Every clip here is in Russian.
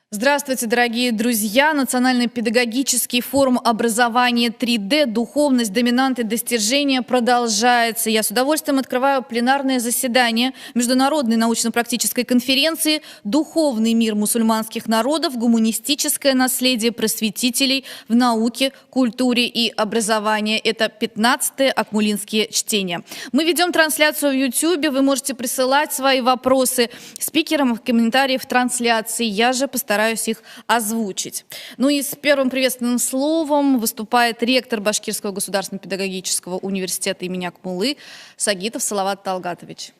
Здравствуйте, дорогие друзья! Национальный педагогический форум образования 3D «Духовность, доминанты, достижения» продолжается. Я с удовольствием открываю пленарное заседание Международной научно-практической конференции «Духовный мир мусульманских народов. Гуманистическое наследие просветителей в науке, культуре и образовании». Это 15-е акмулинские чтения. Мы ведем трансляцию в YouTube. Вы можете присылать свои вопросы спикерам в комментариях в трансляции. Я же постараюсь их озвучить. Ну и с первым приветственным словом выступает ректор Башкирского государственного педагогического университета имени Акмуллы Сагитов Салават Талгатович.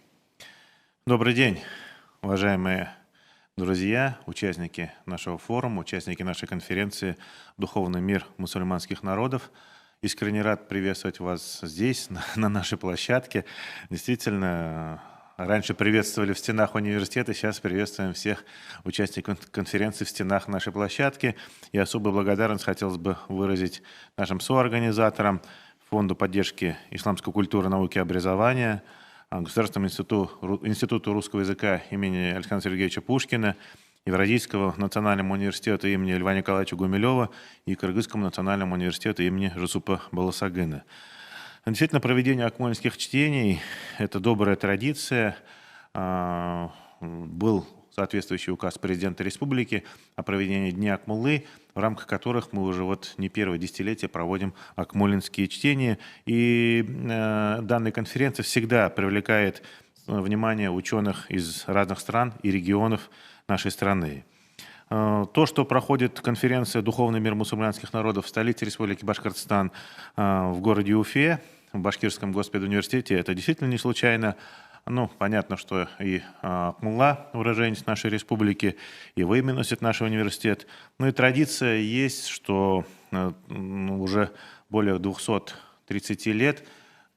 Добрый день, уважаемые друзья, участники нашего форума, участники нашей конференции «Духовный мир мусульманских народов». Искренне рад приветствовать вас здесь, на нашей площадке. Действительно, раньше приветствовали в стенах университета, сейчас приветствуем всех участников конференции в стенах нашей площадки. И особую благодарность хотелось бы выразить нашим соорганизаторам, Фонду поддержки исламской культуры, науки и образования, Государственному институту русского языка имени Александра Сергеевича Пушкина, Евразийского национального университета имени Льва Николаевича Гумилева и Кыргызскому национальному университету имени Жусупа Баласагына. Действительно, проведение акмулинских чтений – это добрая традиция. Был соответствующий указ президента республики о проведении Дня Акмуллы, в рамках которых мы уже не первое десятилетие проводим акмулинские чтения. И данная конференция всегда привлекает внимание ученых из разных стран и регионов нашей страны. То, что проходит конференция «Духовный мир мусульманских народов» в столице Республики Башкортостан, в городе Уфе, в Башкирском госпедуниверситете, это действительно не случайно. Ну, понятно, что и Акмулла, уроженец нашей республики, и вы носит наш университет. Ну и традиция есть, что уже более 230 лет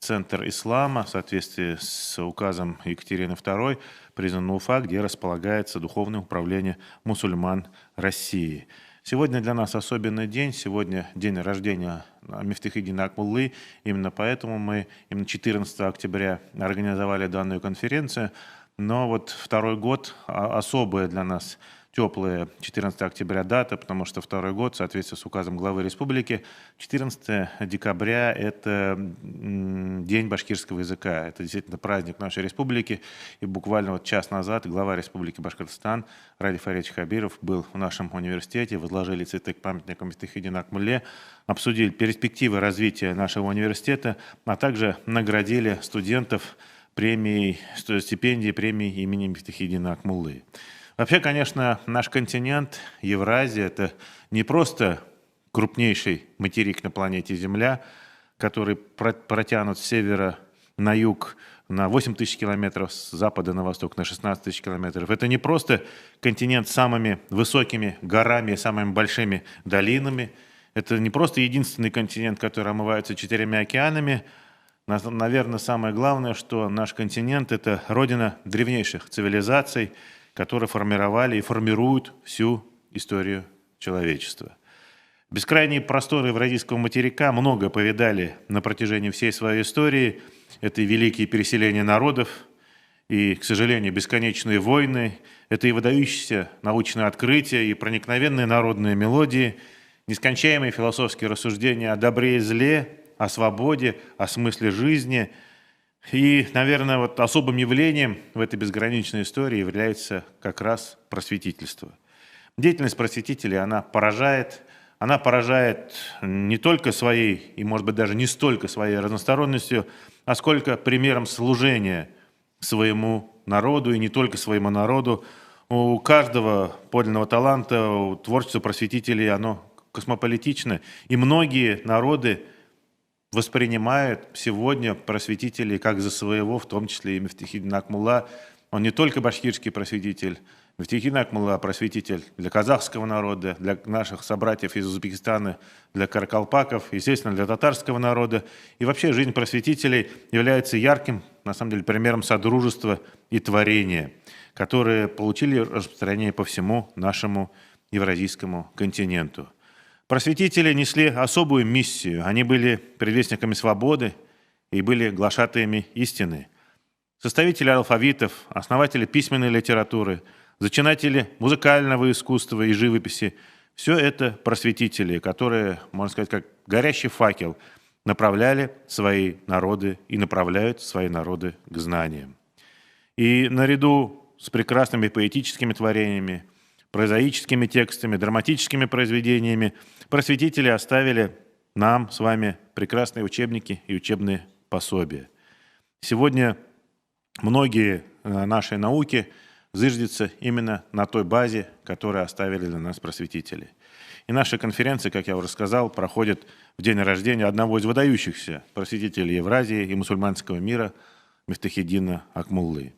Центр ислама в соответствии с указом Екатерины II признан Уфа, где располагается Духовное управление мусульман России. Сегодня для нас особенный день, сегодня день рождения Мифтахиддина Акмуллы, именно поэтому мы именно 14 октября организовали данную конференцию. Но второй год особая для нас теплая 14 октября дата, потому что второй год, в соответствии с указом главы республики, 14 декабря – это День башкирского языка. Это действительно праздник нашей республики. И буквально час назад глава республики Башкортостан Ради Фаридович Хабиров был в нашем университете, возложили цветы к памятнику Мифтахиддину Акмулле, обсудили перспективы развития нашего университета, а также наградили студентов стипендией премии имени Мифтахиддина Акмуллы. Вообще, конечно, наш континент, Евразия, это не просто крупнейший материк на планете Земля, который протянут с севера на юг на 8 тысяч километров, с запада на восток на 16 тысяч километров. Это не просто континент с самыми высокими горами и самыми большими долинами. Это не просто единственный континент, который омывается 4 океанами. Наверное, самое главное, что наш континент – это родина древнейших цивилизаций, которые формировали и формируют всю историю человечества. Бескрайние просторы евразийского материка много повидали на протяжении всей своей истории. Это и великие переселения народов, и, к сожалению, бесконечные войны, это и выдающиеся научные открытия, и проникновенные народные мелодии, нескончаемые философские рассуждения о добре и зле, о свободе, о смысле жизни. И, наверное, особым явлением в этой безграничной истории является как раз просветительство. Деятельность просветителей, она поражает не только своей, и, может быть, даже не столько своей разносторонностью, а сколько примером служения своему народу, и не только своему народу. У каждого подлинного таланта, у творчества просветителей, оно космополитично, и многие народы воспринимают сегодня просветителей как за своего, в том числе и Мифтахиддин Акмулла. Он не только башкирский просветитель, Мифтахиддин Акмулла просветитель для казахского народа, для наших собратьев из Узбекистана, для каракалпаков, естественно, для татарского народа. И вообще жизнь просветителей является ярким, на самом деле, примером содружества и творения, которые получили распространение по всему нашему евразийскому континенту. Просветители несли особую миссию. Они были предвестниками свободы и были глашатаями истины. Составители алфавитов, основатели письменной литературы, зачинатели музыкального искусства и живописи. Все это просветители, которые, можно сказать, как горящий факел, направляли свои народы и направляют свои народы к знаниям. И наряду с прекрасными поэтическими творениями, прозаическими текстами, драматическими произведениями просветители оставили нам с вами прекрасные учебники и учебные пособия. Сегодня многие наши науки зиждятся именно на той базе, которую оставили для нас просветители. И наша конференция, как я уже сказал, проходит в день рождения одного из выдающихся просветителей Евразии и мусульманского мира Мифтахиддина Акмуллы.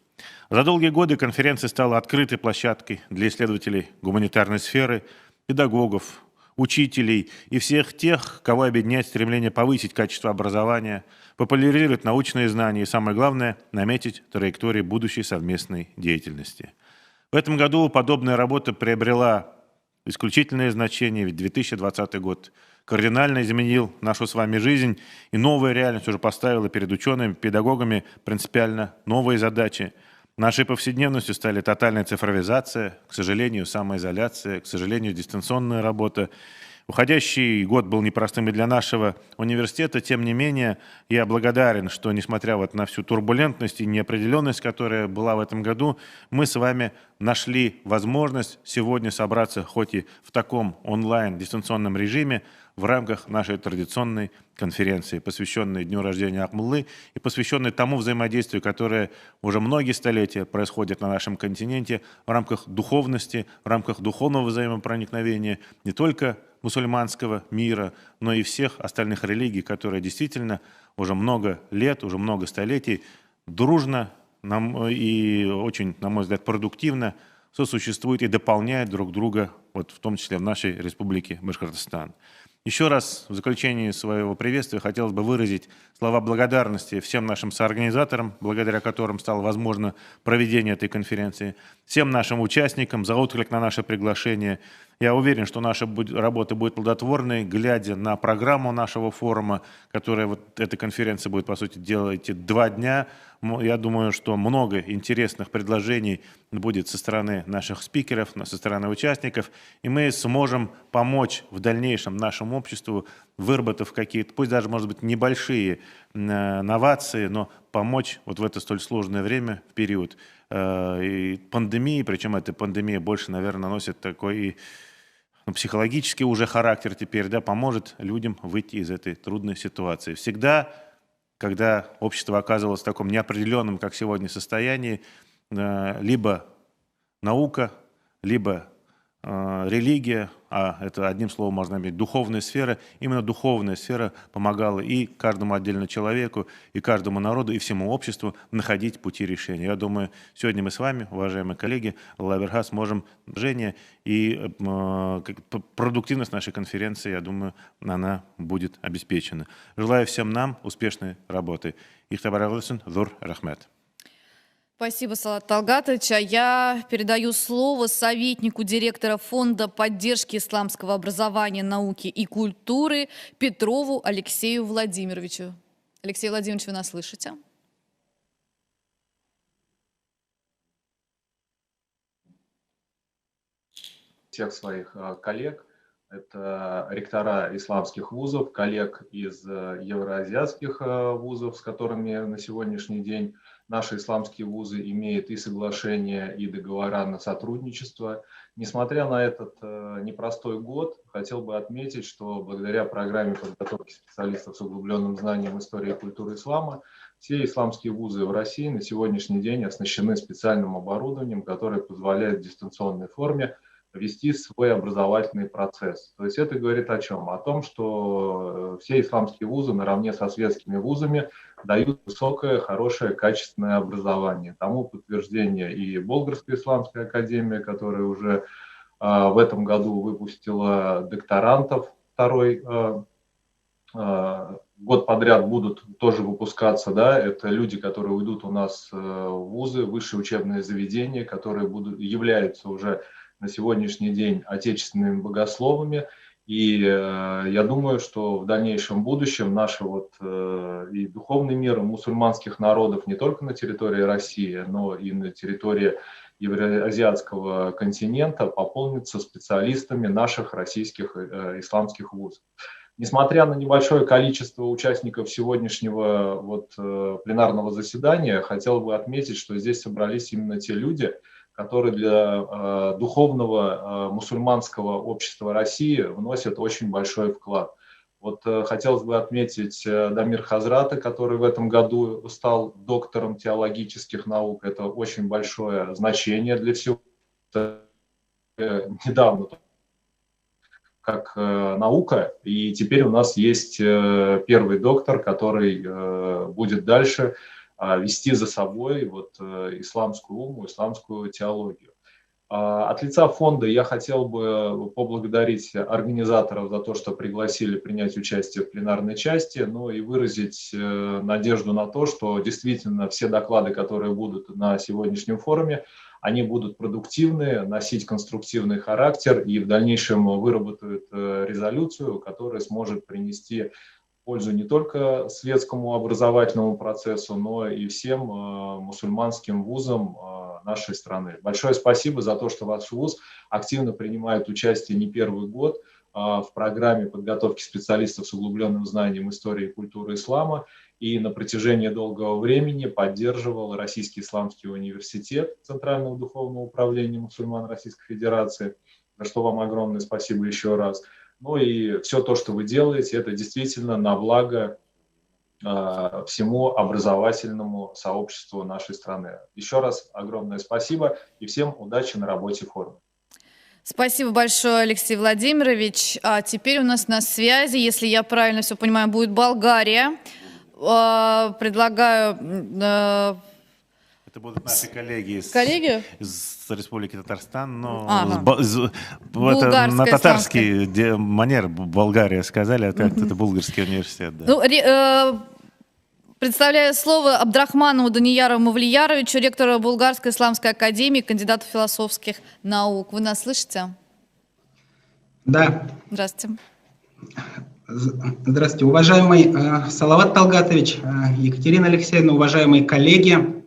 За долгие годы конференция стала открытой площадкой для исследователей гуманитарной сферы, педагогов, учителей и всех тех, кого объединяет стремление повысить качество образования, популяризировать научные знания и, самое главное, наметить траектории будущей совместной деятельности. В этом году подобная работа приобрела исключительное значение, ведь 2020 год кардинально изменил нашу с вами жизнь, и новая реальность уже поставила перед учеными, педагогами принципиально новые задачи. Нашей повседневностью стали тотальная цифровизация, к сожалению, самоизоляция, к сожалению, дистанционная работа. Уходящий год был непростым и для нашего университета, тем не менее, я благодарен, что, несмотря вот на всю турбулентность и неопределенность, которая была в этом году, мы с вами нашли возможность сегодня собраться хоть и в таком онлайн-дистанционном режиме в рамках нашей традиционной конференции, посвященной дню рождения Акмуллы и посвященной тому взаимодействию, которое уже многие столетия происходит на нашем континенте в рамках духовности, в рамках духовного взаимопроникновения не только мусульманского мира, но и всех остальных религий, которые действительно уже много лет, уже много столетий дружно и очень, на мой взгляд, продуктивно сосуществуют и дополняют друг друга, вот в том числе в нашей республике Башкортостан. Еще раз в заключении своего приветствия хотелось бы выразить слова благодарности всем нашим соорганизаторам, благодаря которым стало возможно проведение этой конференции, всем нашим участникам за отклик на наше приглашение. Я уверен, что наша работа будет плодотворной, глядя на программу нашего форума, которая вот эта конференция будет, по сути дела, эти 2 дня. Я думаю, что много интересных предложений будет со стороны наших спикеров, со стороны участников, и мы сможем помочь в дальнейшем нашему обществу, выработав какие-то, пусть даже, может быть, небольшие новации, но помочь вот в это столь сложное время, в период и пандемии, причем эта пандемия больше, наверное, носит такой психологический уже характер теперь, да, поможет людям выйти из этой трудной ситуации. Всегда, когда общество оказывалось в таком неопределенном, как сегодня, состоянии, либо наука, либо религия, а это одним словом можно иметь духовная сфера, именно духовная сфера помогала и каждому отдельно человеку, и каждому народу, и всему обществу находить пути решения. Я думаю, сегодня мы с вами, уважаемые коллеги, Аллах Верха, сможем движение и продуктивность нашей конференции, я думаю, она будет обеспечена. Желаю всем нам успешной работы. Ихтабаралысын, Зур Рахмет. Спасибо, Салат Талгатович. А я передаю слово советнику директора Фонда поддержки исламского образования, науки и культуры Петрову Алексею Владимировичу. Алексей Владимирович, вы нас слышите? Всех своих коллег, это ректора исламских вузов, коллег из евроазиатских вузов, с которыми на сегодняшний день наши исламские вузы имеют и соглашения, и договора на сотрудничество. Несмотря на этот непростой год, хотел бы отметить, что благодаря программе подготовки специалистов с углубленным знанием истории и культуры ислама, все исламские вузы в России на сегодняшний день оснащены специальным оборудованием, которое позволяет в дистанционной форме вести свой образовательный процесс. То есть это говорит о чем? О том, что все исламские вузы наравне со светскими вузами дают высокое, хорошее, качественное образование. Тому подтверждение и Болгарская исламская академия, которая уже в этом году выпустила докторантов, второй год подряд будут тоже выпускаться, да, это люди, которые уйдут у нас в вузы, высшие учебные заведения, которые являются уже на сегодняшний день отечественными богословами. И я думаю, что в дальнейшем будущем наш и духовный мир мусульманских народов не только на территории России, но и на территории евроазиатского континента пополнится специалистами наших российских исламских вузов. Несмотря на небольшое количество участников сегодняшнего пленарного заседания, хотел бы отметить, что здесь собрались именно те люди, которые для духовного мусульманского общества России вносят очень большой вклад. Хотелось бы отметить Дамир Хазрата, который в этом году стал доктором теологических наук. Это очень большое значение для всего. Недавно как наука, и теперь у нас есть первый доктор, который будет дальше вести за собой исламскую уму, исламскую теологию. От лица фонда я хотел бы поблагодарить организаторов за то, что пригласили принять участие в пленарной части, и выразить надежду на то, что действительно все доклады, которые будут на сегодняшнем форуме, они будут продуктивны, носить конструктивный характер и в дальнейшем выработают резолюцию, которая сможет принести пользу не только светскому образовательному процессу, но и всем мусульманским вузам нашей страны. Большое спасибо за то, что ваш вуз активно принимает участие не первый год в программе подготовки специалистов с углубленным знанием истории и культуры ислама и на протяжении долгого времени поддерживал Российский исламский университет Центрального духовного управления мусульман Российской Федерации, за что вам огромное спасибо еще раз. И все то, что вы делаете, это действительно на благо всему образовательному сообществу нашей страны. Еще раз огромное спасибо и всем удачи на работе форума. Спасибо большое, Алексей Владимирович. А теперь у нас на связи, если я правильно все понимаю, будет Болгария. Предлагаю... Это будут наши коллеги из Республики Татарстан, но это на татарский манер Болгария сказали, а как это булгарский университет. Да. Представляю слово Абдрахманову Данияру Мавлияровичу, ректору Болгарской исламской академии, кандидату философских наук. Вы нас слышите? Да. Здравствуйте. Здравствуйте. Уважаемый Салават Талгатович, Екатерина Алексеевна, уважаемые коллеги,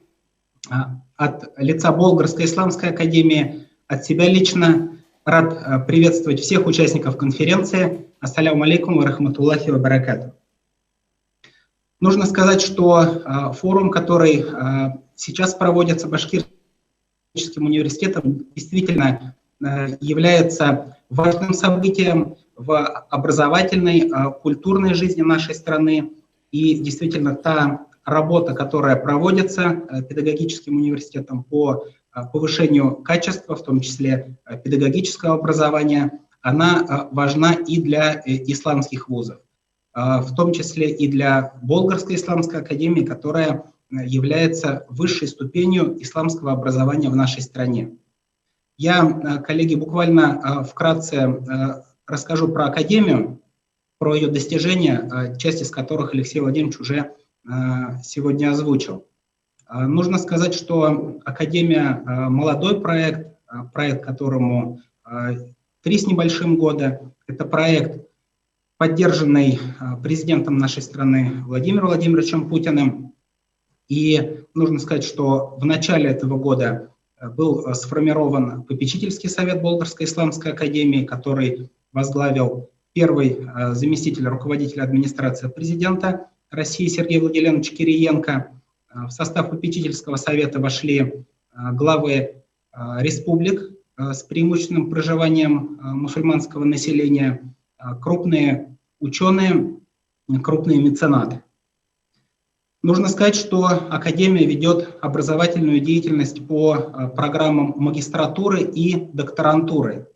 от лица Болгарской исламской академии, от себя лично рад приветствовать всех участников конференции. Ассаляму алейкум ва рахматуллахи ва баракату. Нужно сказать, что форум, который сейчас проводится Башкирским университетом, действительно является важным событием в образовательной, культурной жизни нашей страны. И действительно та работа, которая проводится педагогическим университетом по повышению качества, в том числе педагогического образования, она важна и для исламских вузов, в том числе и для Болгарской исламской академии, которая является высшей ступенью исламского образования в нашей стране. Я, коллеги, буквально вкратце расскажу про академию, про ее достижения, часть из которых Алексей Владимирович уже сегодня озвучил. Нужно сказать, что Академия молодой проект, которому 3 с небольшим года. Это проект, поддержанный президентом нашей страны Владимиром Владимировичем Путиным. И нужно сказать, что в начале этого года был сформирован попечительский совет Болгарской исламской академии, который возглавил первый заместитель руководителя администрации президента России Сергей Владимирович Кириенко. В состав попечительского совета вошли главы республик с преимущественным проживанием мусульманского населения, крупные ученые, крупные меценаты. Нужно сказать, что Академия ведет образовательную деятельность по программам магистратуры и докторантуры.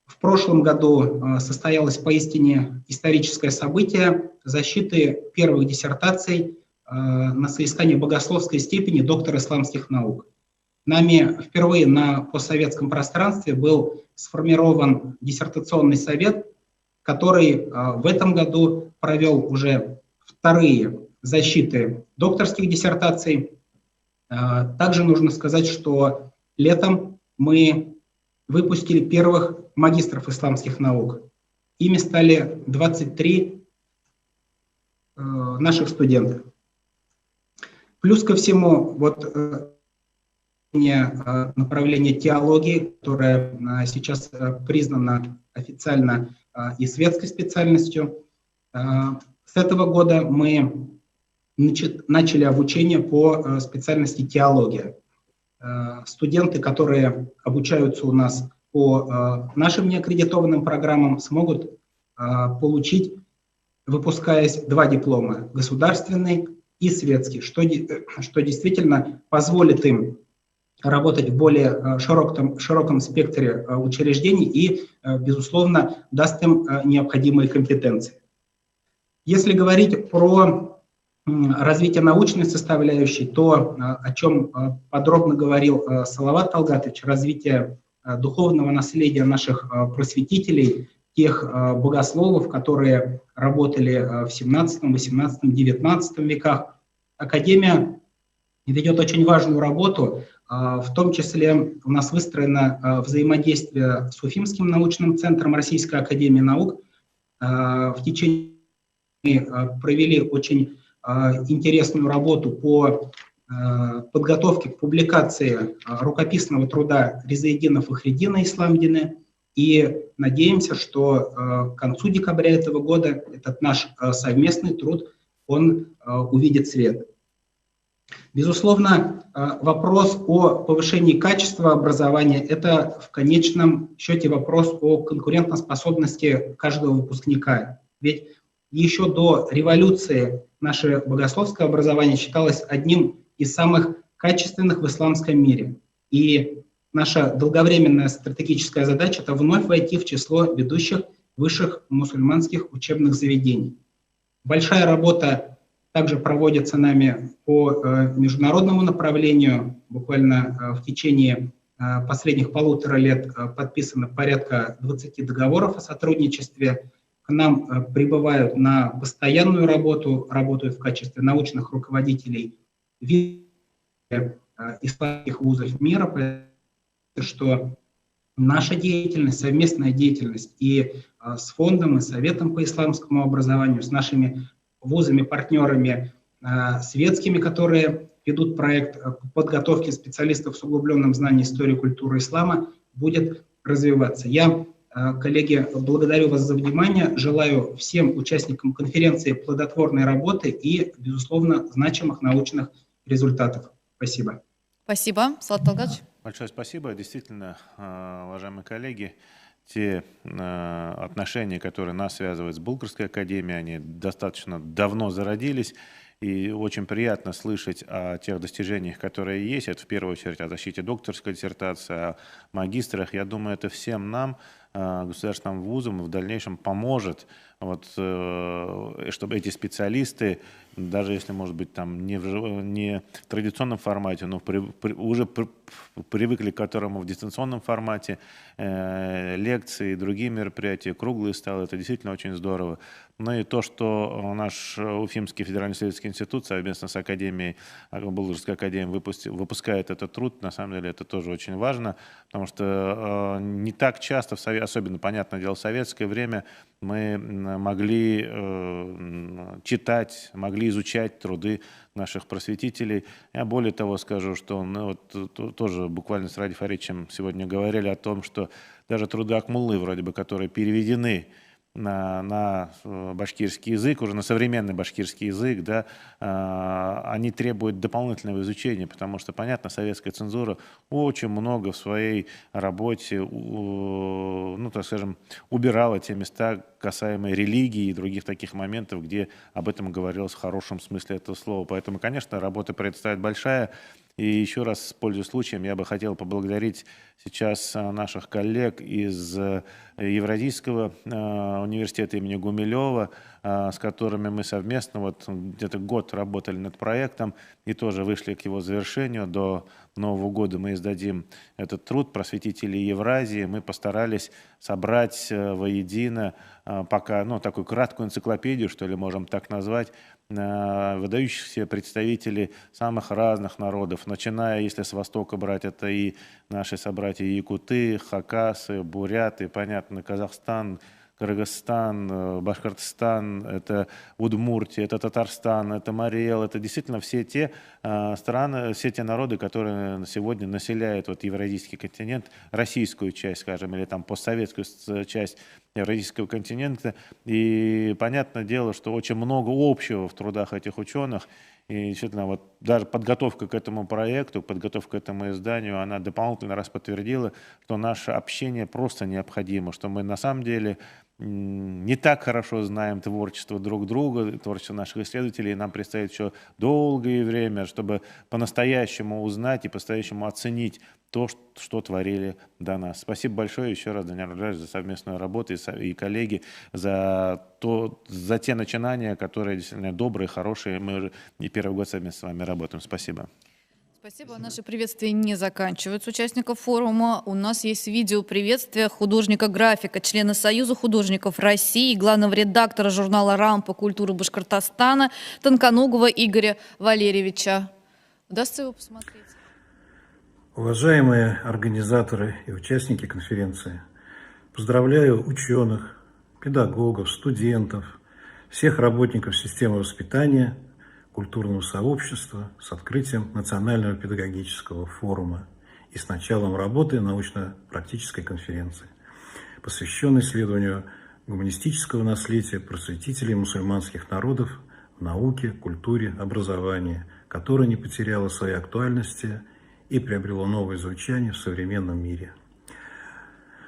В прошлом году состоялось поистине историческое событие защиты первых диссертаций на соискание богословской степени доктора исламских наук. Нами впервые на постсоветском пространстве был сформирован диссертационный совет, который в этом году провел уже вторые защиты докторских диссертаций. Также нужно сказать, что летом мы выпустили первых магистров исламских наук. Ими стали 23 наших студента. Плюс ко всему, вот направление теологии, которое сейчас признано официально и светской специальностью. С этого года мы начали обучение по специальности теология. Студенты, которые обучаются у нас по нашим неаккредитованным программам, смогут получить, выпускаясь, 2 диплома – государственный и светский, что действительно позволит им работать в более широком спектре учреждений и, безусловно, даст им необходимые компетенции. Если говорить про развитие научной составляющей, то, о чем подробно говорил Салават Талгатович, развитие духовного наследия наших просветителей, тех богословов, которые работали в 17, 18, 19 веках. Академия ведет очень важную работу, в том числе у нас выстроено взаимодействие с Уфимским научным центром Российской академии наук. В течение мы провели очень интересную работу по подготовке к публикации рукописного труда Ризаэддина Фахриддина Исламдина, и надеемся, что к концу декабря этого года этот наш совместный труд, он увидит свет. Безусловно, вопрос о повышении качества образования – это в конечном счете вопрос о конкурентоспособности каждого выпускника. Ведь еще до революции наше богословское образование считалось одним из самых качественных в исламском мире. И наша долговременная стратегическая задача – это вновь войти в число ведущих высших мусульманских учебных заведений. Большая работа также проводится нами по международному направлению. Буквально в течение последних 1,5 лет подписано порядка 20 договоров о сотрудничестве. К нам прибывают на постоянную работу, работают в качестве научных руководителей исламских вузов мира, что наша деятельность, совместная деятельность и с фондом, и советом по исламскому образованию, с нашими вузами, партнерами светскими, которые ведут проект подготовки специалистов с углубленным знанием истории и культуры ислама, будет развиваться. Я, коллеги, благодарю вас за внимание, желаю всем участникам конференции плодотворной работы и, безусловно, значимых научных результатов. Спасибо. Спасибо. Салават Талгатович. Большое спасибо. Действительно, уважаемые коллеги, те отношения, которые нас связывают с Булгарской академией, они достаточно давно зародились. И очень приятно слышать о тех достижениях, которые есть. Это в первую очередь о защите докторской диссертации, о магистрах. Я думаю, это всем нам, государственным вузам, в дальнейшем поможет, вот, чтобы эти специалисты, даже если, может быть, там не в традиционном формате, но уже привыкли к которому в дистанционном формате, лекции и другие мероприятия, круглые столы, это действительно очень здорово. Ну и то, что наш Уфимский федеральный исследовательский институт совместно с Академией, Булгарской академией выпускает этот труд, на самом деле это тоже очень важно, потому что не так часто, особенно, понятное дело, в советское время, мы могли читать, могли изучать труды наших просветителей. Я более того скажу, что вот, тоже буквально с Ради Фаридовичем сегодня говорили о том, что даже труды Акмуллы, вроде бы, которые переведены на башкирский язык, уже на современный башкирский язык, да, они требуют дополнительного изучения, потому что, понятно, советская цензура очень много в своей работе, ну, так скажем, убирала те места, касаемые религии и других таких моментов, где об этом говорилось в хорошем смысле этого слова. Поэтому, конечно, работа предстоит большая. И еще раз, пользуясь случаем, я бы хотел поблагодарить сейчас наших коллег из Евразийского университета имени Гумилева, с которыми мы совместно вот где-то год работали над проектом и тоже вышли к его завершению. До Нового года мы издадим этот труд «Просветители Евразии». Мы постарались собрать воедино пока, ну, такую краткую энциклопедию, что ли, можем так назвать, выдающихся представителей самых разных народов, начиная, если с востока брать, это и наши собратья якуты, хакасы, буряты, понятно, Казахстан, Кыргызстан, Башкортостан, это Удмуртия, это Татарстан, это Марел, это действительно все те страны, все те народы, которые сегодня населяют вот евразийский континент, российскую часть, скажем, или там постсоветскую часть евразийского континента. И понятное дело, что очень много общего в трудах этих ученых. И действительно, вот даже подготовка к этому проекту, подготовка к этому изданию, она дополнительно раз подтвердила, что наше общение просто необходимо, что мы на самом деле не так хорошо знаем творчество друг друга, творчество наших исследователей, и нам предстоит еще долгое время, чтобы по-настоящему узнать и по-настоящему оценить то, что творили до нас. Спасибо большое еще раз, Даниил Раджаевич, за совместную работу и коллеги, за те начинания, которые действительно добрые, хорошие. Мы уже не первый год совместно с вами работаем. Спасибо. Спасибо. Наши приветствия не заканчиваются участников форума. У нас есть видео приветствия художника-графика, члена Союза художников России, главного редактора журнала «Рампа. Культура Башкортостана» Тонконогова Игоря Валерьевича. Удастся его посмотреть? Уважаемые организаторы и участники конференции, поздравляю ученых, педагогов, студентов, всех работников системы воспитания, культурного сообщества с открытием Национального педагогического форума и с началом работы научно-практической конференции, посвященной исследованию гуманистического наследия просветителей мусульманских народов в науке, культуре, образовании, которое не потеряло своей актуальности и приобрело новое звучание в современном мире.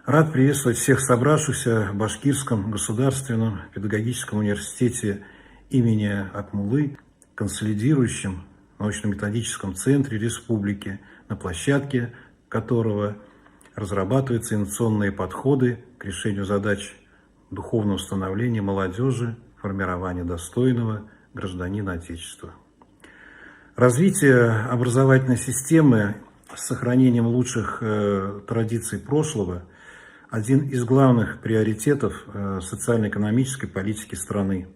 Рад приветствовать всех собравшихся в Башкирском государственном педагогическом университете имени Акмуллы, консолидирующем научно-методическом центре республики, на площадке которого разрабатываются инновационные подходы к решению задач духовного становления молодежи, формирования достойного гражданина Отечества. Развитие образовательной системы с сохранением лучших традиций прошлого – один из главных приоритетов социально-экономической политики страны.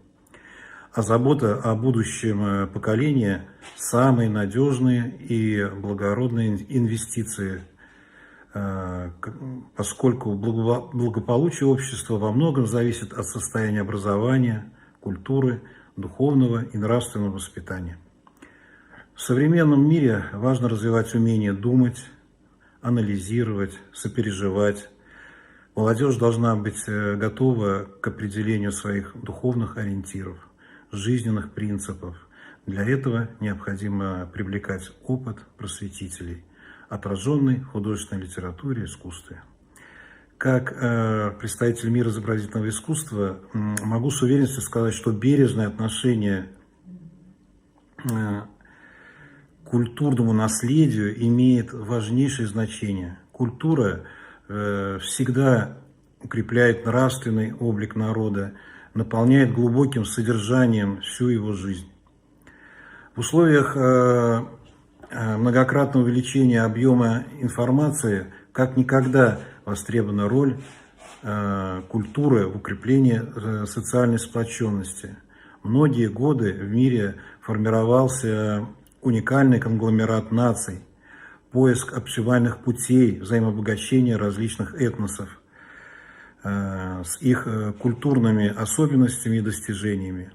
А забота о будущем поколении – самые надежные и благородные инвестиции, поскольку благополучие общества во многом зависит от состояния образования, культуры, духовного и нравственного воспитания. В современном мире важно развивать умение думать, анализировать, сопереживать. Молодежь должна быть готова к определению своих духовных ориентиров, жизненных принципов. Для этого необходимо привлекать опыт просветителей, отраженный в художественной литературе и искусстве. Как представитель мира изобразительного искусства могу с уверенностью сказать, что бережное отношение к культурному наследию имеет важнейшее значение. Культура всегда укрепляет нравственный облик народа, наполняет глубоким содержанием всю его жизнь. В условиях многократного увеличения объема информации как никогда востребована роль культуры в укреплении социальной сплоченности. Многие годы в мире формировался уникальный конгломерат наций, поиск общевальных путей взаимообогащения различных этносов с их культурными особенностями и достижениями.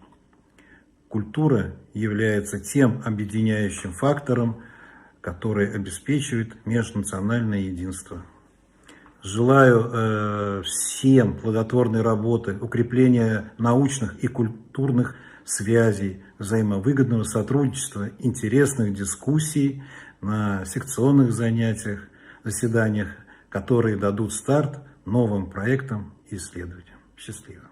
Культура является тем объединяющим фактором, который обеспечивает межнациональное единство. Желаю всем плодотворной работы, укрепления научных и культурных связей, взаимовыгодного сотрудничества, интересных дискуссий на секционных занятиях, заседаниях, которые дадут старт новым проектам и исследованиям. Счастливо.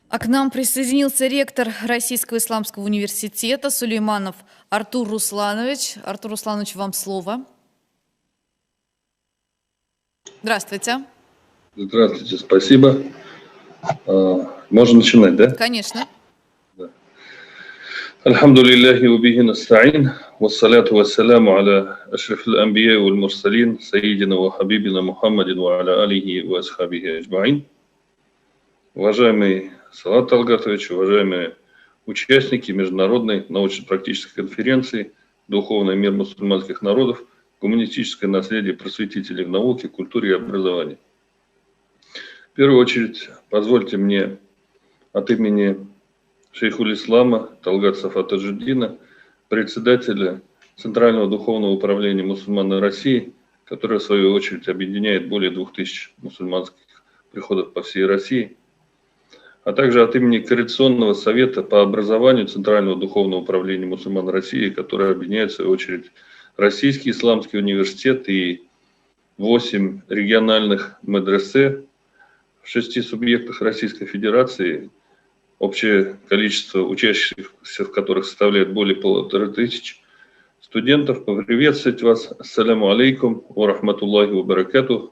А к нам присоединился ректор Российского исламского университета Сулейманов Артур Русланович. Артур Русланович, вам слово. Здравствуйте. Здравствуйте, спасибо. Можно начинать, да? Конечно. Альхамдулиллахи ва бихи настаин, вассаляту вассаляму аля ашрафил анбия валь мурсалин, саидина ва хабибина Мухаммадин ва аля алихи ва асхабихи аджмаин. Уважаемый Салават Талгатович, уважаемые участники Международной научно-практической конференции «Духовный мир мусульманских народов. Гуманистическое наследие просветителей в науке, культуре и образовании». В первую очередь, позвольте мне от имени шейхуль Ислама Талгат Сафа Таджуддина, председателя Центрального духовного управления мусульман России, которое в свою очередь объединяет более 2000 мусульманских приходов по всей России, а также от имени Координационного совета по образованию Центрального духовного управления мусульман России, которое объединяет в свою очередь Российский исламский университет и 8 региональных медресе в 6 субъектах Российской Федерации, общее количество учащихся в которых составляет более 1500 студентов. Поприветствовать вас. Ассаляму алейкум ва рахматуллахи ва баракатух.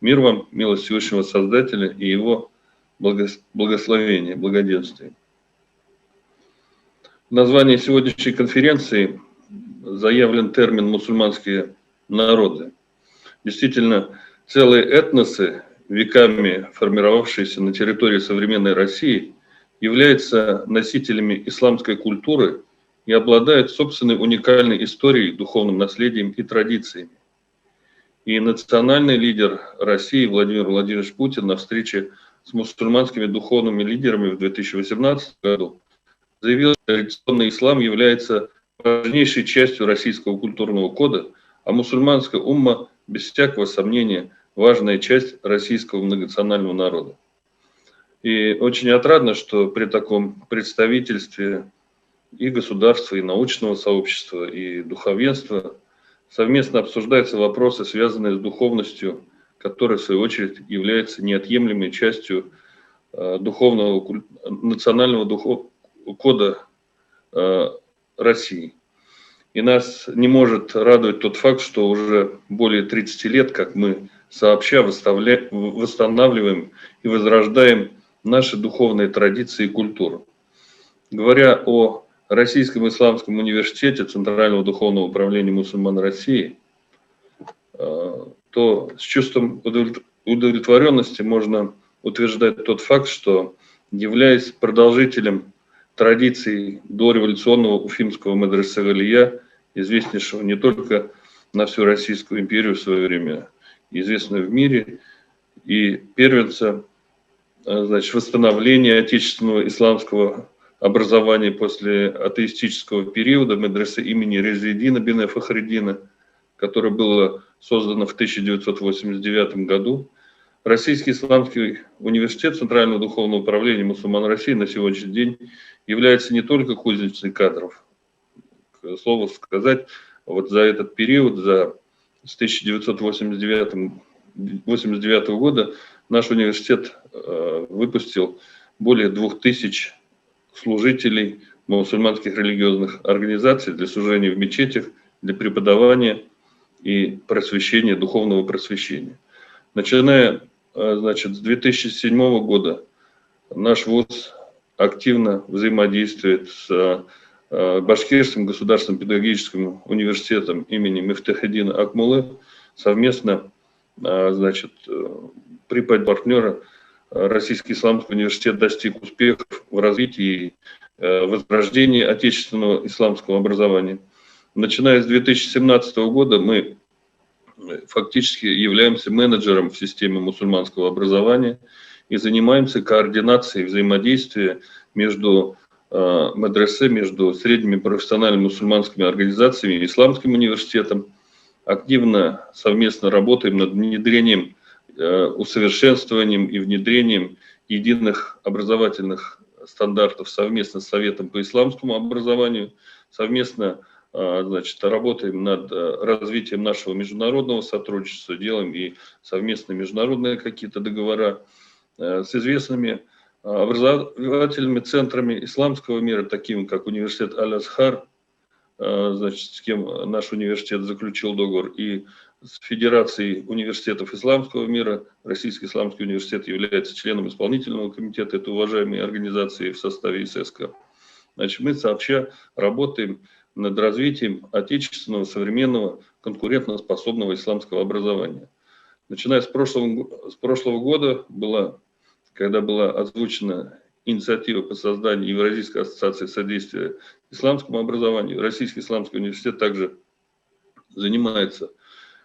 Мир вам, милость Всевышнего Создателя и его благословение, благоденствие. В названии сегодняшней конференции заявлен термин «мусульманские народы». Действительно, целые этносы, веками формировавшиеся на территории современной России, являются носителями исламской культуры и обладают собственной уникальной историей, духовным наследием и традициями. И национальный лидер России Владимир Владимирович Путин на встрече с мусульманскими духовными лидерами в 2018 году заявил, что традиционный ислам является важнейшей частью российского культурного кода, а мусульманская умма, без всякого сомнения, важная часть российского многонационального народа. И очень отрадно, что при таком представительстве и государства, и научного сообщества, и духовенства совместно обсуждаются вопросы, связанные с духовностью, которая, в свою очередь, является неотъемлемой частью духовного, национального кода России. И нас не может радовать тот факт, что уже более 30 лет, как мы сообща восстанавливаем и возрождаем наши духовные традиции и культуру. Говоря о Российском исламском университете Центрального духовного управления мусульман России, то с чувством удовлетворенности можно утверждать тот факт, что, являясь продолжителем традиций дореволюционного уфимского медресе Галия, известнейшего не только на всю Российскую империю в свое время, известного в мире, и первенца, значит, восстановления отечественного исламского образования после атеистического периода медресе имени Резидина бин Фахриддина, которое было создано в 1989 году. Российский исламский университет Центрального духовного управления мусульман России на сегодняшний день является не только кузницей кадров. К слову сказать, вот за этот период, с 1989 года, наш университет выпустил более 2000 служителей мусульманских религиозных организаций для служения в мечетях, для преподавания и просвещения, духовного просвещения. Начиная, значит, с 2007 года наш вуз активно взаимодействует с Башкирским государственным педагогическим университетом имени Мифтахеддина Акмуллы, совместно, значит, при поддержке партнера Российский исламский университет достиг успехов в развитии и возрождении отечественного исламского образования. Начиная с 2017 года мы фактически являемся менеджером в системе мусульманского образования и занимаемся координацией взаимодействия между медресе, между средними профессиональными мусульманскими организациями и исламским университетом. Активно совместно работаем над внедрением, усовершенствованием и внедрением единых образовательных стандартов совместно с Советом по исламскому образованию, совместно, значит, работаем над развитием нашего международного сотрудничества, делаем и совместные международные какие-то договора с известными образовательными центрами исламского мира, такими как университет Аль-Азхар, значит, с кем наш университет заключил договор, и с Федерацией университетов исламского мира. Российский исламский университет является членом исполнительного комитета этой уважаемой организации в составе ИССК. Значит, мы сообща работаем над развитием отечественного, современного, конкурентоспособного исламского образования. Начиная с прошлого года, когда была озвучена инициатива по созданию Евразийской ассоциации содействия исламскому образованию, Российский исламский университет также занимается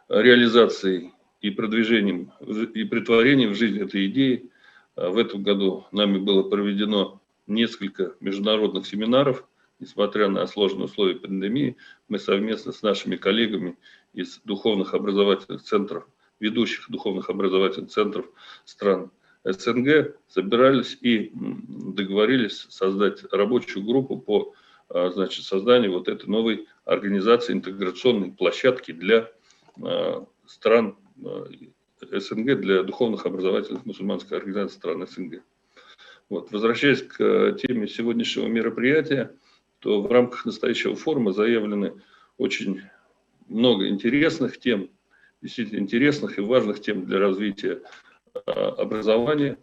реализацией и продвижением, и претворением в жизнь этой идеи. В этом году нами было проведено несколько международных семинаров. Несмотря на сложные условия пандемии, мы совместно с нашими коллегами из духовных образовательных центров, ведущих духовных образовательных центров стран СНГ, собирались и договорились создать рабочую группу по созданию вот этой новой организации, интеграционной площадки для стран СНГ, для духовных образовательных мусульманских организаций стран СНГ. Вот. Возвращаясь к теме сегодняшнего мероприятия, то в рамках настоящего форума заявлены очень много интересных тем, действительно интересных и важных тем для развития образования.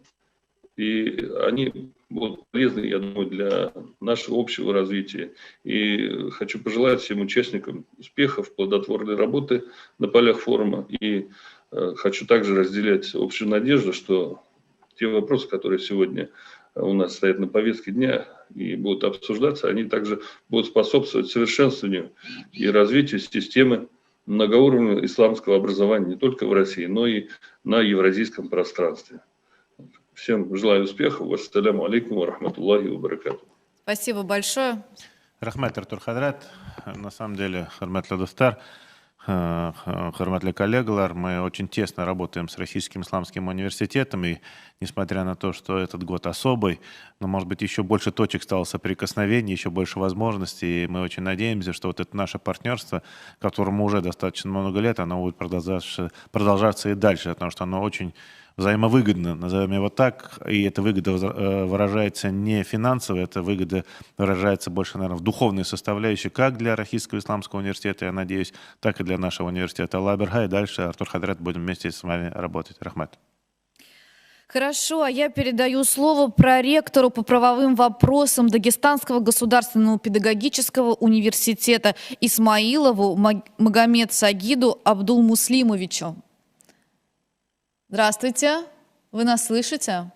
И они будут полезны, я думаю, для нашего общего развития. И хочу пожелать всем участникам успехов, плодотворной работы на полях форума. И хочу также разделять общую надежду, что те вопросы, которые сегодня у нас стоят на повестке дня и будут обсуждаться, они также будут способствовать совершенствованию и развитию системы многоуровневого исламского образования не только в России, но и на евразийском пространстве. Всем желаю успехов. Вассаляму алейкум ва рахматуллахи ва баракату. Спасибо большое. Рахмат Артур Хадрат. На самом деле, Хармат Ладустар, Хармат коллегалар, мы очень тесно работаем с Российским исламским университетом, и несмотря на то, что этот год особый, но, может быть, еще больше точек стало соприкосновений, еще больше возможностей, и мы очень надеемся, что вот это наше партнерство, которому уже достаточно много лет, оно будет продолжаться и дальше, потому что оно очень взаимовыгодно, назовем его так, и эта выгода выражается не финансово, эта выгода выражается больше, наверное, в духовной составляющей, как для Российского исламского университета, я надеюсь, так и для нашего университета. Аллах берха, и дальше, Артур Хадрат, будем вместе с вами работать. Рахмат. Хорошо, а я передаю слово проректору по правовым вопросам Дагестанского государственного педагогического университета Исмаилову Магомед Сагиду Абдулмуслимовичу. Здравствуйте, вы нас слышите?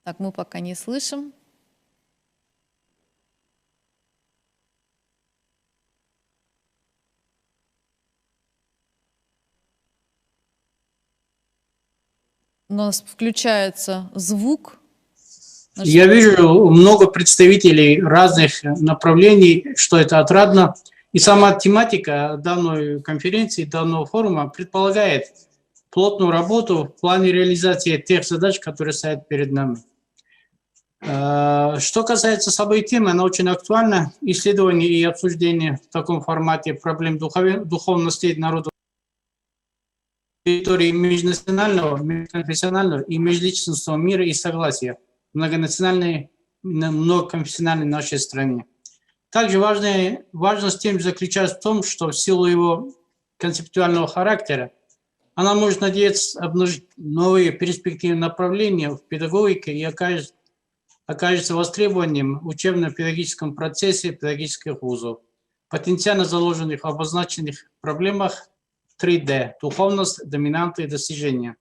Так, мы пока не слышим. У нас включается звук. Я вижу много представителей разных направлений, что это отрадно. И сама тематика данной конференции, данного форума предполагает плотную работу в плане реализации тех задач, которые стоят перед нами. Что касается самой темы, она очень актуальна. Исследование и обсуждение в таком формате проблем духовности народов территории межнационального, межконфессионального и межличностного мира и согласия в многонациональной, многоконфессиональной нашей стране. Также важность темы заключается в том, что в силу его концептуального характера она может надеяться обнажить новые перспективные направления в педагогике и окажется востребованием в учебно-педагогическом процессе педагогических вузов, потенциально заложенных в обозначенных проблемах 3D – духовность, доминанты и достижения.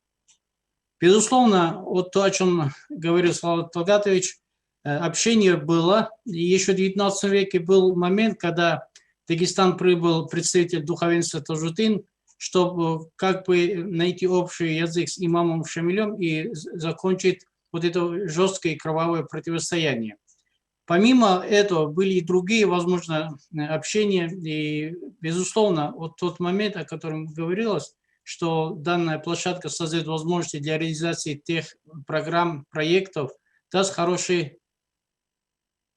Безусловно, вот то, о чем говорил Салават Талгатович, общение было. И еще в XIX веке был момент, когда в Дагестан прибыл представитель духовенства Таджудин, чтобы как бы найти общий язык с имамом Шамилем и закончить вот это жесткое и кровавое противостояние. Помимо этого были и другие, возможно, общения. И, безусловно, вот тот момент, о котором говорилось, что данная площадка создает возможности для реализации тех программ, проектов, даст хороший.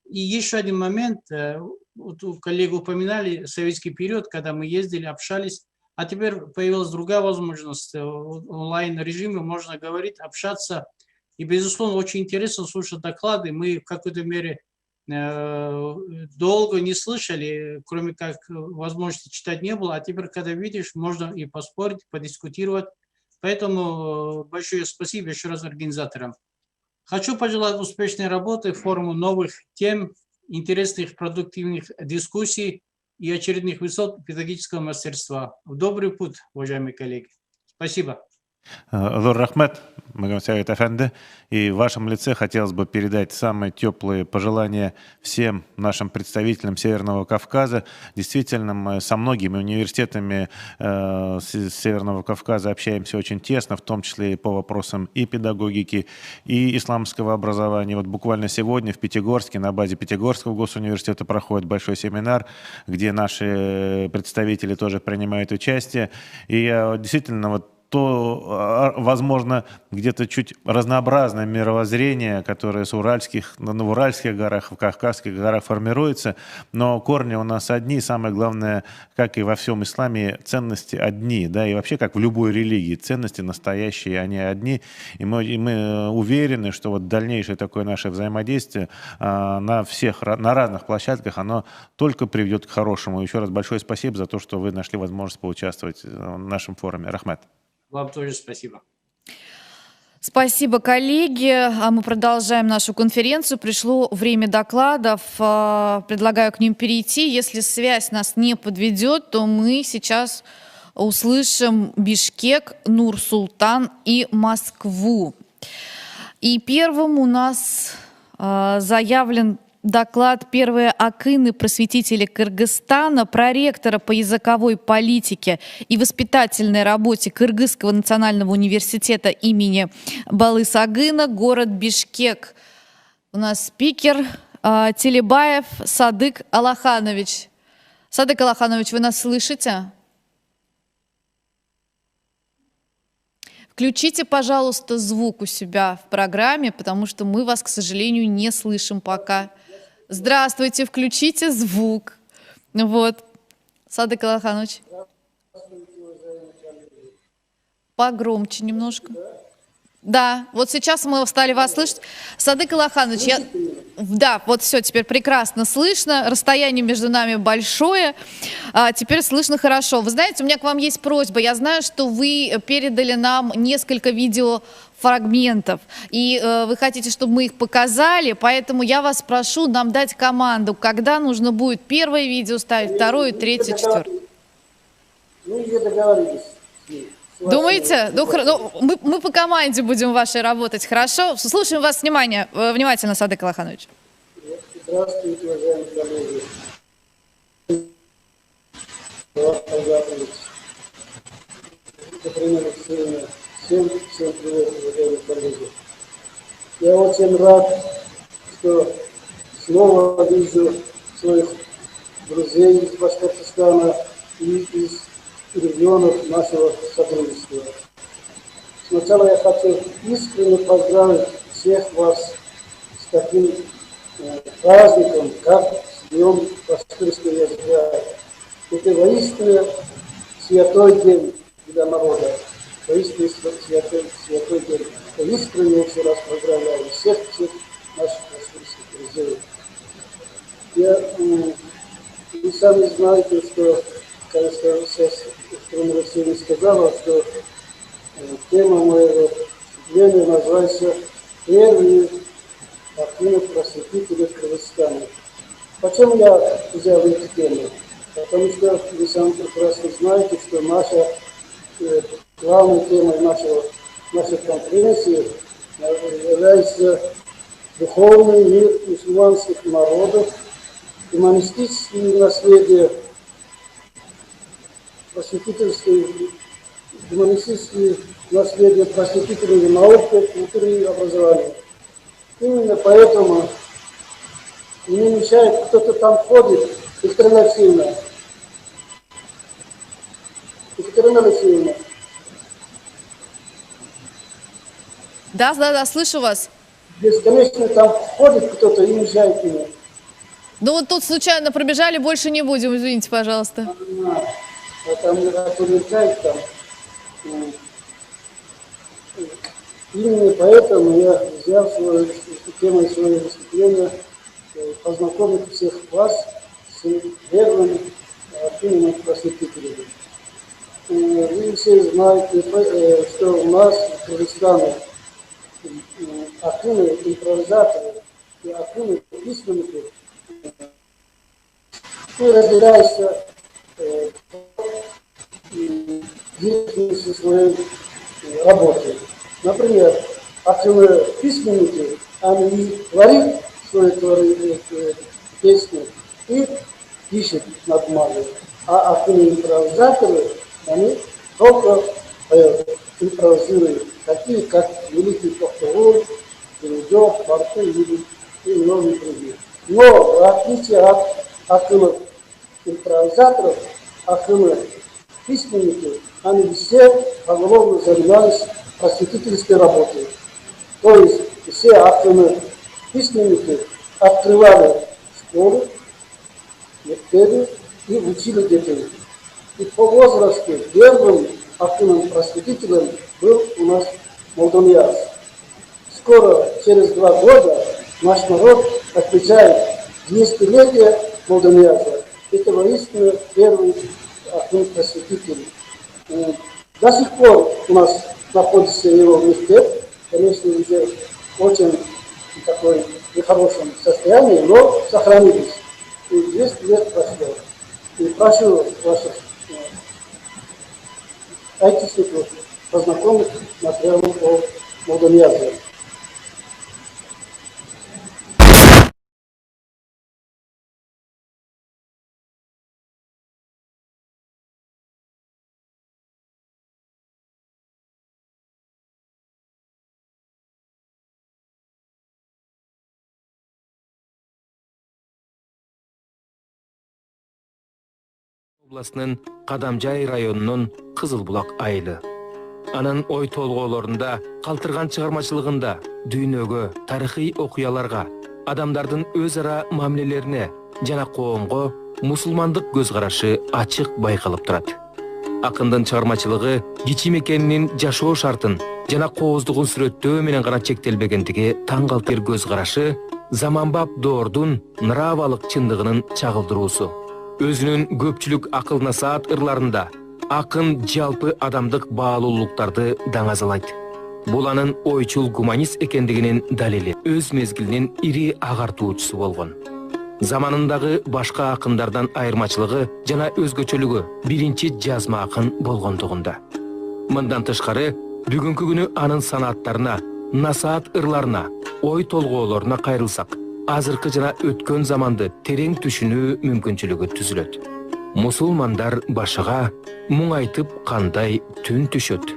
И еще один момент, вот коллеги упоминали советский период, когда мы ездили, общались, а теперь появилась другая возможность, в онлайн-режиме можно говорить, общаться. И, безусловно, очень интересно слушать доклады. Мы в какой-то мере долго не слышали, кроме как возможности читать не было, а теперь, когда видишь, можно и поспорить, подискутировать. Поэтому большое спасибо еще раз организаторам. Хочу пожелать успешной работы, форуму новых тем, интересных, продуктивных дискуссий и очередных высот педагогического мастерства. В добрый путь, уважаемые коллеги. Спасибо. Лор Рахмет, Магомед Афенди, и в вашем лице хотелось бы передать самые теплые пожелания всем нашим представителям Северного Кавказа. Действительно, мы со многими университетами Северного Кавказа общаемся очень тесно, в том числе и по вопросам и педагогики, и исламского образования. Вот буквально сегодня в Пятигорске, на базе Пятигорского госуниверситета проходит большой семинар, где наши представители тоже принимают участие. И я действительно то, возможно, где-то чуть разнообразное мировоззрение, которое в Уральских горах, в Кавказских горах формируется, но корни у нас одни, самое главное, как и во всем исламе, ценности одни, да, и вообще, как в любой религии, ценности настоящие, они одни, и мы уверены, что вот дальнейшее такое наше взаимодействие на разных площадках, оно только приведет к хорошему. Еще раз большое спасибо за то, что вы нашли возможность поучаствовать в нашем форуме. Рахмет. Вам тоже спасибо. Спасибо, коллеги. А мы продолжаем нашу конференцию. Пришло время докладов. Предлагаю к ним перейти. Если связь нас не подведет, то мы сейчас услышим Бишкек, Нур-Султан и Москву. И первым у нас заявлен доклад первые акыны просветителя Кыргызстана, проректора по языковой политике и воспитательной работе Кыргызского национального университета имени Балыс Агына, город Бишкек. У нас спикер Телебаев Садык Алаханович. Садык Алаханович, вы нас слышите? Включите, пожалуйста, звук у себя в программе, потому что мы вас, к сожалению, не слышим пока. Здравствуйте, включите звук. Вот. Садык Алаханович. Погромче немножко. Да, вот сейчас мы стали вас слышать. Садык Алаханович, да, вот все, теперь прекрасно слышно. Расстояние между нами большое. Теперь слышно хорошо. Вы знаете, у меня к вам есть просьба. Я знаю, что вы передали нам несколько видеофрагментов, и вы хотите, чтобы мы их показали, поэтому я вас прошу нам дать команду, когда нужно будет первое видео ставить, второе, третье, четвертое. Ну, и договорились. Думаете? Ну, мы по команде будем вашей работать, хорошо? Слушаем вас внимательно, Садык Алаханович. Здравствуйте, уважаемые коллеги. Катерина Алексеевна, всем привет, уважаемые коллеги. Я очень рад, что снова вижу своих друзей из Башкортостана и из регионов нашего сотрудничества. Сначала я хочу искренне поздравить всех вас с таким праздником, как Днем башкирского языка. Это воистину святой день для народа. Воистину святой день. Я искренне еще раз поздравляю всех наших башкирских друзей. Вы сами знаете, что, кажется, сейчас Катерина Алексеевна сказала, что тема моего выступления называется «Первые акыны просветителя Кыргызстана». Почему я взял эту тему? Потому что вы сами прекрасно знаете, что наша главной темой нашей конференции является духовный мир мусульманских народов, гуманистические наследия, гуманистические наследия просветителей науки, культуры и образования. Именно поэтому мне мешает, кто-то там ходит, Екатерина Алексеевна. Екатерина Алексеевна. Да, слышу вас. Бесконечно там ходит кто-то и мешает мне. Ну вот тут случайно пробежали, больше не будем, извините, пожалуйста. А там мешает там. Именно поэтому я взял темой своего выступления познакомить всех вас с верным акыном просветителями. Вы все знаете, что у нас в Кыргызстане акыны, импровизаторы и акыны письменники разделяются деятельностью своей работы. Например, акылы письменники, они творят свои песни и пишут на бумаге. А акылы импровизаторы, они только импровизируют, такие как Великий Токтогул, Перейдев, Барту и многие другие. Но в отличие от акылов импровизаторов, акылы письменники, они все поголовно занимались просветительской работой. То есть все акылы письменники открывали школы, мектебы и учили детей. И по возрасту первым акылым просветителем был у нас Молдонияз. Скоро, через 2 года, наш народ отмечает 200-летие Молдонияза. Это воистину первый акыл просветитель. До сих пор у нас находится его мектеб, конечно, уже очень такой нехорошем состоянии, но сохранились. И 200 лет прошло. И прошу ваших айтишников познакомить с материалом о Молдониазе. областынын Кадамжай районунун Кызылбулак айылы. Анын ой толгоолорунда, калтырган чыгармачылыгында дүйнөгө, тарыхый окуяларга, адамдардын өз ара мамилелерине жана коомго мусулмандык көз карашы ачык байкалып турат. Акындын чыгармачылыгы кичи мекенинин жашоо шартын жана кооздугун сүрөттөө менен гана чектелбегендиги таң калтыр көз карашы заманбап доордун нравалык чындыгынын чагылдыруусу. Өзүнүн көпчүлүк акыл насаат ырларында акын жалпы адамдык баалуулуктарды даңазалайт. Бул анын ойчул гуманист экендигинин далили, өз мезгилинин ири агартуучусу болгон. Заманындагы башка акындардан айырмачылыгы жана өзгөчөлүгү биринчи жазма акын болгондугунда. Мындан тышкары, бүгүнкү күнү анын санааттарына, насаат ырларына, ой толгоолоруна кайрылсак, азыркы жана өткөн заманды терең түшүнүү мүмкүнчүлүгү түзүлөт. Мусулмандар башыга муң айтып кандай түн түшөт.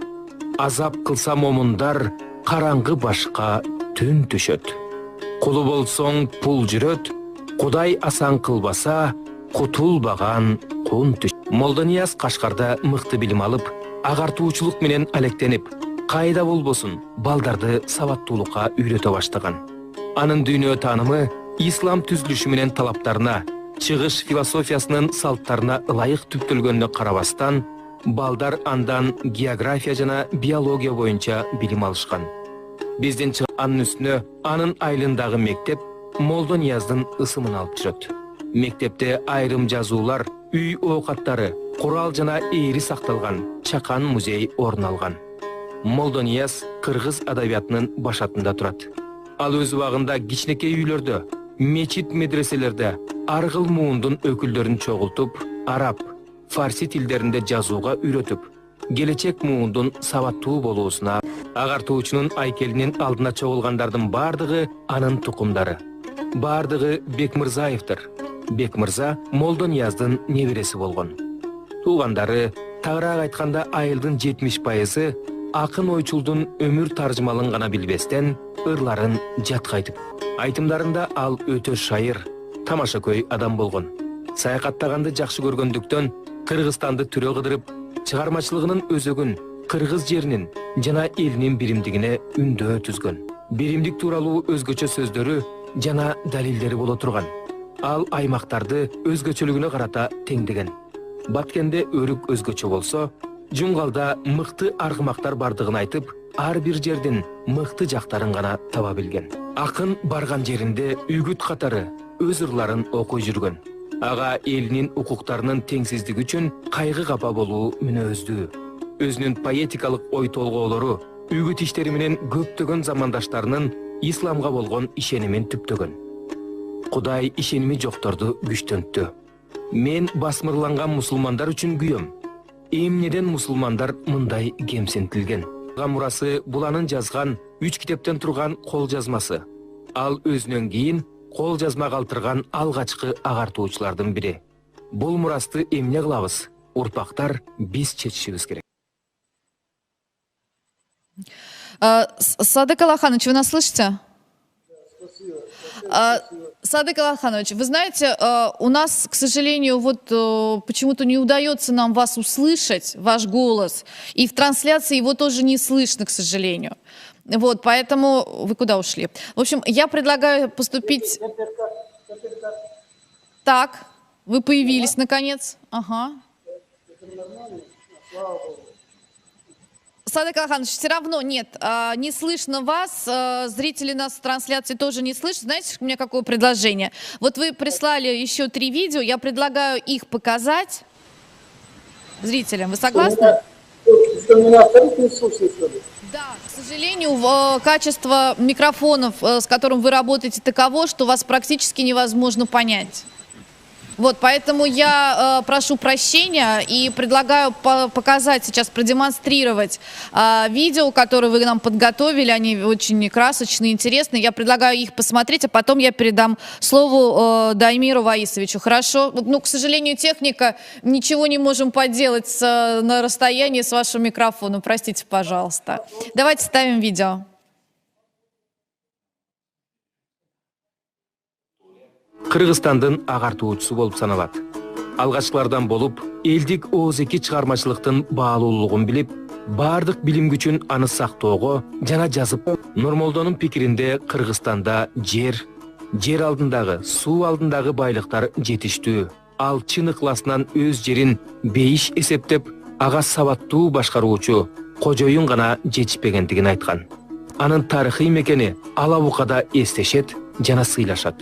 Азап кылса момундар караңгы башка түн түшөт. Кулу болсоң пул жүрөт, Кудай асан кылбаса кутулбаган кун түш. Молдонияз Кашкарда мыкты билим алып, агартуучулук менен алектенип, кайда болбосун балдарды сабаттуулукка үйрөтө баштаган. Анын дүйнө таанымы ислам түзүлүшү менен талаптарына, чыгыш философиясынын салттарына ылайык түптөлгөнүнө карабастан, балдар андан география жана биология боюнча билим алышкан. Биздин анын үстүнө анын айылындагы мектеп Молдонияздын ысымын алып жүрөт. Мектепте айрым жазуулар, үй оокаттары, курал жана ээри сакталган чакан музей орун алган. Молдонияз кыргыз адабиятынын башатында турат. Ал өз убагында кичинекей үйлөрдө, мечит медреселерде аргыл муундун өкүлдөрүн чогултуп, араб, фарси тилдеринде жазууга үйрөтүп, келечек муундун сабаттуу болуусуна агартуучунун айкелинин алдына чогулгандардын бардыгы анын тукумдары. Бардыгы Бекмырзаевдир. Бекмырза Молдонияздын небереси болгон. Туугандары, тагыраак айтканда айылдын 70% акын ойчулдун өмүр таржымалын гана билбестен ырларын жатка айтып. Айтымдарында ал өтө шайыр, тамашакөй адам болгон. Саякаттаганды жакшы көргөндүктөн Кыргызстанды түрө кыдырып, чыгармачылыгынын өзөгүн кыргыз жеринин жана элинин биримдигине үндөө түзгөн. Биримдик тууралуу өзгөчө сөздөрү жана далилдери боло турган. Ал аймактарды өзгөчөлүгүнө карата теңдеген. Баткенде өрүк өзгөчө болсо, Жумгалда мыкты аргымактар бардыгын айтып, ар бир жердин мыкты жактарын гана таба билген. Акын барган жеринде үгүт катары өз ырларын окуй жүргөн. Ага элинин укуктарынын теңсиздиги үчүн кайгы капа болуу мүнөздүү. Өзүнүн поэтикалык ой толгоолору, үгүт иштери менен көптөгөн замандаштарынын исламга болгон ишенимин түптөгөн. Кудай ишеними жокторду күчтөнттү. Мен басмырланган мусулмандар үчүн күйөм. Эмнеден мусулмандар мындай кемсинтилген? мурасы буланын жазган 3 китептен турган кол жазмасы. Ал өзүнөн кийин кол жазма калтырган алгачкы агартуучулардын бири. Бул мурасты эмне кылабыз? Урпактар биз чечишибиз керек. Садык Алаханович, вы нас слышите? Садык Алаханович, вы знаете, у нас, к сожалению, вот почему-то не удается нам вас услышать, ваш голос, и в трансляции его тоже не слышно, к сожалению. Вот, поэтому вы куда ушли? В общем, я предлагаю поступить... Так, вы появились наконец. Ага. Садык Алаханович, все равно нет, не слышно вас, зрители нас в трансляции тоже не слышат. Знаете, у меня какое предложение? Вот вы прислали еще 3 видео, я предлагаю их показать зрителям. Вы согласны? Да, к сожалению, качество микрофонов, с которым вы работаете, таково, что вас практически невозможно понять. Вот, поэтому я прошу прощения и предлагаю показать сейчас, продемонстрировать видео, которые вы нам подготовили. Они очень красочные, интересные. Я предлагаю их посмотреть, а потом я передам слово Даймиру Ваисовичу. Хорошо? Ну, к сожалению, техника, ничего не можем поделать на расстоянии с вашим микрофоном. Простите, пожалуйста. Давайте ставим видео. Кыргызстандын агартуучусу болуп саналат. Алгачкылардан болуп, элдик ооз-эки чыгармачылыктын баалуулугун билип, бардык билим күчүн аны сактоого жана жазып. Нурмолдонун пикиринде Кыргызстанда жер алдындагы, суу алдындагы байлыктар жетиштүү. Ал чын ыкласынан өз жерин бейиш эсептеп, ага сабаттуу башкаруучу кожоюн гана жетишпегендигин айткан. Анын тарыхый мекени Алабукада эстешет жана сыйлашат.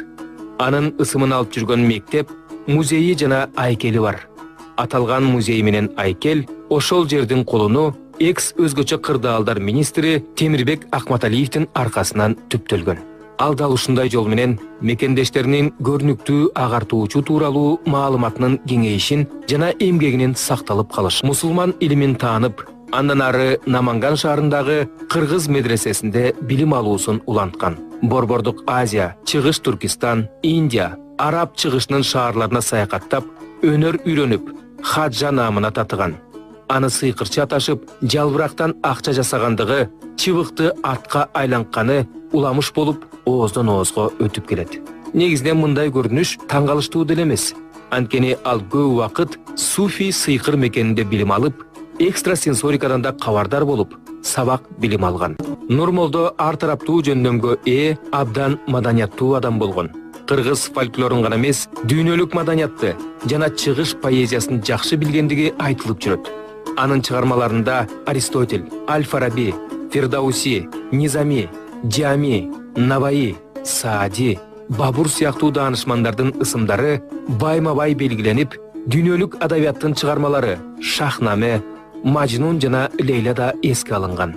Анын ысымын алып жүргөн мектеп, музейи жана айкели бар. Аталган музей менен айкел ошол жердин колуну экс өзгөчө кырдаалдар министри Темирбек Акматалиевдин аркасынан түптөлгөн. Ал дал ушундай жол менен мекендештеринин көрүнүктүү агартуучу тууралуу маалыматынын кеңейишин жана эмгегинин сакталып калыш. Мусулман илимин таанып, андан ары Наманган шаарындагы кыргыз медресесинде билим алуусун уланткан. Борбордук Азия, Чыгыш Түркистан, Индия, Араб чыгышынын шаарларына саякаттап, өнөр үйрөнүп, хаджа наамына татыган. Аны сыйкырчы аташып, жалбырактан акча жасагандыгы, чыбыкты атка айланканы уламыш болуп, ооздон оозго өтүп келет. Негизинен мындай көрүнүш таң калыштуу деле эмес. Анткени ал көп убакыт суфий сыйкыр мекенинде билим алып, экстрасенсорикадан да кабардар болуп, сабак билим алган. Нурмолдо ар тараптуу жөндөмгө абдан маданияттуу адам болгон. Кыргыз фольклорун гана эмес, дүйнөлүк маданиятты жана чыгыш поэзиясын жакшы билгендиги айтылып жүрөт. Анын чыгармаларында Аристотель, Аль-Фараби, Фирдауси, Низами, Джами, Наваи, Саади, Бабур сыяктуу даанышмандардын ысымдары байма-бай белгиленип, дүйнөлүк адабияттын чыгармалары Шахнаме, Мажнун жана Лейла да эске алынган.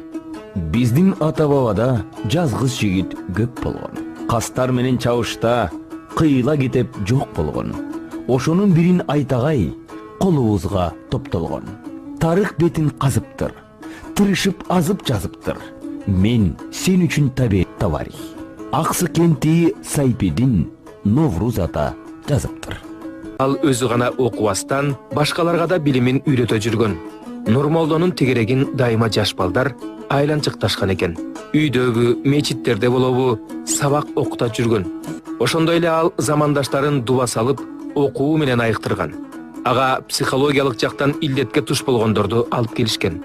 Биздин ата-бабада жазгыс жигит көп болгон. Кастар менен чабышта кыйла кетеп жок болгон. Ошонун бирин айтагай колубузга топтолгон. Тарых бетин казыптыр, тырышып азып жазыптыр. Мен сен үчүн табарих. Аксы кенти Сайпедин Новруз ата жазыптыр. Ал өзү гана окубастан башкаларга да билимин үйрөтө жүргөн. Нурмолдонун тегерегин дайыма жаш балдар айланчыкташкан экен. Үйдөгү, мечиттерде болобу, сабак окута жүргөн. Ошондой эле ал замандаштарын дуба салып, окуу менен айыктырган. Ага психологиялык жактан илдетке туш болгондорду алып келишкен.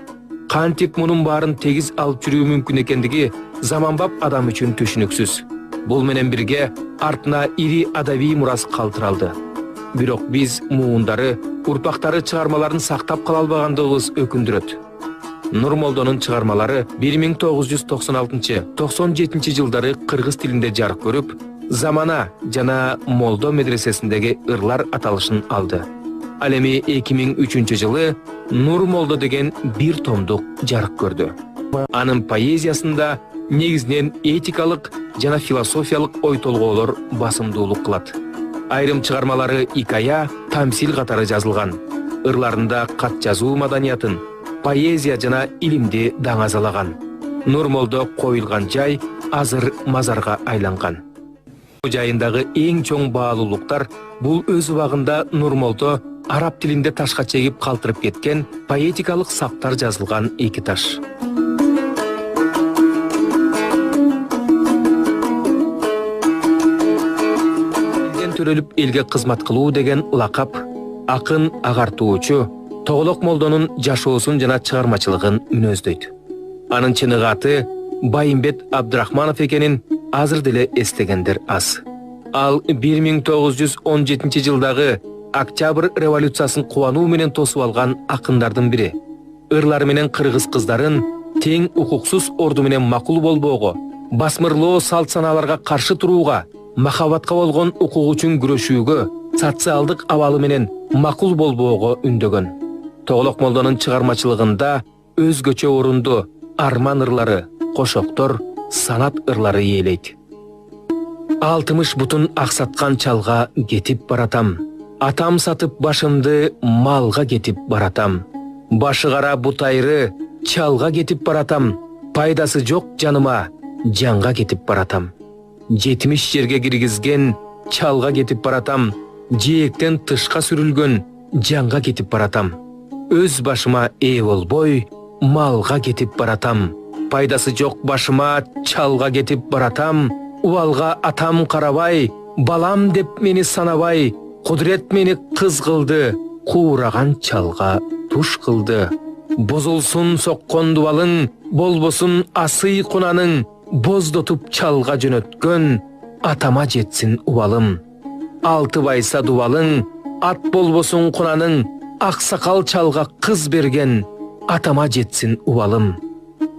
Кантип мунун баарын тегиз алып жүрүү мүмкүн экендиги заманбап адам үчүн түшүнүксүз. Бул менен бирге артына ири адабий мурас калтыралды. Бирок биз муундары, урпактары чыгармаларын сактап кала албагандыгыбыз өкүндүрөт. Нурмолдонун чыгармалары 1996-97 жылдары кыргыз тилинде жарык көрүп, Замана жана Молдо медресесиндеги ырлар аталышын алды. Ал эми 2003 жылы Нурмолдо деген бир томдук жарык көрдү. Анын поэзиясында негизинен этикалык жана философиялык ой толгоолор басымдуулук кылат. Айрым чыгармалары икая, тамсил катары жазылган. Ырларында кат жазуу маданиятын, поэзия жана илимди даңазалаган. Нурмолдо коюлган жай азыр мазарга айланган. Жайындагы эң чоң баалуулуктар бул өз убагында Нурмолдо араб тилинде ташка чегип калтырып кеткен поэтикалык саптар жазылган эки таш. Элден төрөлүп элге кызмат кылуу деген лакап акын агартуучу Тоголок молдонун жашоосун жана чыгармачылыгын мүнөздөйт. Анын чыныгы аты Байымбет Абдрахманов экенин азыр деле эстегендер аз. Ал 1917 жылдагы Октябрь революциясын кубануу менен тосуп алган акындардын бири. Ырлары менен кыргыз кыздарын тең укуксуз орду менен макул болбоого, басмырлоо салт саналарга каршы турууга, махабатка болгон укук үчүн күрөшүүгө, социалдык абалы менен макул болбоого үндөгөн. Тоголок молдонун чыгармачылыгында өзгөчө орунду арман ырлары, кошоктор, санат ырлары ээлейт. 60 бутун аксаткан чалга кетип баратам. Атам сатып башымды малга кетип баратам. Башы кара бутайры чалга кетип баратам. Пайдасы жок жаныма жанга кетип баратам. 70 жерге киргизген чалга кетип баратам. Жээктен тышка сүрүлгөн жанга кетип баратам. Өз башыма ээ болбой малга кетип баратам. Пайдасы жок башыма чалга кетип баратам. Убалга атам карабай, балам деп мени санабай, кудурет мени кыз кылды, куураган чалга туш кылды. Бозулсун соккон дубалың, болбосун асый кунаның, боздотуп чалга жөнөткөн, атама жетсин убалым. Алты байса дубалың, ат болбосун кунаның, аксакал чалга кыз берген, атама жетсин убалым.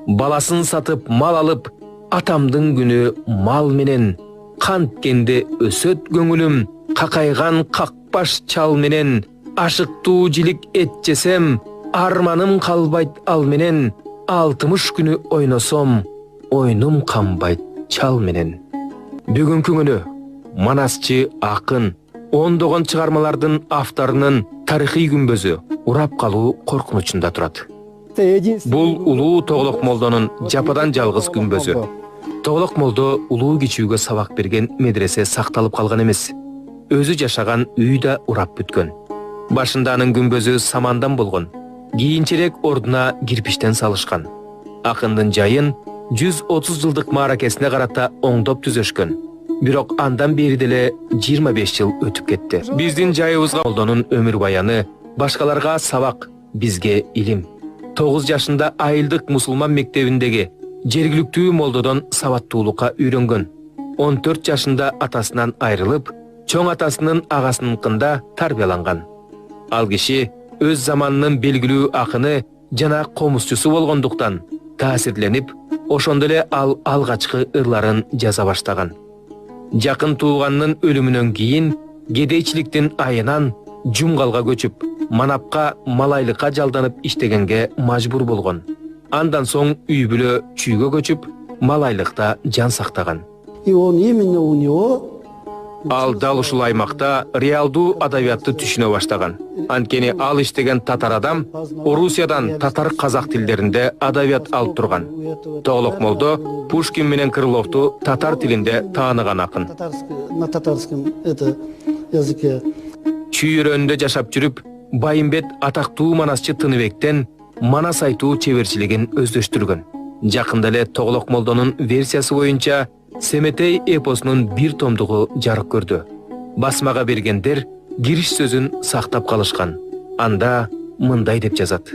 Баласын сатып мал алып, атамдын күнү мал менен, канткенде өсөт көңүлүм, какайган какпаш чал менен, ашыктуу жилик эт жесем, арманым калбайт ал менен, 60 күнү ойносом, ойнум камбайт чал менен. Бүгүнкү күнү манасчы акын, ондогон чыгармалардын авторунун тарыхый күмбөзү урап калуу коркунучунда турат. Бул улуу Тоголок молдонун жападан жалгыз күмбөзү. Тоголок молдо улуу кичүүгө сабак берген медресе сакталып калган эмес. Өзү жашаган үй да урап бүткөн. Башында анын күмбөзү самандан болгон. Кийинчерээк ордуна кирпичтен салышкан. Акындын жайын 130 жылдык мааракесине карата оңдоп түзөшкөн. Бирок андан бери деле 25 жыл өтүп кетти. Биздин жайыбызга молдонун өмүр баяны, башкаларга сабак, бизге илим. 9 жашында айылдык мусулман мектебиндеги жергиликтүү молдодон сабаттуулукка үйрөнгөн. 14 жашында атасынан айрылып, чоң атасынын агасыныкында тарбияланган. Ал киши өз заманынын белгилүү акыны жана комузчусу болгондуктан таасирленип, ошондо эле ал алгачкы ырларын жаза баштаган. Жакын тууганынын өлүмүнөн кийин кедейчиликтин айынан жумгалга көчүп, манапка, малайлыкка жалданып иштегенге мажбур болгон. Андан соң үй бүлө чүйгө көчүп, малайлыкта жан сактаган. Ал дал ушул аймакта реалдуу адабиятты түшүнө баштаган. Анткени ал иштеген татар адам Орусиядан татар казак тилдеринде адабият алып турган. Тоголок молдо Пушкин менен Крыловду татар тилинде тааныган акын. Чүйөрөндө жашап жүрүп, Байымбет атактуу манасчы Тыныбектен манас айтуу чеберчилигин өздөштүргөн. Жакында эле Тоголок молдонун версиясы боюнча Семетей эпосунун бир томдугу жарык көрдү. Басмага бергендер кириш сөзүн сактап калышкан. Анда мындай деп жазат: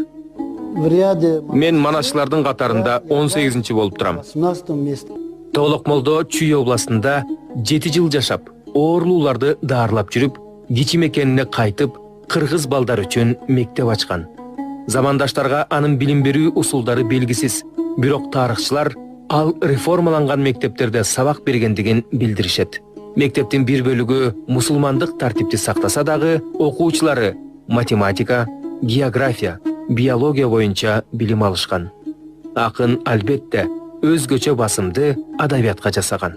Мен манасчылардын катарында 18-чи болуп турам. Тоголок молдо Чүй областында 7 жыл жашап, оорлууларды даарылап жүрүп, кичи мекенине кайтып, кыргыз балдар үчүн мектеп ачкан. Замандаштарга анын билим берүү усулдары белгисиз, бирок тарыхчылар ал реформаланган мектептерде сабак бергендигин билдиришет. Мектептин бир бөлүгү мусулмандык тартипти сактаса дагы, окуучулары математика, география, биология боюнча билим алышкан. Акын албетте өзгөчө басымды адабиятка жасаган.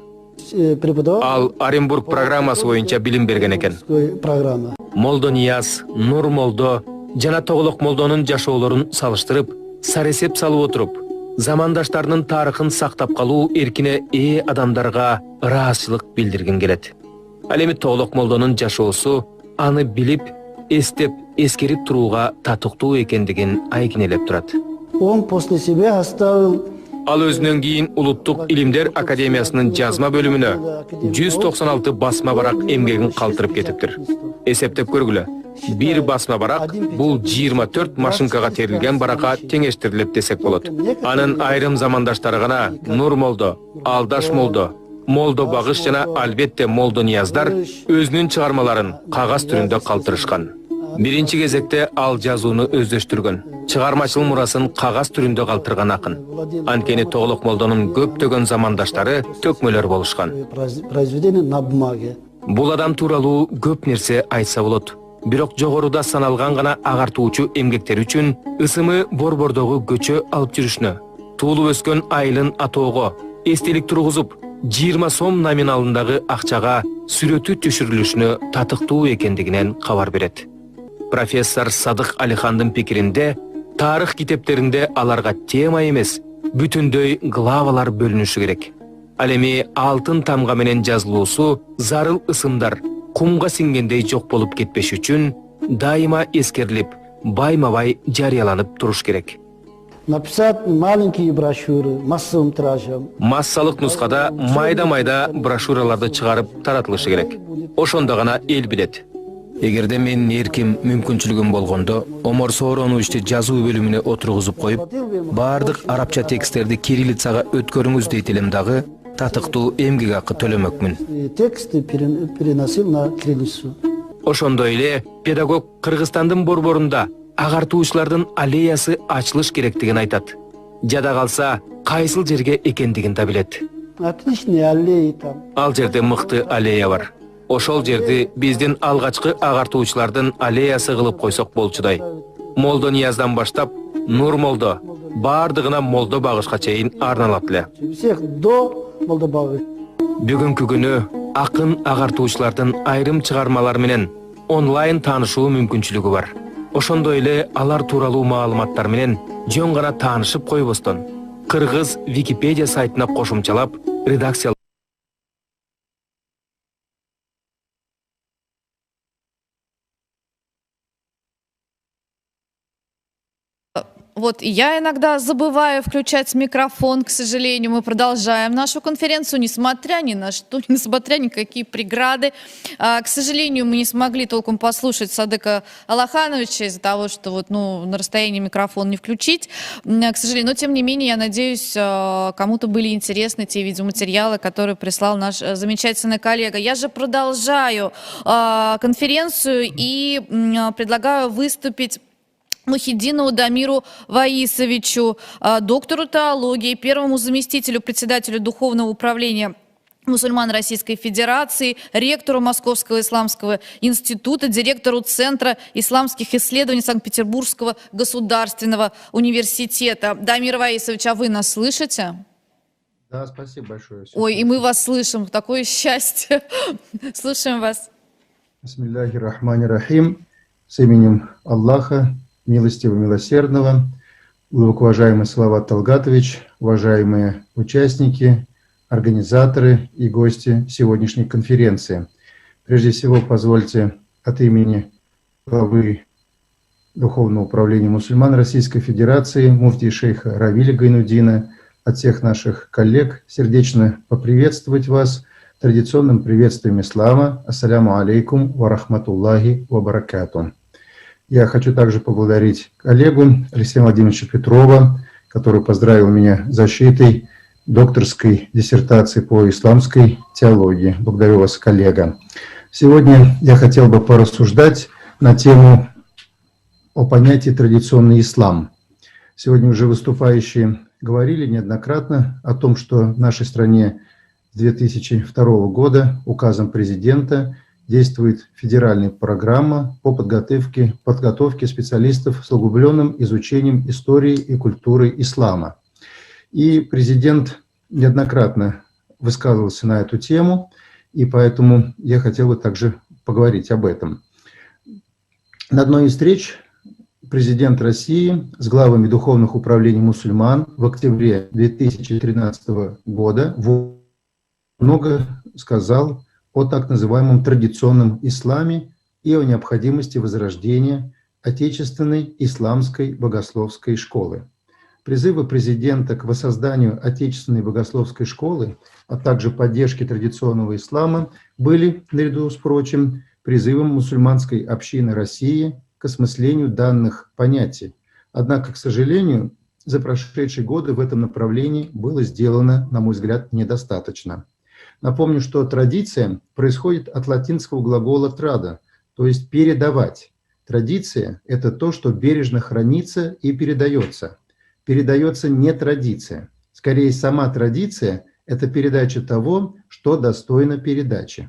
Ал Оренбург программасы боюнча билим берген экен. Молдо Нияз, Нурмолдо жана Тоголок молдонун жашоолорун салыштырып, саресеп салып отуруп, замандаштарынын тарыхын сактап калуу эркине ээ адамдарга ыраазычылык билдиргим келет. Ал эми Тоголок молдонун жашоосу аны билип, эстеп, эскерип турууга татыктуу экендигин айкинелеп турат. Он после себя оставил Ал өзүнөн кийин Улуттук Илимдер Академиясынын жазма бөлүмүнө 196 басма барак эмгегин калтырып кетиптир. Эсептеп көргүлө. Бир басма барак бул 24 машинкага терилген баракка теңештирилет десек болот. Анын айрым замандаштары гана Нур молдо, Алдаш молдо, Молдо Багыш жана албетте Молдо Нияздар өзүнүн чыгармаларын кагаз түрүндө калтырышкан. Биринчи кезекте ал жазууну өздөштүргөн, чыгармачыл мурасын кагаз түрүндө калтырган акын. Анткени Тоголок молдонун көптөгөн замандаштары төкмөлөр болушкан. произведение на бумаге. Бул адам тууралуу көп нерсе айтса болот. Бирок жогоруда саналган гана агартуучу эмгектер үчүн ысымы борбордогу көчө алып жүрүшүнө, туулуп өскөн айылын атоого, эстелик тургузуп, 20 сом номиналындагы акчага сүрөтү түшүрүлүшүнө татыктуу экендигинен кабар берет. Профессор Садык Алихандын пикиринде, тарых китептеринде аларга тема эмес, бүтүндөй главалар бөлүнүшү керек. Ал эми алтын тамга менен жазылуусу зарыл ысымдар кумга сиңгендей жок болуп кетпеш үчүн дайыма эскерилип, байма-бай жарыяланып туруш керек. Написать маленькие брошюры массовым тиражом. Массалык нускада майда-майда брошюраларды чыгарып таратылышы керек. Ошондо гана эл билет. Эгерде менин эрким, мүмкүнчүлүгүм болгондо, Омар Соороновичти жазуу бөлүмүнө отургузуп коюп, бардык арабча тексттерди кириллицага өткөрүңүз дейт элем дагы, татыктуу эмгек акы төлөмөкмүн. Тексты переносил на кириллицу. Ошондой эле педагог Кыргызстандын борборунда агартуучулардын аллеясы ачылыш керектигин айтат. Жада калса, кайсыл жерге экендигин да билет. Отличные аллеи там. Ал жерде мыкты аллея бар. Ошол жерди биздин алгачкы агартуучулардын аллеясы кылып койсок болчудай. Молдо Нияздан баштап, Нур молдо, бардыгына Молдо Багышка чейин арналат эле. Всех до Молдобагы. Бүгүнкү күнү акын агартуучулардын айрым чыгармалары менен онлайн таанышуу мүмкүнчүлүгү бар. Ошондой эле алар тууралуу маалыматтар менен жөн гана таанышып койбостон, Кыргыз Википедия сайтына кошумчалап, редакция Вот, я иногда забываю включать микрофон, к сожалению. Мы продолжаем нашу конференцию, несмотря ни на что, несмотря ни какие преграды. К сожалению, мы не смогли толком послушать Садыка Алахановича из-за того, что вот, на расстоянии микрофон не включить, к сожалению. Но, тем не менее, я надеюсь, кому-то были интересны те видеоматериалы, которые прислал наш замечательный коллега. Я же продолжаю конференцию и предлагаю выступить Мухиддину Дамиру Ваисовичу, доктору теологии, первому заместителю председателя Духовного управления мусульман Российской Федерации, ректору Московского исламского института, директору Центра исламских исследований Санкт-Петербургского государственного университета. Дамир Ваисович, а вы нас слышите? Да, спасибо большое. Ой, и мы вас слышим. Такое счастье. Слушаем вас. Бисмиллахи рахмани рахим. С именем Аллаха, милостивого, милосердного, глубоко уважаемый Салават Талгатович, уважаемые участники, организаторы и гости сегодняшней конференции. Прежде всего, позвольте от имени главы Духовного управления мусульман Российской Федерации, муфти шейха Равиля Гайнуддина, от всех наших коллег сердечно поприветствовать вас традиционным приветствием ислама. Ассаляму алейкум ва рахматуллахи ва баракату. Я хочу также поблагодарить коллегу Алексея Владимировича Петрова, который поздравил меня с защитой докторской диссертации по исламской теологии. Благодарю вас, коллега. Сегодня я хотел бы порассуждать на тему о понятии традиционный ислам. Сегодня уже выступающие говорили неоднократно о том, что в нашей стране с 2002 года указом президента действует федеральная программа по подготовке специалистов с углубленным изучением истории и культуры ислама. И президент неоднократно высказывался на эту тему, и поэтому я хотел бы также поговорить об этом. На одной из встреч президент России с главами духовных управлений мусульман в октябре 2013 года много сказал о так называемом традиционном исламе и о необходимости возрождения отечественной исламской богословской школы. Призывы президента к воссозданию отечественной богословской школы, а также поддержке традиционного ислама были, наряду с прочим, призывом мусульманской общины России к осмыслению данных понятий. Однако, к сожалению, за прошедшие годы в этом направлении было сделано, на мой взгляд, недостаточно. Напомню, что традиция происходит от латинского глагола «трада», то есть «передавать». Традиция – это то, что бережно хранится и передается. Передается не традиция. Скорее, сама традиция – это передача того, что достойно передачи.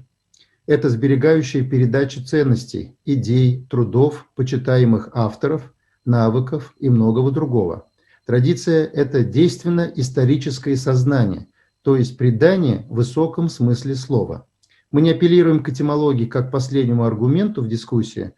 Это сберегающая передача ценностей, идей, трудов, почитаемых авторов, навыков и многого другого. Традиция – это действенно-историческое сознание, то есть предание в высоком смысле слова. Мы не апеллируем к этимологии как последнему аргументу в дискуссии.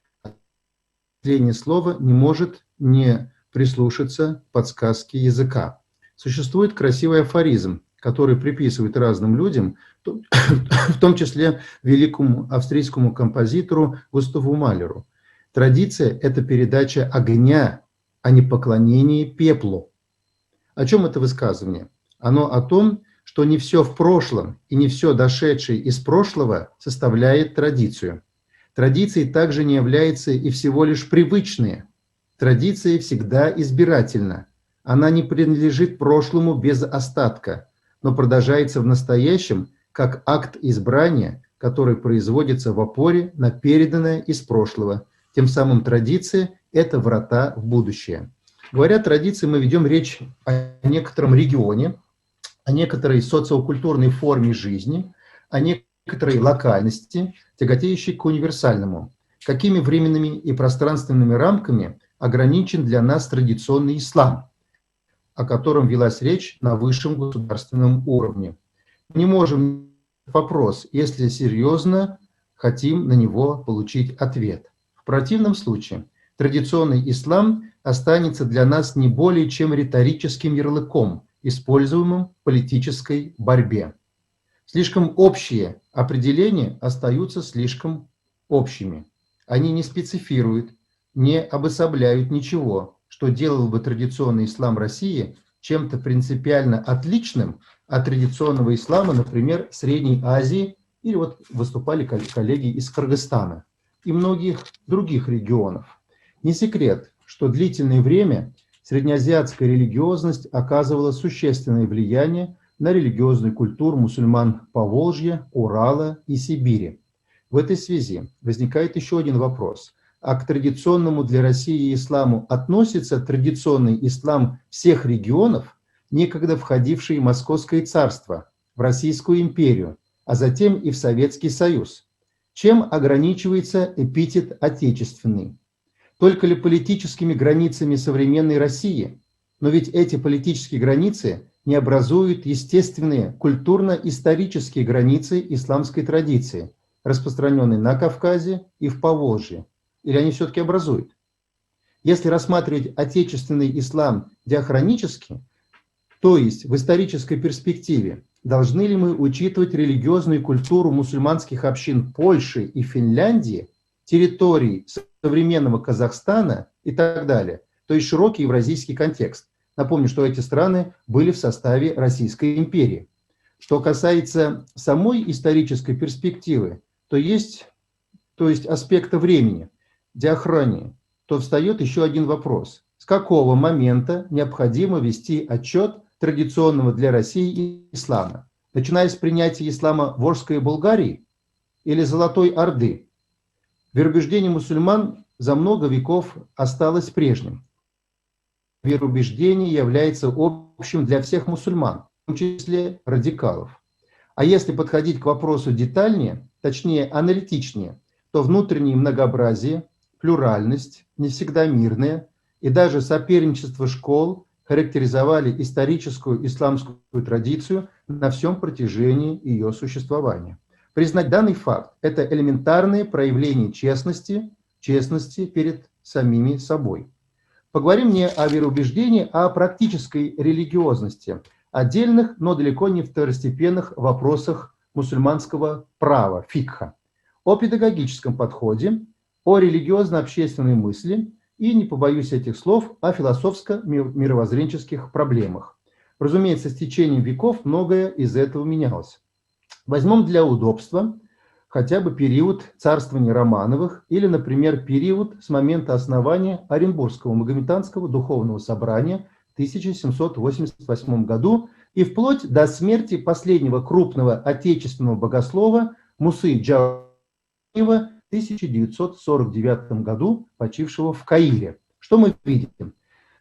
Последнее слово не может не прислушаться подсказке языка. Существует красивый афоризм, который приписывает разным людям, в том числе великому австрийскому композитору Густаву Малеру. Традиция – это передача огня, а не поклонение пеплу. О чем это высказывание? Оно о том, что не все в прошлом и не все дошедшее из прошлого составляет традицию. Традицией также не является и всего лишь привычное. Традиция всегда избирательна. Она не принадлежит прошлому без остатка, но продолжается в настоящем как акт избрания, который производится в опоре на переданное из прошлого. Тем самым традиция – это врата в будущее. Говоря о традиции, мы ведем речь о некотором регионе, о некоторой социокультурной форме жизни, о некоторой локальности, тяготеющей к универсальному. Какими временными и пространственными рамками ограничен для нас традиционный ислам, о котором велась речь на высшем государственном уровне. Мы не можем вопрос, если серьезно хотим на него получить ответ. В противном случае традиционный ислам останется для нас не более чем риторическим ярлыком, используемым в политической борьбе. Слишком общие определения остаются слишком общими. Они не специфируют, не обособляют ничего, что делал бы традиционный ислам России чем-то принципиально отличным от традиционного ислама, например, Средней Азии, или вот выступали коллеги из Кыргызстана и многих других регионов. Не секрет, что длительное время среднеазиатская религиозность оказывала существенное влияние на религиозную культуру мусульман Поволжья, Урала и Сибири. В этой связи возникает еще один вопрос. А к традиционному для России исламу относится традиционный ислам всех регионов, некогда входивший в Московское царство, в Российскую империю, а затем и в Советский Союз? Чем ограничивается эпитет «отечественный»? Только ли политическими границами современной России? Но ведь эти политические границы не образуют естественные культурно-исторические границы исламской традиции, распространенной на Кавказе и в Поволжье. Или они все-таки образуют? Если рассматривать отечественный ислам диахронически, то есть в исторической перспективе, должны ли мы учитывать религиозную культуру мусульманских общин Польши и Финляндии, территорий современного Казахстана и так далее, то есть широкий евразийский контекст? Напомню, что эти страны были в составе Российской империи. Что касается самой исторической перспективы, то есть аспекта времени, диахронии, то встает еще один вопрос. С какого момента необходимо вести отчет традиционного для России ислама? Начиная с принятия ислама в Волжской Булгарии или Золотой Орды? Вероубеждение мусульман за много веков осталось прежним. Вероубеждение является общим для всех мусульман, в том числе радикалов. А если подходить к вопросу детальнее, точнее аналитичнее, то внутреннее многообразие, плюральность, не всегда мирная, и даже соперничество школ характеризовали историческую исламскую традицию на всем протяжении ее существования. Признать данный факт – это элементарное проявление честности перед самими собой. Поговорим не о вероубеждении, а о практической религиозности, отдельных, но далеко не второстепенных вопросах мусульманского права, фикха, о педагогическом подходе, о религиозно-общественной мысли и, не побоюсь этих слов, о философско-мировоззренческих проблемах. Разумеется, с течением веков многое из этого менялось. Возьмем для удобства хотя бы период царствования Романовых или, например, период с момента основания Оренбургского Магометанского духовного собрания в 1788 году и вплоть до смерти последнего крупного отечественного богослова Мусы Джавахира в 1949 году, почившего в Каире. Что мы видим?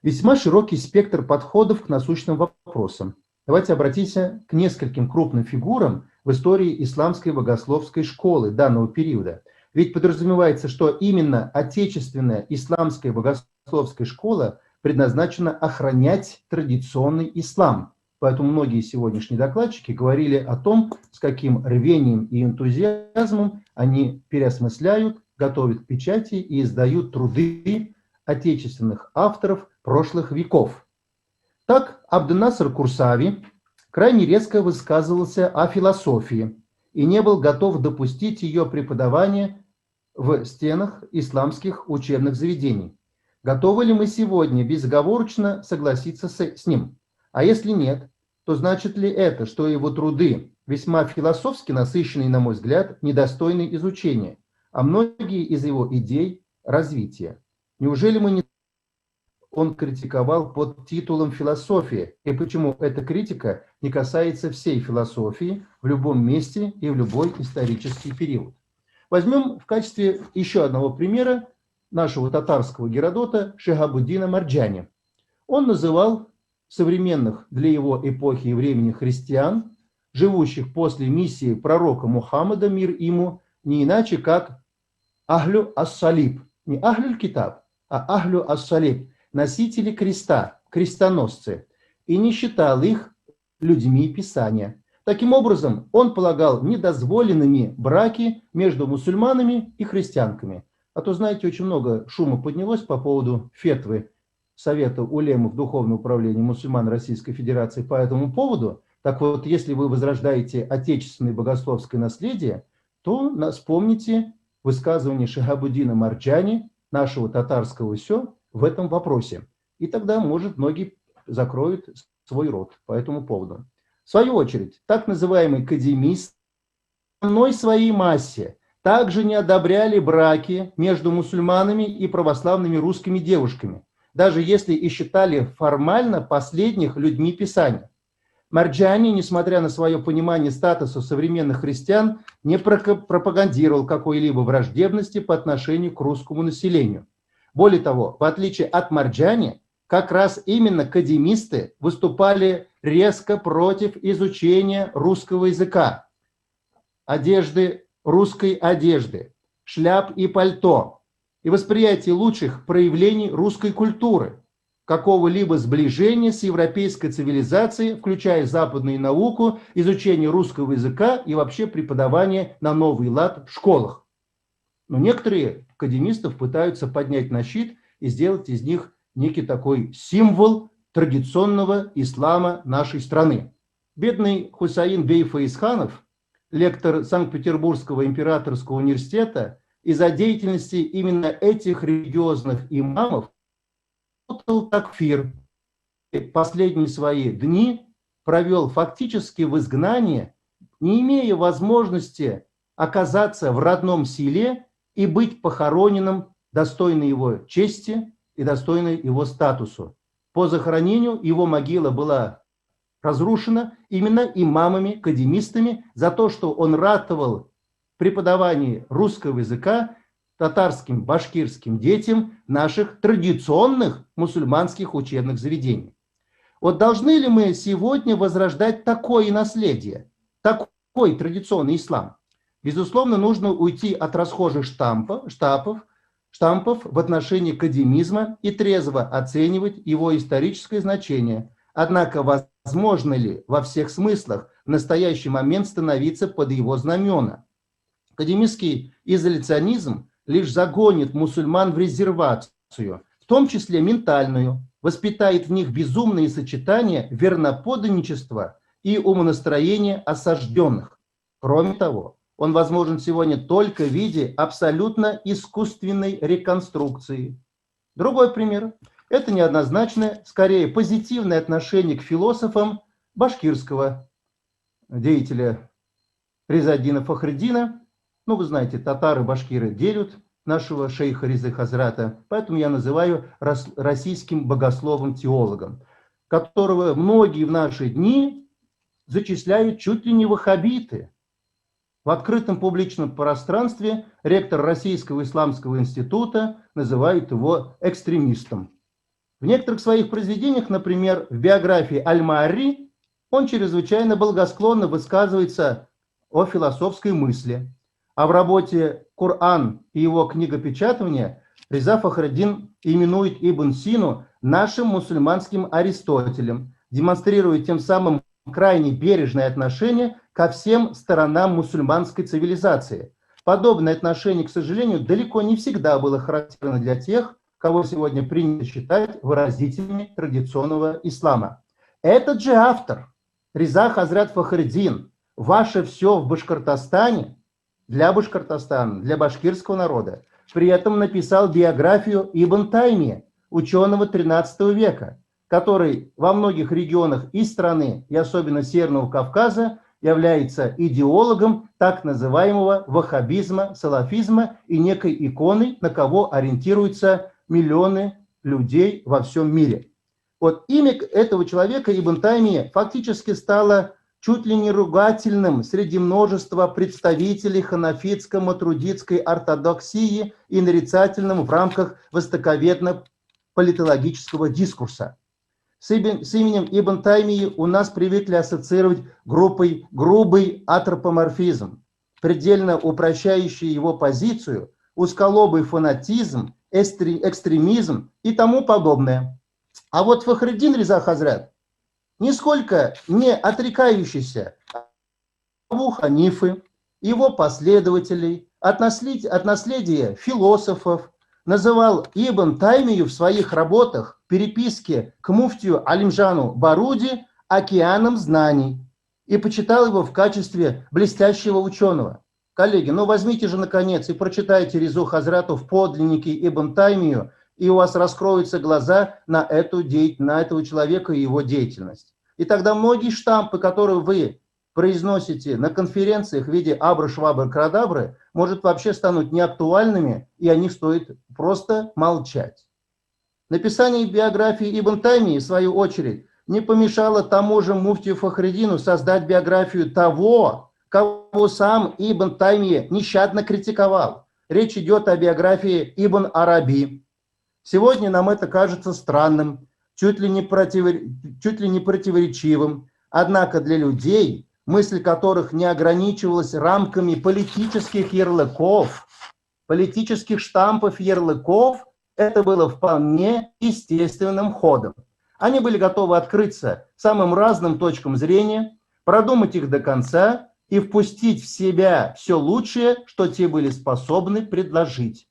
Весьма широкий спектр подходов к насущным вопросам. Давайте обратимся к нескольким крупным фигурам в истории исламской богословской школы данного периода. Ведь подразумевается, что именно отечественная исламская богословская школа предназначена охранять традиционный ислам. Поэтому многие сегодняшние докладчики говорили о том, с каким рвением и энтузиазмом они переосмысляют, готовят к печати и издают труды отечественных авторов прошлых веков. Так, Абд-ан-Наср Курсави крайне резко высказывался о философии и не был готов допустить ее преподавание в стенах исламских учебных заведений. Готовы ли мы сегодня безоговорочно согласиться с ним? А если нет, то значит ли это, что его труды, весьма философски насыщенные, на мой взгляд, недостойны изучения, а многие из его идей – развития? Неужели мы не он критиковал под титулом «философия», и почему эта критика не касается всей философии в любом месте и в любой исторический период? Возьмем в качестве еще одного примера нашего татарского Геродота Шихабуддина Марджани. Он называл современных для его эпохи и времени христиан, живущих после миссии пророка Мухаммада, мир ему, не иначе как «Ахлю ас-салиб», не «Ахлюль китаб», а «Ахлю ас-салиб», носители креста, крестоносцы, и не считал их людьми Писания. Таким образом, он полагал недозволенными браки между мусульманами и христианками. А то, знаете, очень много шума поднялось по поводу фетвы Совета улемов Духовного управления мусульман Российской Федерации по этому поводу. Так вот, если вы возрождаете отечественное богословское наследие, то вспомните высказывание Шихабуддина Марджани, нашего татарского сё, в этом вопросе. И тогда, может, многие закроют свой рот по этому поводу. В свою очередь, так называемый кадимист в основной своей массе также не одобряли браки между мусульманами и православными русскими девушками, даже если и считали формально последних людьми Писания. Марджани, несмотря на свое понимание статуса современных христиан, не пропагандировал какой-либо враждебности по отношению к русскому населению. Более того, в отличие от Марджани, как раз именно кадимисты выступали резко против изучения русского языка, русской одежды, шляп и пальто, и восприятия лучших проявлений русской культуры, какого-либо сближения с европейской цивилизацией, включая западную науку, изучение русского языка и вообще преподавание на новый лад в школах. Но некоторые академистов пытаются поднять на щит и сделать из них некий такой символ традиционного ислама нашей страны. Бедный Хусаин бей Фаизханов, лектор Санкт-Петербургского императорского университета, из-за деятельности именно этих религиозных имамов работал такфир. Последние свои дни провел фактически в изгнании, не имея возможности оказаться в родном селе и быть похороненным достойно его чести и достойно его статусу. По захоронению его могила была разрушена именно имамами, кадимистами за то, что он ратовал преподавание русского языка татарским, башкирским детям наших традиционных мусульманских учебных заведений. Вот должны ли мы сегодня возрождать такое наследие, такой традиционный ислам? Безусловно, нужно уйти от расхожих штампов в отношении кадимизма и трезво оценивать его историческое значение. Однако, возможно ли во всех смыслах в настоящий момент становиться под его знамена? Кадимистский изоляционизм лишь загонит мусульман в резервацию, в том числе ментальную, воспитает в них безумные сочетания верноподданничества и умонастроения осажденных. Кроме того, он возможен сегодня только в виде абсолютно искусственной реконструкции. Другой пример – это неоднозначное, скорее позитивное отношение к философам башкирского деятеля Ризаддина Фахриддина. Ну, вы знаете, татары-башкиры делят нашего шейха Ризы Хазрата, поэтому я называю российским богословом-теологом, которого многие в наши дни зачисляют чуть ли не ваххабиты. В открытом публичном пространстве ректор Российского исламского института называет его экстремистом. В некоторых своих произведениях, например, в биографии Аль-Маарри, он чрезвычайно благосклонно высказывается о философской мысли. А в работе «Коран и его книгопечатывание» Риза Фахриддин именует Ибн Сину нашим мусульманским Аристотелем, демонстрируя тем самым крайне бережное отношение ко всем сторонам мусульманской цивилизации. Подобное отношение, к сожалению, далеко не всегда было характерно для тех, кого сегодня принято считать выразителями традиционного ислама. Этот же автор, Риза Хазрат Фахриддин, ваше все в Башкортостане, для Башкортостана, для башкирского народа, при этом написал биографию Ибн Таймия, ученого 13 века, который во многих регионах и страны, и особенно Северного Кавказа, является идеологом так называемого ваххабизма, салафизма и некой иконой, на кого ориентируются миллионы людей во всем мире. Вот имя этого человека, Ибн Таймия, фактически стало чуть ли не ругательным среди множества представителей ханафитско-матрудитской ортодоксии и нарицательным в рамках востоковедно-политологического дискурса. С именем Ибн Таймии у нас привыкли ассоциировать группой грубый антропоморфизм, предельно упрощающий его позицию, узколобый фанатизм, экстремизм и тому подобное. А вот Фахриддин Риза Хазрат, нисколько не отрекающийся от Абу Ханифы, его последователей, от наследия философов, называл Ибн Таймию в своих работах, переписке к муфтию Алимжану Баруди океаном знаний и почитал его в качестве блестящего ученого. Коллеги, ну возьмите же наконец и прочитайте Ризу Хазрату в подлиннике Ибн Таймию, и у вас раскроются глаза на этого человека и его деятельность. И тогда многие штампы, которые вы произносите на конференциях в виде абры-швабры-крадабры, может вообще станут неактуальными, и о них стоит просто молчать. Написание биографии Ибн Таймии, в свою очередь, не помешало тому же муфтию Фахриддину создать биографию того, кого сам Ибн Таймия нещадно критиковал. Речь идет о биографии Ибн Араби. Сегодня нам это кажется странным, чуть ли не противоречивым. Однако для людей, мысль которых не ограничивалась рамками политических ярлыков, политических штампов ярлыков, это было вполне естественным ходом. Они были готовы открыться самым разным точкам зрения, продумать их до конца и впустить в себя все лучшее, что те были способны предложить.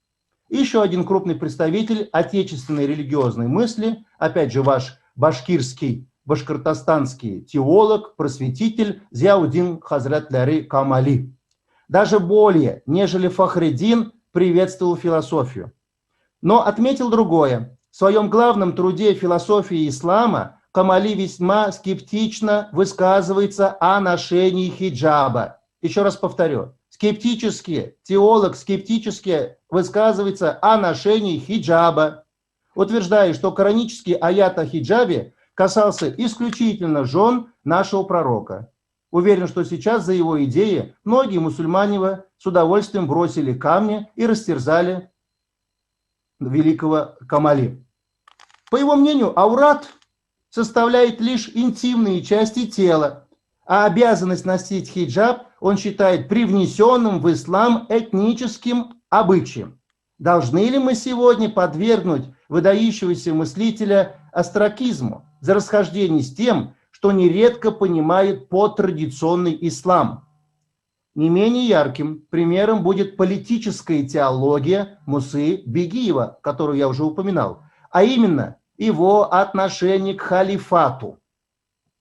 Еще один крупный представитель отечественной религиозной мысли, опять же ваш башкирский, башкортостанский теолог, просветитель Зияудин Хазрат Ляры Камали. Даже более, нежели Фахриддин, приветствовал философию. Но отметил другое. В своем главном труде «Философия ислама» Камали весьма скептично высказывается о ношении хиджаба. Еще раз повторю. Теолог скептически высказывается о ношении хиджаба, утверждая, что коранический аят о хиджабе касался исключительно жен нашего пророка. Уверен, что сейчас за его идеи многие мусульмане с удовольствием бросили камни и растерзали великого Камали. По его мнению, аурат составляет лишь интимные части тела, а обязанность носить хиджаб он считает привнесенным в ислам этническим обычаем. Должны ли мы сегодня подвергнуть выдающегося мыслителя остракизму за расхождение с тем, что нередко понимает под традиционный ислам? Не менее ярким примером будет политическая теология Мусы Бегиева, которую я уже упоминал. а именно его отношение к халифату.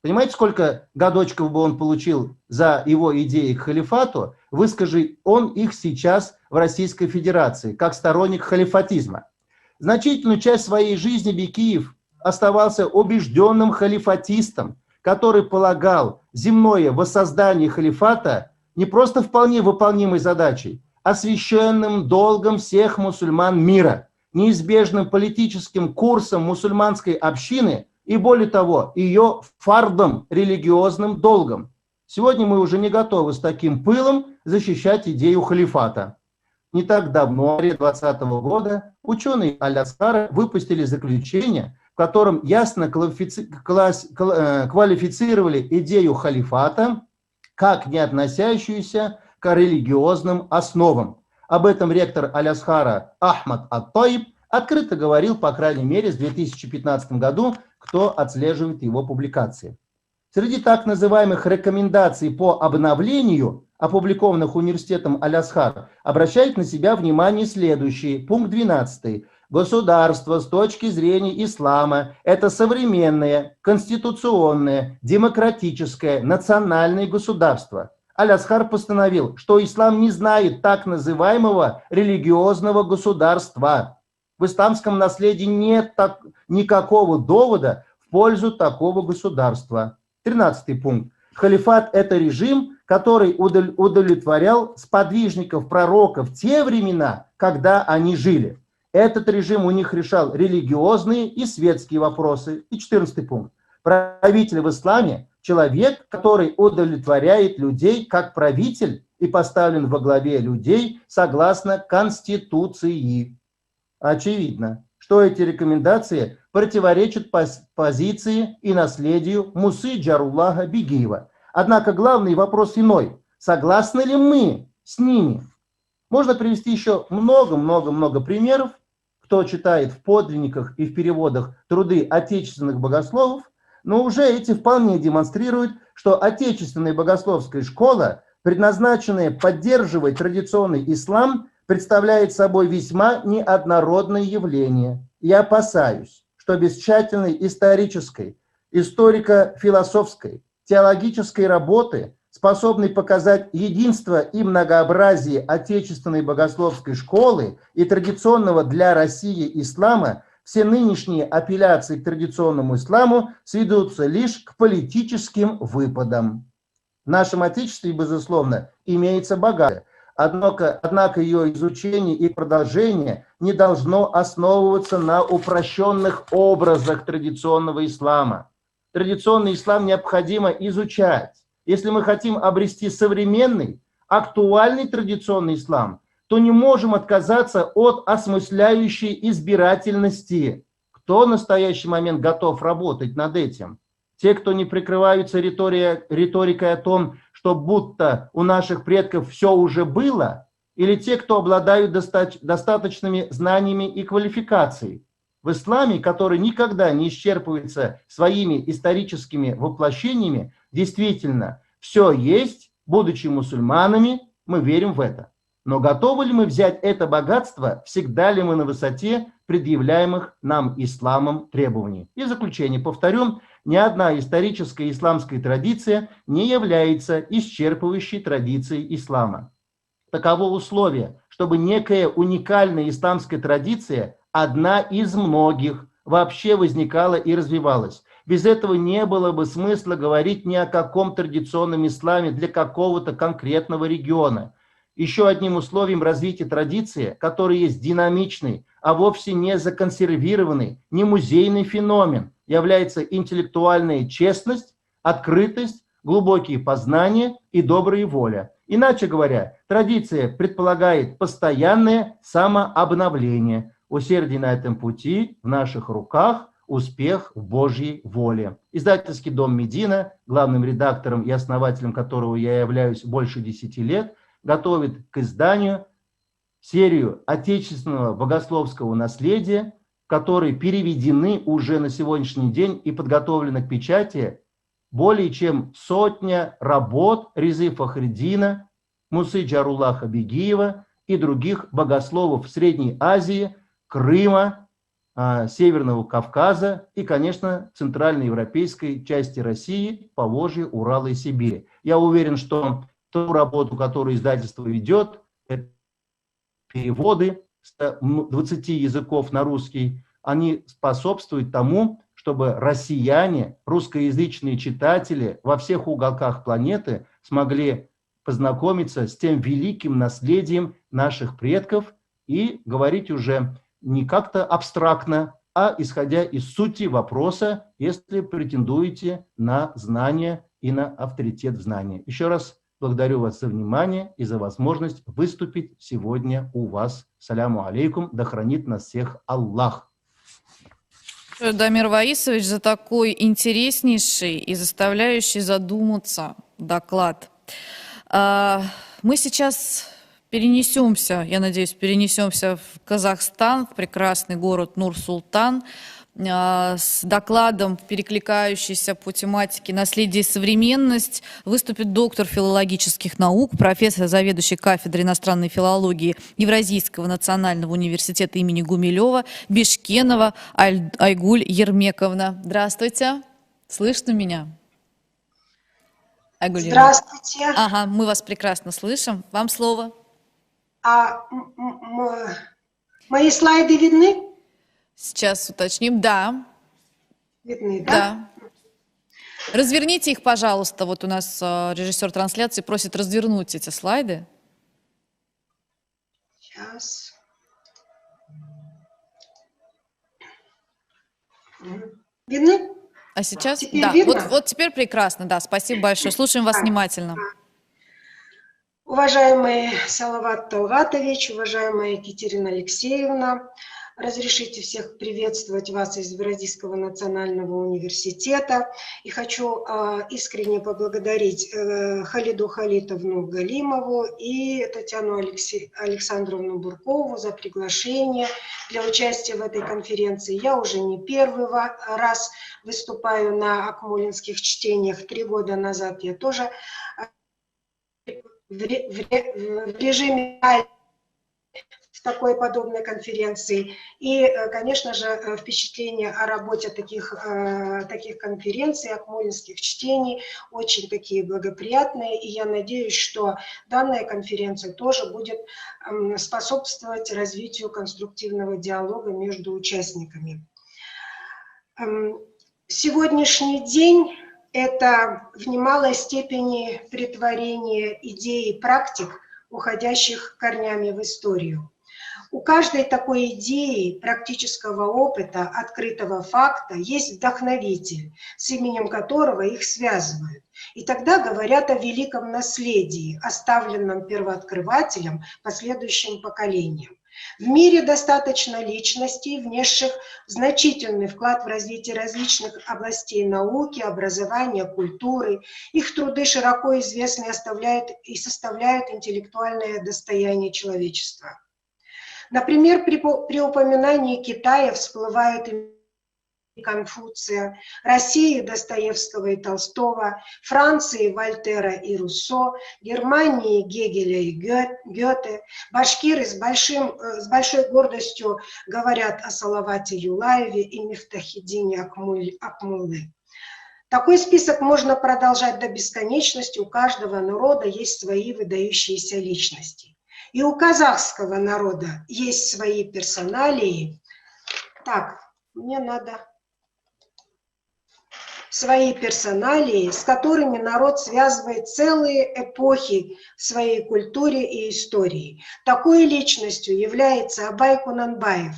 Понимаете, сколько годочков бы он получил за его идеи к халифату, выскажи он их сейчас в Российской Федерации, как сторонник халифатизма. Значительную часть своей жизни Бекиев оставался убежденным халифатистом, который полагал земное воссоздание халифата не просто вполне выполнимой задачей, а священным долгом всех мусульман мира, неизбежным политическим курсом мусульманской общины и, более того, ее фардом, религиозным долгом. Сегодня мы уже не готовы с таким пылом защищать идею халифата. Не так давно, в январе 2020 года, ученые Аль-Азхара выпустили заключение, в котором ясно квалифицировали идею халифата как не относящуюся к религиозным основам. Об этом ректор Аль-Азхара Ахмад ат-Таиб открыто говорил, по крайней мере, в 2015 году, кто отслеживает его публикации. Среди так называемых рекомендаций по обновлению, опубликованных университетом Аль-Азхар, обращает на себя внимание следующий, пункт 12. Государство с точки зрения ислама – это современное, конституционное, демократическое, национальное государство. Аль-Азхар постановил, что ислам не знает так называемого религиозного государства. В исламском наследии нет никакого довода в пользу такого государства. 13 пункт. Халифат – это режим, который удовлетворял сподвижников пророков в те времена, когда они жили. Этот режим у них решал религиозные и светские вопросы. И 14 пункт. Правитель в исламе – человек, который удовлетворяет людей как правитель и поставлен во главе людей согласно Конституции. Очевидно, что эти рекомендации противоречат позиции и наследию Мусы Джаруллаха Бегиева. Однако главный вопрос иной. Согласны ли мы с ними? Можно привести еще много примеров. Кто читает в подлинниках и в переводах труды отечественных богословов, но уже эти вполне демонстрируют, что отечественная богословская школа, предназначенная поддерживать традиционный ислам, представляет собой весьма неоднородное явление. Я опасаюсь, что без тщательной исторической, историко-философской, теологической работы, способной показать единство и многообразие отечественной богословской школы и традиционного для России ислама, все нынешние апелляции к традиционному исламу сведутся лишь к политическим выпадам. В нашем Отечестве, безусловно, имеется богатое. Однако ее изучение и продолжение не должно основываться на упрощенных образах традиционного ислама. Традиционный ислам необходимо изучать. Если мы хотим обрести современный, актуальный традиционный ислам, то не можем отказаться от осмысляющей избирательности. Кто в настоящий момент готов работать над этим? Те, кто не прикрываются риторикой о том, что будто у наших предков все уже было, или те, кто обладают достаточными знаниями и квалификацией. В исламе, который никогда не исчерпывается своими историческими воплощениями, действительно, все есть, будучи мусульманами, мы верим в это. Но готовы ли мы взять это богатство, всегда ли мы на высоте предъявляемых нам исламом требований? И в заключение повторю, ни одна историческая исламская традиция не является исчерпывающей традицией ислама. Таково условие, чтобы некая уникальная исламская традиция, одна из многих, вообще возникала и развивалась. Без этого не было бы смысла говорить ни о каком традиционном исламе для какого-то конкретного региона. Еще одним условием развития традиции, который есть динамичный, а вовсе не законсервированный, не музейный феномен, является интеллектуальная честность, открытость, глубокие познания и добрая воля. Иначе говоря, традиция предполагает постоянное самообновление. Усердие на этом пути в наших руках, успех в Божьей воле. Издательский дом «Медина», главным редактором и основателем которого я являюсь больше 10 лет, готовит к изданию серию отечественного богословского наследия, в которой переведены уже на сегодняшний день и подготовлены к печати более чем 100 работ Резы Фахриддина, Мусы Джаруллаха Бегиева и других богословов Средней Азии, Крыма, Северного Кавказа и, конечно, центральноевропейской части России, Поволжья, Урала и Сибири. Я уверен, что ту работу, которую издательство ведет, это переводы с 20 языков на русский, они способствуют тому, чтобы россияне, русскоязычные читатели во всех уголках планеты смогли познакомиться с тем великим наследием наших предков и говорить уже не как-то абстрактно, а исходя из сути вопроса, если претендуете на знания и на авторитет в знании. Еще раз благодарю вас за внимание и за возможность выступить сегодня у вас. Саляму алейкум, да хранит нас всех Аллах. Дамир Ваисович, за такой интереснейший и заставляющий задуматься доклад. Мы сейчас перенесемся, я надеюсь, перенесемся в Казахстан, в прекрасный город Нур-Султан, с докладом, перекликающийся по тематике «Наследие и современность», выступит доктор филологических наук, профессор, заведующий кафедрой иностранной филологии Евразийского национального университета имени Гумилева Бешкенова Айгуль Ермековна. Здравствуйте. Слышно меня? Айгуль Здравствуйте. Ермековна. Ага, мы вас прекрасно слышим. Вам слово. Мои слайды видны? Сейчас уточним. Да. Видны, да? Да. Разверните их, пожалуйста. Вот у нас режиссер трансляции просит развернуть эти слайды. Сейчас. Видны? А сейчас? Теперь да, видно? вот теперь прекрасно. Да, спасибо большое. Слушаем вас внимательно. Уважаемый Салават Талгатович, уважаемая Екатерина Алексеевна, разрешите всех приветствовать вас из Евразийского национального университета. И хочу искренне поблагодарить Халиду Халитовну Галимову и Татьяну Александровну Буркову за приглашение для участия в этой конференции. Я уже не первый раз выступаю на акмолинских чтениях. 3 года назад я тоже в режиме в такой подобной конференции. И, конечно же, впечатления о работе таких конференций, акмолинских чтений, очень такие благоприятные. И я надеюсь, что данная конференция тоже будет способствовать развитию конструктивного диалога между участниками. Сегодняшний день – это в немалой степени претворение идей и практик, уходящих корнями в историю. У каждой такой идеи, практического опыта, открытого факта есть вдохновитель, с именем которого их связывают. И тогда говорят о великом наследии, оставленном первооткрывателем последующим поколениям. В мире достаточно личностей, внесших значительный вклад в развитие различных областей науки, образования, культуры. Их труды широко известны и составляют интеллектуальное достояние человечества. Например, при упоминании Китая всплывают Конфуция, России Достоевского и Толстого, Франции Вольтера и Руссо, Германии Гегеля и Гёте. Башкиры с большой гордостью говорят о Салавате Юлаеве и Мифтахиддине Акмуллы. Такой список можно продолжать до бесконечности. У каждого народа есть свои выдающиеся личности. И у казахского народа есть свои персоналии. Так, мне надо... Свои персоналии, с которыми народ связывает целые эпохи в своей культуре и истории. Такой личностью является Абай Кунанбаев.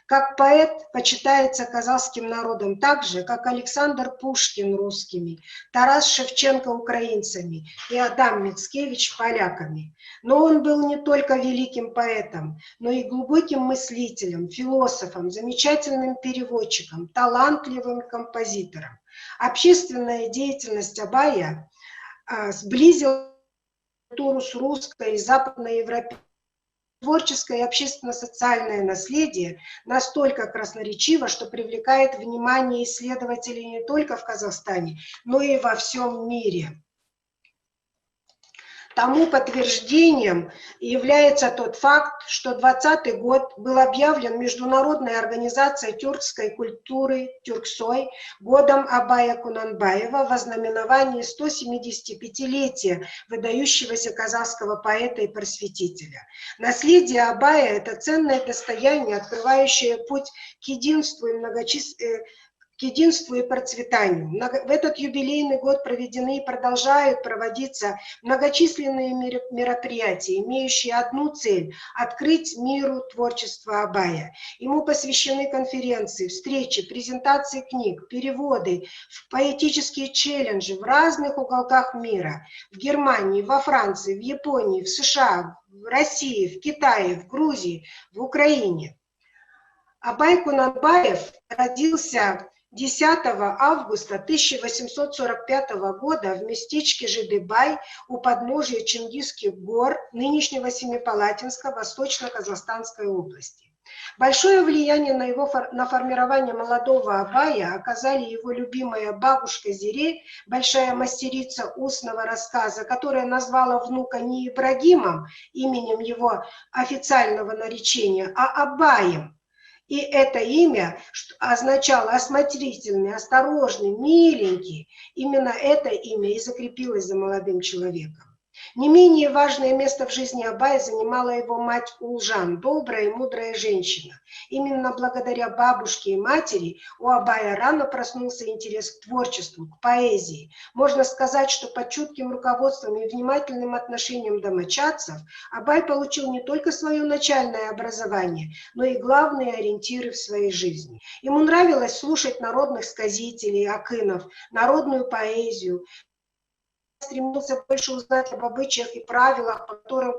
Как поэт почитается казахским народом так же, как Александр Пушкин русскими, Тарас Шевченко украинцами и Адам Мицкевич поляками. Но он был не только великим поэтом, но и глубоким мыслителем, философом, замечательным переводчиком, талантливым композитором. Общественная деятельность Абая сблизила культуру с русской и западноевропейской. Творческое и общественно-социальное наследие настолько красноречиво, что привлекает внимание исследователей не только в Казахстане, но и во всем мире. Тому подтверждением является тот факт, что 2020 год был объявлен Международной организацией тюркской культуры Тюрксой годом Абая Кунанбаева в ознаменовании 175-летия выдающегося казахского поэта и просветителя. Наследие Абая – это ценное достояние, открывающее путь к единству и процветанию. В этот юбилейный год проведены и продолжают проводиться многочисленные мероприятия, имеющие одну цель – открыть миру творчество Абая. Ему посвящены конференции, встречи, презентации книг, переводы, поэтические челленджи в разных уголках мира. В Германии, во Франции, в Японии, в США, в России, в Китае, в Грузии, в Украине. Абай Кунанбаев родился 10 августа 1845 года в местечке Жидыбай у подножия Чингисских гор нынешнего Семипалатинска Восточно-Казахстанской области. Большое влияние на формирование молодого Абая оказали его любимая бабушка Зире, большая мастерица устного рассказа, которая назвала внука не Ибрагимом, именем его официального наречения, а Абаем. И это имя означало осмотрительный, осторожный, миленький. Именно это имя и закрепилось за молодым человеком. Не менее важное место в жизни Абая занимала его мать Улжан, добрая и мудрая женщина. Именно благодаря бабушке и матери у Абая рано проснулся интерес к творчеству, к поэзии. Можно сказать, что под чутким руководством и внимательным отношением домочадцев Абай получил не только свое начальное образование, но и главные ориентиры в своей жизни. Ему нравилось слушать народных сказителей, акынов, народную поэзию, стремился больше узнать об обычаях и правилах, по которым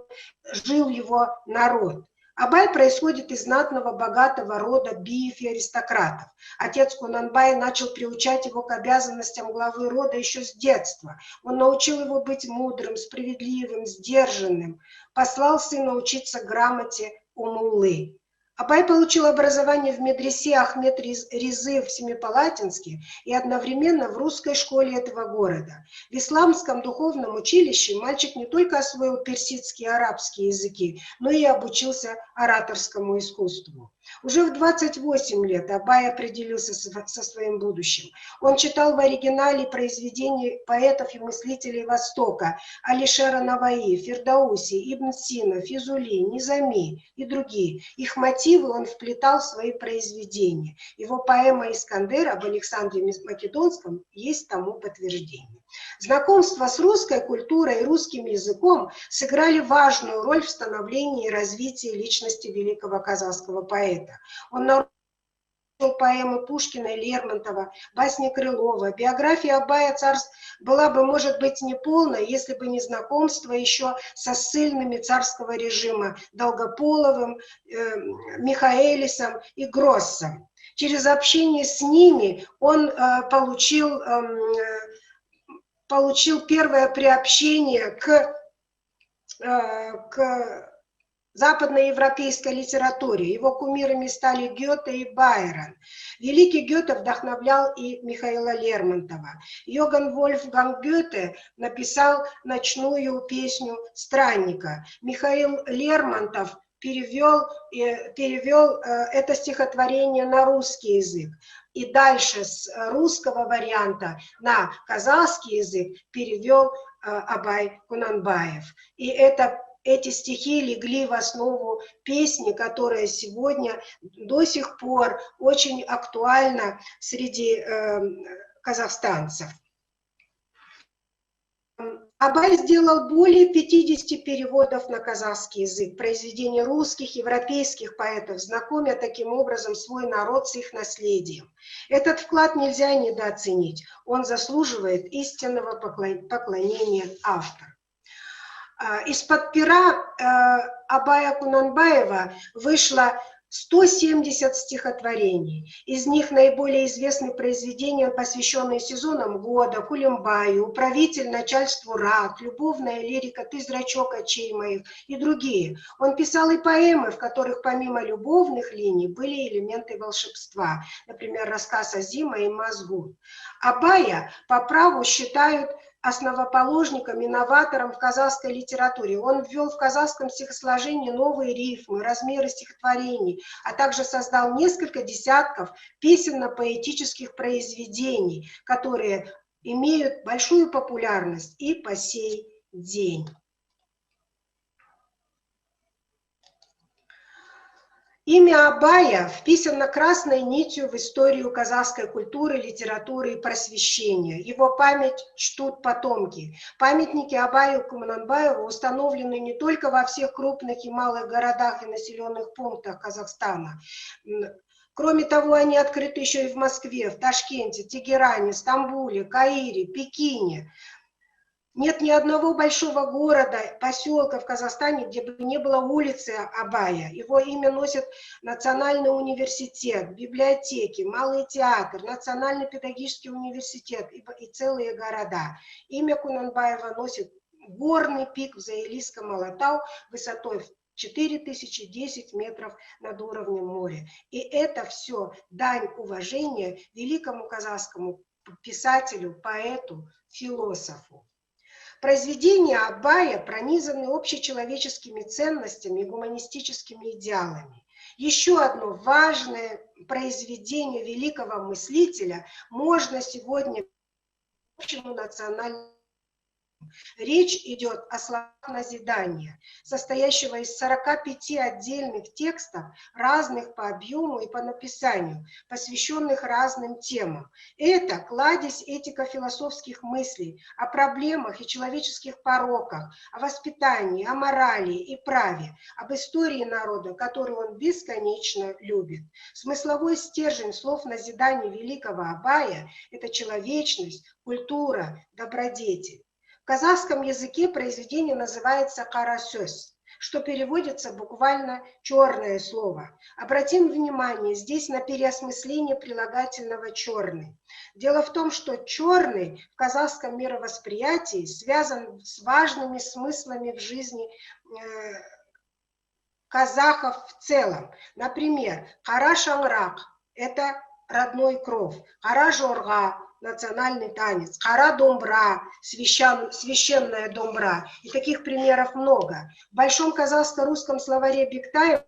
жил его народ. Абай происходит из знатного, богатого рода биев и аристократов. Отец Кунанбай начал приучать его к обязанностям главы рода еще с детства. Он научил его быть мудрым, справедливым, сдержанным, послал сына учиться грамоте у муллы. Абай получил образование в медресе Ахмед Ризы в Семипалатинске и одновременно в русской школе этого города. В исламском духовном училище мальчик не только освоил персидский и арабский языки, но и обучился ораторскому искусству. Уже в 28 лет Абай определился со своим будущим. Он читал в оригинале произведения поэтов и мыслителей Востока Алишера Наваи, Фирдауси, Ибн Сина, Физули, Низами и другие. Их мотивы он вплетал в свои произведения. Его поэма «Искандер» об Александре Македонском есть тому подтверждение. Знакомство с русской культурой и русским языком сыграли важную роль в становлении и развитии личности великого казахского поэта. Он нарушил поэмы Пушкина и Лермонтова, басни Крылова. Биография Абая была бы, может быть, неполной, если бы не знакомство еще со ссыльными царского режима Долгополовым, Михаэлисом и Гроссом. Через общение с ними он получил первое приобщение к западноевропейской литературе. Его кумирами стали Гёте и Байрон. Великий Гёте вдохновлял и Михаила Лермонтова. Йоганн Вольфганг Гёте написал «Ночную песню странника». Михаил Лермонтов перевел это стихотворение на русский язык. И дальше с русского варианта на казахский язык перевел Абай Кунанбаев. И эти стихи легли в основу песни, которая сегодня до сих пор очень актуальна среди казахстанцев. Абай сделал более 50 переводов на казахский язык, произведения русских, европейских поэтов, знакомя таким образом свой народ с их наследием. Этот вклад нельзя недооценить, он заслуживает истинного поклонения автору. Из-под пера Абая Кунанбаева вышло 170 стихотворений. Из них наиболее известны произведения, посвященные сезонам года, Кулембаю, «Управитель начальству рад», «Любовная лирика», «Ты зрачок очей моих» и другие. Он писал и поэмы, в которых помимо любовных линий были элементы волшебства, например, рассказ Азима и Мазгу. Абая по праву считают основоположником, инноватором в казахской литературе. Он ввел в казахском стихосложении новые рифмы, размеры стихотворений, а также создал несколько десятков песенно-поэтических произведений, которые имеют большую популярность и по сей день. Имя Абая вписано красной нитью в историю казахской культуры, литературы и просвещения. Его память чтут потомки. Памятники Абаю Курманбаеву установлены не только во всех крупных и малых городах и населенных пунктах Казахстана. Кроме того, они открыты еще и в Москве, в Ташкенте, Тегеране, Стамбуле, Каире, Пекине. Нет ни одного большого города, поселка в Казахстане, где бы не было улицы Абая. Его имя носит Национальный университет, библиотеки, Малый театр, Национальный педагогический университет и целые города. Имя Курманбаева носит горный пик в Заилийском Алатау высотой в 4010 метров над уровнем моря. И это все дань уважения великому казахскому писателю, поэту, философу. Произведения Абая пронизаны общечеловеческими ценностями и гуманистическими идеалами. Еще одно важное произведение великого мыслителя можно сегодня общему национальному. Речь идет о словах назидания, состоящего из 45 отдельных текстов, разных по объему и по написанию, посвященных разным темам. Это кладезь этико-философских мыслей о проблемах и человеческих пороках, о воспитании, о морали и праве, об истории народа, которую он бесконечно любит. Смысловой стержень слов назидания великого Абая – это человечность, культура, добродетель. В казахском языке произведение называется «карасёз», что переводится буквально «черное слово». Обратим внимание здесь на переосмысление прилагательного «черный». Дело в том, что «черный» в казахском мировосприятии связан с важными смыслами в жизни казахов в целом. Например, «кара шаңрақ» – это родной кров, «кара жорға» – национальный танец, «кара домбра», священная домбра. И таких примеров много. В большом казахско-русском словаре Бектаева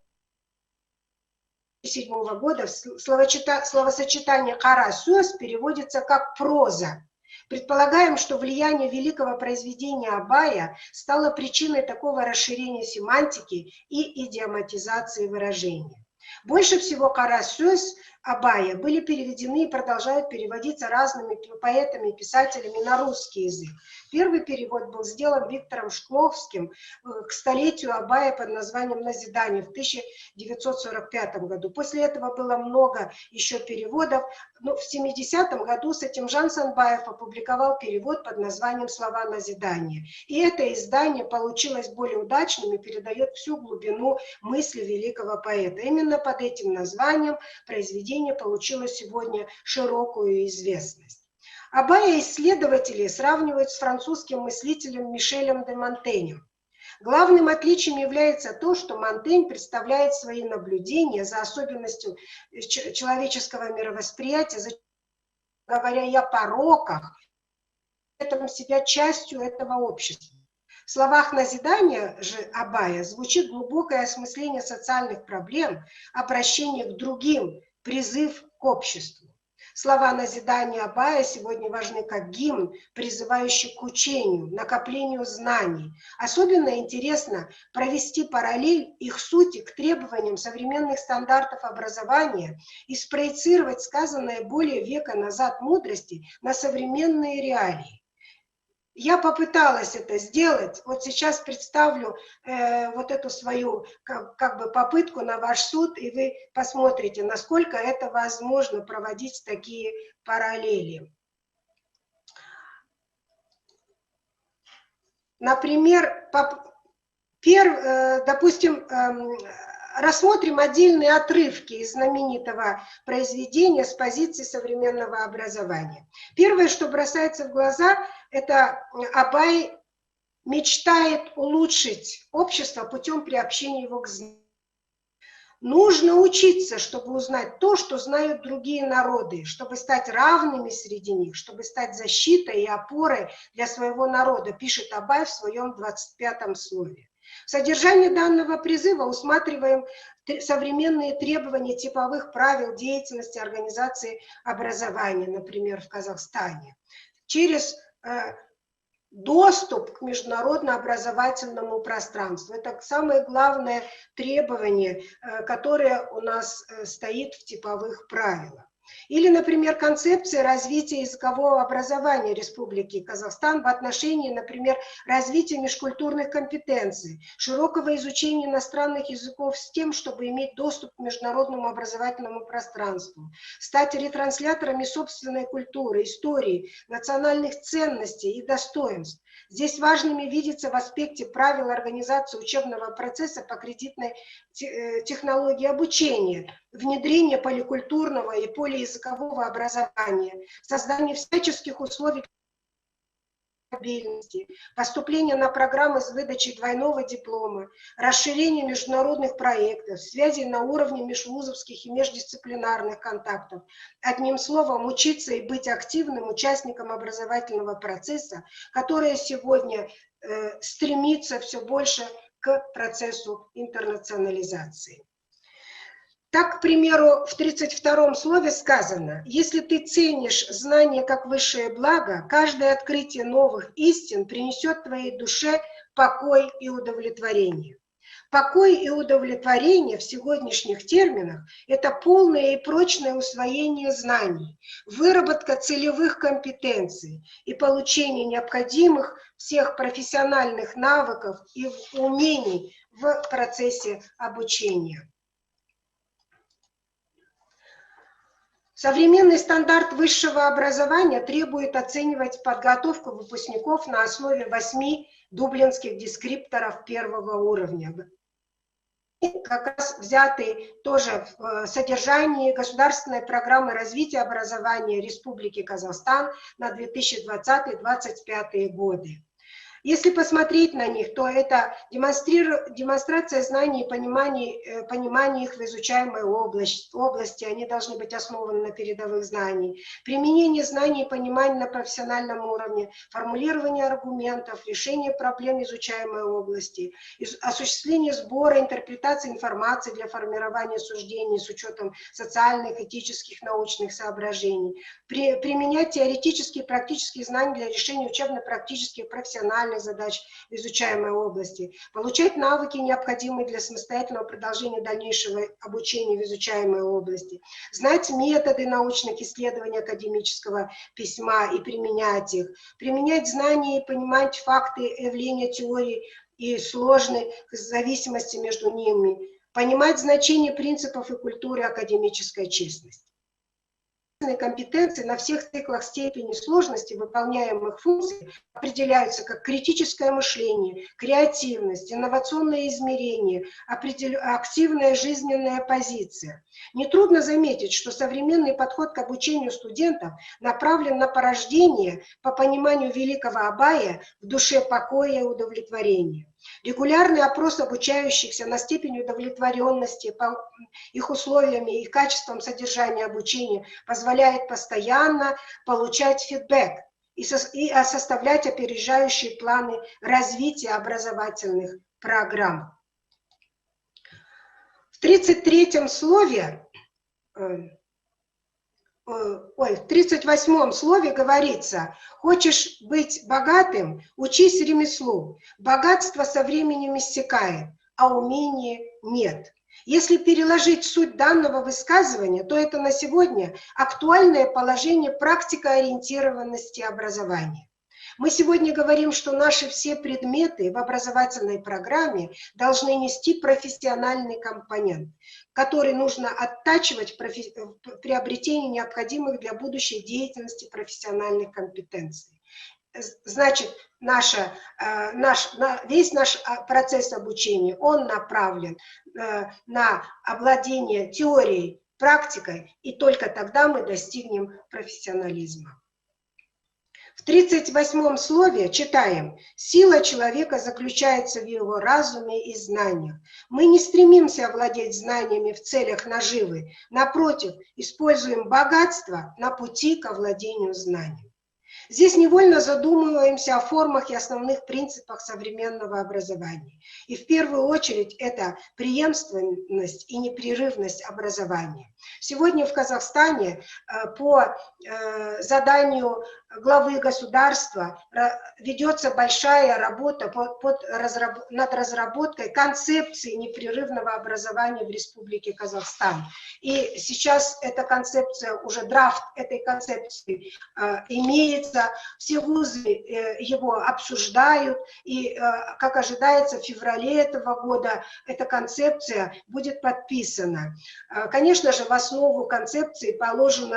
2007 года словосочетание «карасёз» переводится как «проза». Предполагаем, что влияние великого произведения Абая стало причиной такого расширения семантики и идиоматизации выражения. Больше всего «карасёз» Абая были переведены и продолжают переводиться разными поэтами и писателями на русский язык. Первый перевод был сделан Виктором Шкловским к столетию Абая под названием «Назидание» в 1945 году. После этого было много еще переводов. Но в 70-м году Сатимжан Санбаев опубликовал перевод под названием «Слова назидания». И это издание получилось более удачным и передает всю глубину мысли великого поэта. Именно под этим названием произведение получило сегодня широкую известность. Абая исследователи сравнивают с французским мыслителем Мишелем де Монтенем. Главным отличием является то, что Монтень представляет свои наблюдения за особенностью человеческого мировосприятия, говоря о пороках, этом себя частью этого общества. В словах назидания же Абая звучит глубокое осмысление социальных проблем, обращение к другим, призыв к обществу. Слова назидания Абая сегодня важны как гимн, призывающий к учению, накоплению знаний. Особенно интересно провести параллель их сути к требованиям современных стандартов образования и спроецировать сказанное более века назад мудрости на современные реалии. Я попыталась это сделать. Вот сейчас представлю вот эту свою как бы попытку на ваш суд, и вы посмотрите, насколько это возможно проводить такие параллели. Например, допустим, рассмотрим отдельные отрывки из знаменитого произведения с позиции современного образования. Первое, что бросается в глаза, это Абай мечтает улучшить общество путем приобщения его к знаниям. Нужно учиться, чтобы узнать то, что знают другие народы, чтобы стать равными среди них, чтобы стать защитой и опорой для своего народа, пишет Абай в своем 25-м слове. В содержании данного призыва усматриваем современные требования типовых правил деятельности организации образования, например, в Казахстане, через доступ к международно-образовательному пространству. Это самое главное требование, которое у нас стоит в типовых правилах. Или, например, концепция развития языкового образования Республики Казахстан в отношении, например, развития межкультурных компетенций, широкого изучения иностранных языков с тем, чтобы иметь доступ к международному образовательному пространству, стать ретрансляторами собственной культуры, истории, национальных ценностей и достоинств. Здесь важными видится в аспекте правил организации учебного процесса по кредитной технологии обучения, внедрение поликультурного и полиязыкового образования, создание всяческих условий мобильности, поступление на программы с выдачей двойного диплома, расширение международных проектов, связи на уровне межвузовских и междисциплинарных контактов. Одним словом, учиться и быть активным участником образовательного процесса, которое сегодня стремится все больше к процессу интернационализации. Так, к примеру, в 32-м слове сказано: «Если ты ценишь знание как высшее благо, каждое открытие новых истин принесет твоей душе покой и удовлетворение». Покой и удовлетворение в сегодняшних терминах – это полное и прочное усвоение знаний, выработка целевых компетенций и получение необходимых всех профессиональных навыков и умений в процессе обучения. Современный стандарт высшего образования требует оценивать подготовку выпускников на основе 8 дублинских дескрипторов первого уровня, как раз взятый тоже в содержании государственной программы развития образования Республики Казахстан на 2020-2025 годы. Если посмотреть на них, то это демонстрация знаний и понимания их в изучаемой области, они должны быть основаны на передовых знаниях, применение знаний и понимания на профессиональном уровне, формулирование аргументов, решение проблем изучаемой области, осуществление сбора, интерпретации информации для формирования суждений с учетом социальных, этических, научных соображений, применять теоретические и практические знания для решения учебно-практических, профессиональных задач в изучаемой области, получать навыки, необходимые для самостоятельного продолжения дальнейшего обучения в изучаемой области, знать методы научных исследований академического письма и применять их, применять знания и понимать факты явления теории и сложной зависимости между ними, понимать значение принципов и культуры академической честности. Компетенции на всех циклах степени сложности выполняемых функций определяются как критическое мышление, креативность, инновационное измерение, активная жизненная позиция. Нетрудно заметить, что современный подход к обучению студентов направлен на порождение, по пониманию великого Абая, в душе покоя и удовлетворения. Регулярный опрос обучающихся на степень удовлетворенности их условиями и качеством содержания обучения позволяет постоянно получать фидбэк и составлять опережающие планы развития образовательных программ. В 33-м слове, в 38-м слове говорится: хочешь быть богатым, учись ремеслу. Богатство со временем иссякает, а умения нет. Если переложить суть данного высказывания, то это на сегодня актуальное положение практикоориентированности образования. Мы сегодня говорим, что наши все предметы в образовательной программе должны нести профессиональный компонент, который нужно оттачивать в приобретении необходимых для будущей деятельности профессиональных компетенций. Значит, весь наш процесс обучения, он направлен на овладение теорией, практикой, и только тогда мы достигнем профессионализма. В 38-м слове читаем: «Сила человека заключается в его разуме и знаниях». Мы не стремимся овладеть знаниями в целях наживы. Напротив, используем богатство на пути к овладению знанием. Здесь невольно задумываемся о формах и основных принципах современного образования. И в первую очередь это преемственность и непрерывность образования. Сегодня в Казахстане по заданию главы государства ведется большая работа над разработкой концепции непрерывного образования в Республике Казахстан. И сейчас эта концепция, уже драфт этой концепции имеется, все вузы его обсуждают, и, как ожидается, в феврале этого года эта концепция будет подписана. Конечно же, в основу концепции положен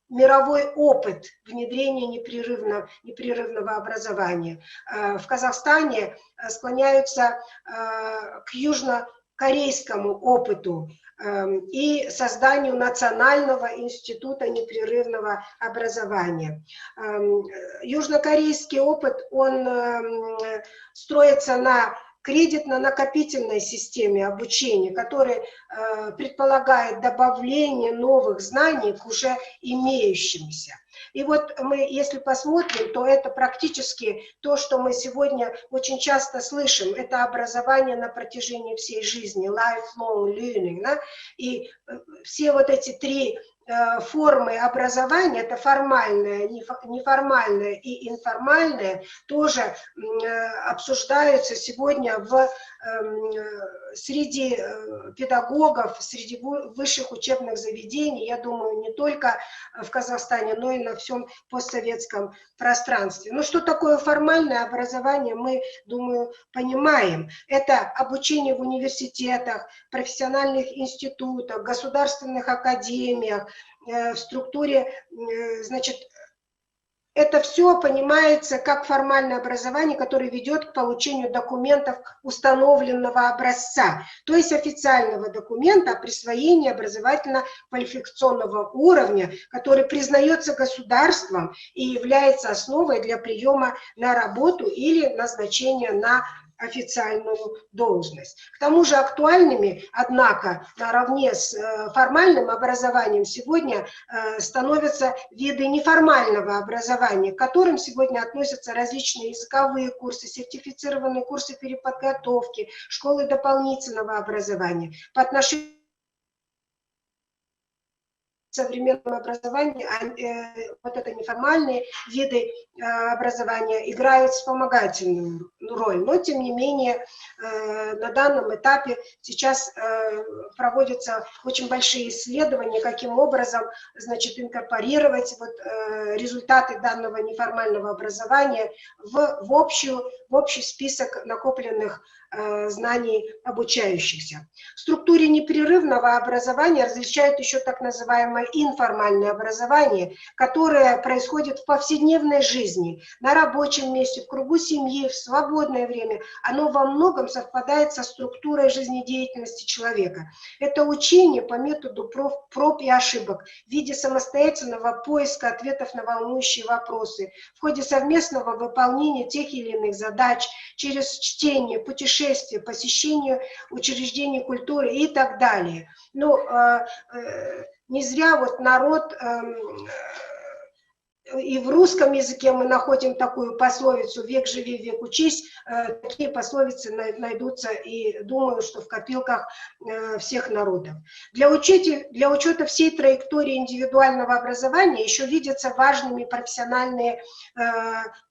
мировой опыт внедрения непрерывного образования. В Казахстане склоняются к южнокорейскому опыту и созданию Национального института непрерывного образования. Южнокорейский опыт, он строится на кредитно-накопительной системе обучения, которая предполагает добавление новых знаний к уже имеющимся. И вот мы, если посмотрим, то это практически то, что мы сегодня очень часто слышим. Это образование на протяжении всей жизни, lifelong learning. Да? И все вот эти три формы образования, это формальное, неформальное и информальное, тоже обсуждаются сегодня среди педагогов, среди высших учебных заведений, я думаю, не только в Казахстане, но и на всем постсоветском пространстве. Но что такое формальное образование, мы, думаю, понимаем. Это обучение в университетах, профессиональных институтах, государственных академиях, в структуре, значит, это все понимается как формальное образование, которое ведет к получению документов установленного образца, то есть официального документа о присвоении образовательно-квалификационного уровня, который признается государством и является основой для приема на работу или назначения на официальную должность. К тому же актуальными, однако, наравне с формальным образованием сегодня становятся виды неформального образования, к которым сегодня относятся различные языковые курсы, сертифицированные курсы переподготовки, школы дополнительного образования. По отношению современном образовании вот это неформальные виды образования играют вспомогательную роль. Но, тем не менее, на данном этапе сейчас проводятся очень большие исследования, каким образом, значит, инкорпорировать вот, результаты данного неформального образования в общий список накопленных знаний обучающихся. В структуре непрерывного образования различают еще так называемое информальное образование, которое происходит в повседневной жизни, на рабочем месте, в кругу семьи, в свободное время. Оно во многом совпадает со структурой жизнедеятельности человека. Это учение по методу проб и ошибок в виде самостоятельного поиска ответов на волнующие вопросы, в ходе совместного выполнения тех или иных задач, через чтение, путешествие, посещение учреждений культуры и так далее. Но не зря вот народ, и в русском языке мы находим такую пословицу «век живи, век учись», такие пословицы найдутся, и думаю, что в копилках всех народов. Для учета всей траектории индивидуального образования еще видятся важными профессиональные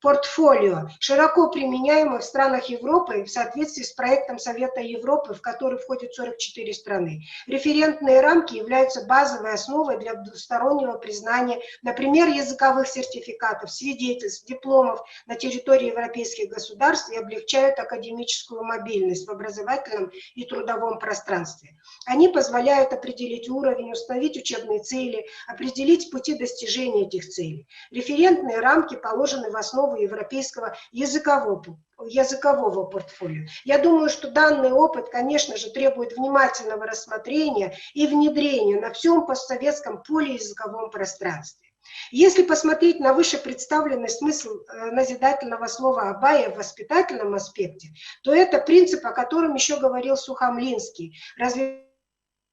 портфолио, широко применяемые в странах Европы в соответствии с проектом Совета Европы, в который входит 44 страны. Референтные рамки являются базовой основой для двустороннего признания, например, языковых сертификатов, свидетельств, дипломов на территории европейских государств и облегчают академическую мобильность в образовательном и трудовом пространстве. Они позволяют определить уровень, установить учебные цели, определить пути достижения этих целей. Референтные рамки положены в основу европейского языкового портфолио. Я думаю, что данный опыт, конечно же, требует внимательного рассмотрения и внедрения на всем постсоветском полеязыковом пространстве. Если посмотреть на выше представленный смысл назидательного слова Абая в воспитательном аспекте, то это принцип, о котором еще говорил Сухомлинский,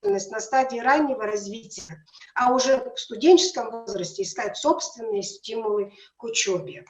на стадии раннего развития, а уже в студенческом возрасте искать собственные стимулы к учебе.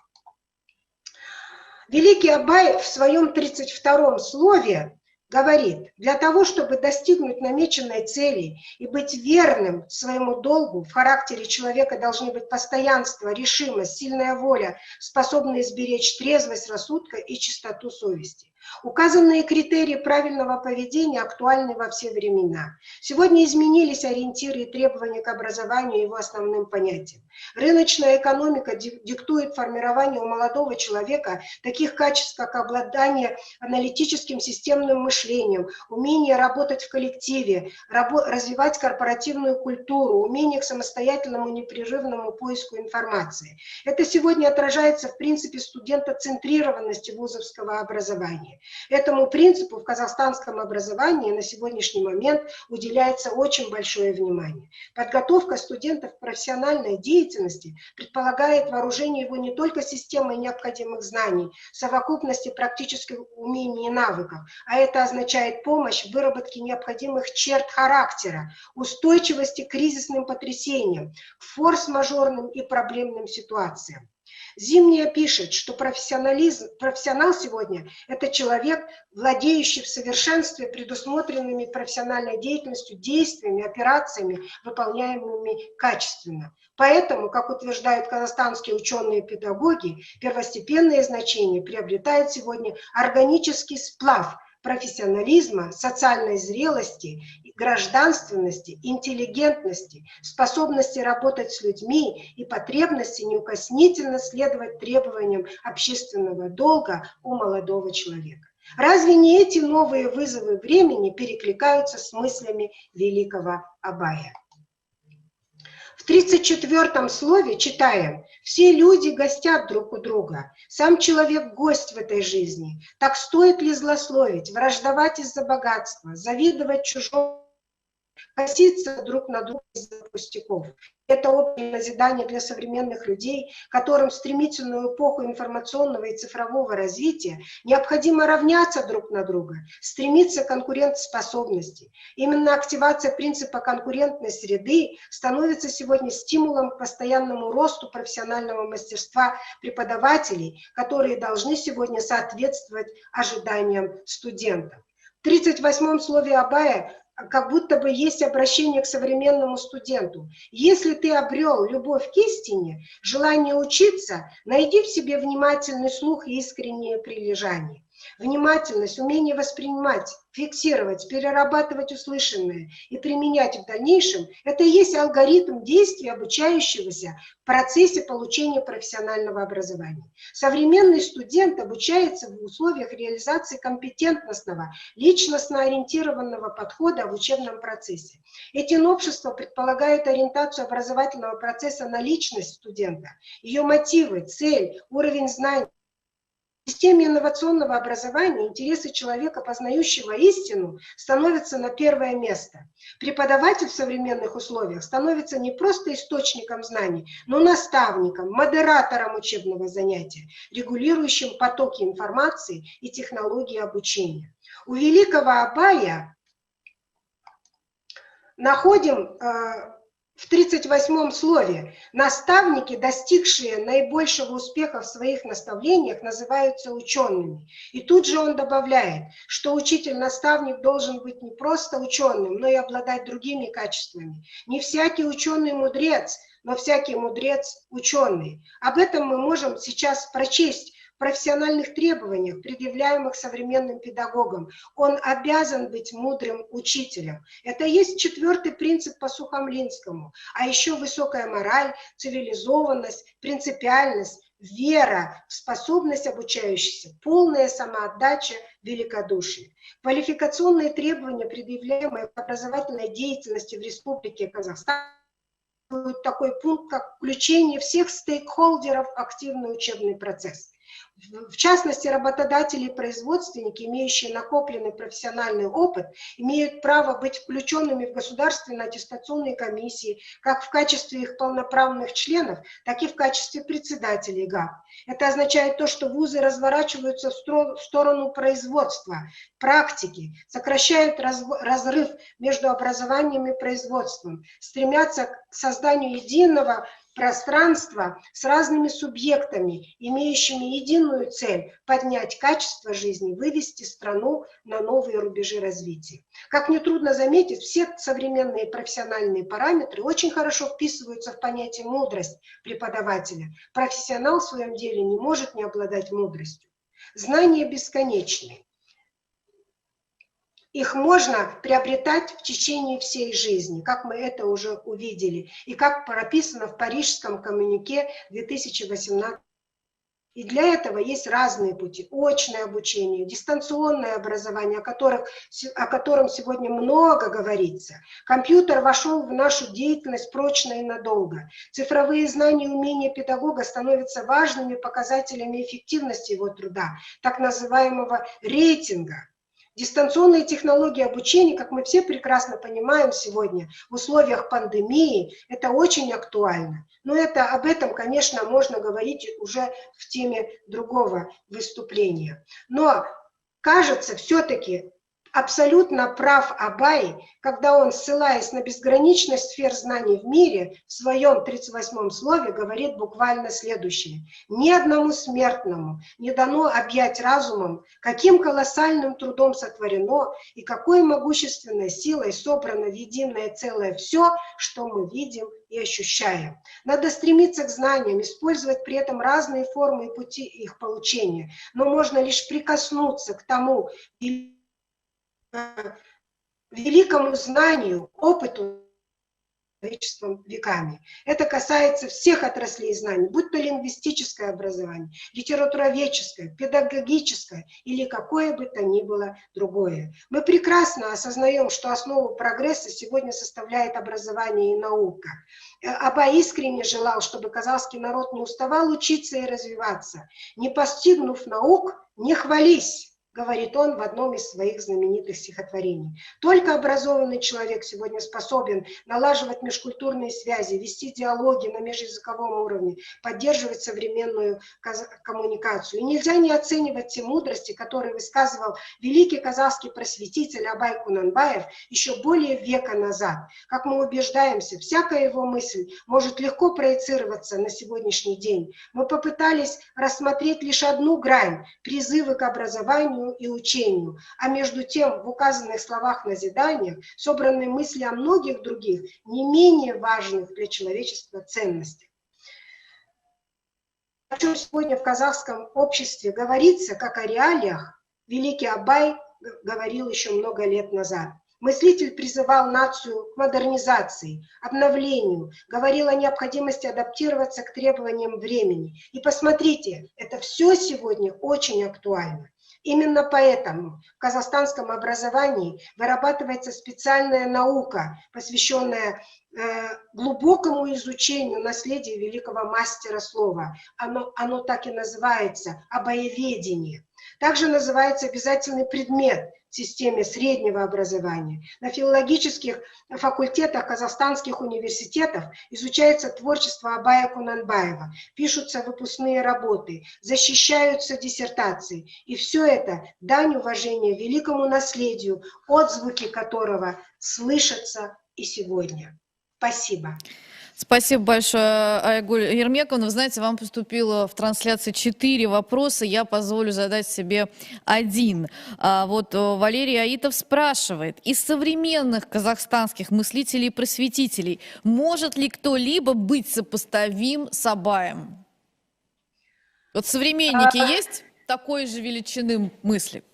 Великий Абай в своем 32-м слове говорит: для того, чтобы достигнуть намеченной цели и быть верным своему долгу, в характере человека должны быть постоянство, решимость, сильная воля, способные сберечь трезвость рассудка и чистоту совести. Указанные критерии правильного поведения актуальны во все времена. Сегодня изменились ориентиры и требования к образованию и его основным понятиям. Рыночная экономика диктует формирование у молодого человека таких качеств, как обладание аналитическим системным мышлением, умение работать в коллективе, развивать корпоративную культуру, умение к самостоятельному непрерывному поиску информации. Это сегодня отражается в принципе студентоцентрированности вузовского образования. Этому принципу в казахстанском образовании на сегодняшний момент уделяется очень большое внимание. Подготовка студентов к профессиональной деятельности предполагает вооружение его не только системой необходимых знаний, совокупности практических умений и навыков, а это означает помощь в выработке необходимых черт характера, устойчивости к кризисным потрясениям, к форс-мажорным и проблемным ситуациям. Зимняя пишет, что профессионал сегодня – это человек, владеющий в совершенстве предусмотренными профессиональной деятельностью, действиями, операциями, выполняемыми качественно. Поэтому, как утверждают казахстанские ученые-педагоги, первостепенное значение приобретает сегодня органический сплав профессионализма, социальной зрелости, гражданственности, интеллигентности, способности работать с людьми и потребности неукоснительно следовать требованиям общественного долга у молодого человека. Разве не эти новые вызовы времени перекликаются с мыслями великого Абая? В 34-м слове читаем: «Все люди гостят друг у друга, сам человек гость в этой жизни. Так стоит ли злословить, враждовать из-за богатства, завидовать чужому, коситься друг на друга из-за пустяков?» Это общее назидание для современных людей, которым в стремительную эпоху информационного и цифрового развития необходимо равняться друг на друга, стремиться к конкурентоспособности. Именно активация принципа конкурентной среды становится сегодня стимулом к постоянному росту профессионального мастерства преподавателей, которые должны сегодня соответствовать ожиданиям студентов. В 38-м слове Абая как будто бы есть обращение к современному студенту. Если ты обрел любовь к истине, желание учиться, найди в себе внимательный слух и искреннее прилежание. Внимательность, умение воспринимать, фиксировать, перерабатывать услышанное и применять в дальнейшем – это и есть алгоритм действий обучающегося в процессе получения профессионального образования. Современный студент обучается в условиях реализации компетентностного, личностно ориентированного подхода в учебном процессе. Эти новшества предполагают ориентацию образовательного процесса на личность студента, ее мотивы, цель, уровень знаний. В системе инновационного образования интересы человека, познающего истину, становятся на первое место. Преподаватель в современных условиях становится не просто источником знаний, но наставником, модератором учебного занятия, регулирующим потоки информации и технологии обучения. У великого Абая находим в 38-м слове: наставники, достигшие наибольшего успеха в своих наставлениях, называются учеными. И тут же он добавляет, что учитель-наставник должен быть не просто ученым, но и обладать другими качествами. Не всякий ученый мудрец, но всякий мудрец ученый. Об этом мы можем сейчас прочесть в профессиональных требованиях, предъявляемых современным педагогам. Он обязан быть мудрым учителем. Это и есть 4-й принцип по Сухомлинскому. А еще высокая мораль, цивилизованность, принципиальность, вера в способность обучающихся, полная самоотдача, великодушие. Квалификационные требования, предъявляемые к образовательной деятельности в Республике Казахстан, такой пункт, как включение всех стейкхолдеров в активный учебный процесс. В частности, работодатели и производственники, имеющие накопленный профессиональный опыт, имеют право быть включенными в государственные аттестационные комиссии, как в качестве их полноправных членов, так и в качестве председателей ГАП. Это означает то, что вузы разворачиваются в сторону производства, практики, сокращают разрыв между образованием и производством, стремятся к созданию единого пространства с разными субъектами, имеющими единую цель – поднять качество жизни, вывести страну на новые рубежи развития. Как нетрудно заметить, все современные профессиональные параметры очень хорошо вписываются в понятие мудрость преподавателя. Профессионал в своем деле не может не обладать мудростью. Знания бесконечны. Их можно приобретать в течение всей жизни, как мы это уже увидели, и как прописано в Парижском коммюнике 2018. И для этого есть разные пути. Очное обучение, дистанционное образование, о котором сегодня много говорится. Компьютер вошел в нашу деятельность прочно и надолго. Цифровые знания и умения педагога становятся важными показателями эффективности его труда, так называемого рейтинга. Дистанционные технологии обучения, как мы все прекрасно понимаем сегодня, в условиях пандемии, это очень актуально. Но об этом, конечно, можно говорить уже в теме другого выступления. Но, кажется, все-таки абсолютно прав Абай, когда он, ссылаясь на безграничность сфер знаний в мире, в своем 38-м слове говорит буквально следующее. Ни одному смертному не дано объять разумом, каким колоссальным трудом сотворено и какой могущественной силой собрано в единое целое все, что мы видим и ощущаем. Надо стремиться к знаниям, использовать при этом разные формы и пути их получения, но можно лишь прикоснуться к тому великому знанию, опыту человечеством веками. Это касается всех отраслей знаний, будь то лингвистическое образование, литературоведческое, педагогическое или какое бы то ни было другое. Мы прекрасно осознаем, что основу прогресса сегодня составляет образование и наука. Абай искренне желал, чтобы казахский народ не уставал учиться и развиваться. Не постигнув наук, не хвались, говорит он в одном из своих знаменитых стихотворений. Только образованный человек сегодня способен налаживать межкультурные связи, вести диалоги на межязыковом уровне, поддерживать современную коммуникацию. И нельзя не оценивать те мудрости, которые высказывал великий казахский просветитель Абай Кунанбаев еще более века назад. Как мы убеждаемся, всякая его мысль может легко проецироваться на сегодняшний день. Мы попытались рассмотреть лишь одну грань – призывы к образованию и учению, а между тем в указанных словах назиданиях собраны мысли о многих других, не менее важных для человечества ценностях. О чем сегодня в казахском обществе говорится, как о реалиях, великий Абай говорил еще много лет назад. Мыслитель призывал нацию к модернизации, обновлению, говорил о необходимости адаптироваться к требованиям времени. И посмотрите, это все сегодня очень актуально. Именно поэтому в казахстанском образовании вырабатывается специальная наука, посвященная глубокому изучению наследия великого мастера слова. Оно так и называется – обаеведение. Также называется обязательный предмет в системе среднего образования. На филологических факультетах казахстанских университетов изучается творчество Абая Кунанбаева, пишутся выпускные работы, защищаются диссертации. И все это дань уважения великому наследию, отзвуки которого слышатся и сегодня. Спасибо. Спасибо большое, Айгуль Ермековна. Вы знаете, вам поступило в трансляции 4 вопроса, я позволю задать себе один. Вот Валерий Аитов спрашивает, из современных казахстанских мыслителей и просветителей может ли кто-либо быть сопоставим с Абаем? Вот современники есть такой же величины мысли?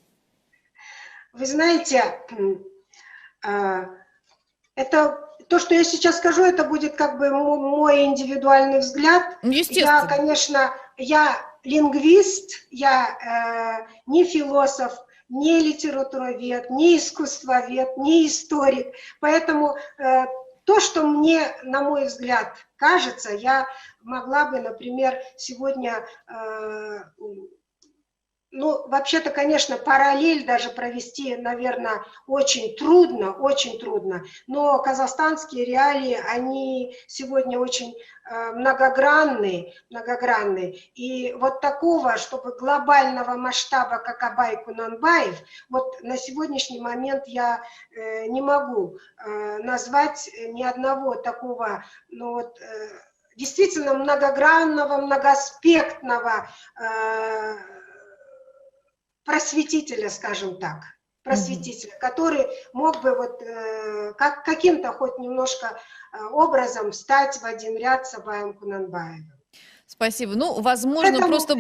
Вы знаете, это... То, что я сейчас скажу, это будет как бы мой индивидуальный взгляд. Естественно. Я лингвист, я не философ, не литературовед, не искусствовед, не историк. Поэтому то, что мне, на мой взгляд, кажется, я могла бы, например, сегодня ну, вообще-то, конечно, параллель даже провести, наверное, очень трудно, но казахстанские реалии, они сегодня очень многогранные, и вот такого, чтобы глобального масштаба, как Абай Кунанбаев, вот на сегодняшний момент я не могу назвать ни одного такого, ну вот, действительно многогранного, многоаспектного просветителя, скажем так, который мог бы вот каким-то хоть немножко образом встать в один ряд с Абаем Кунанбаевым. Спасибо. Ну, возможно, Это просто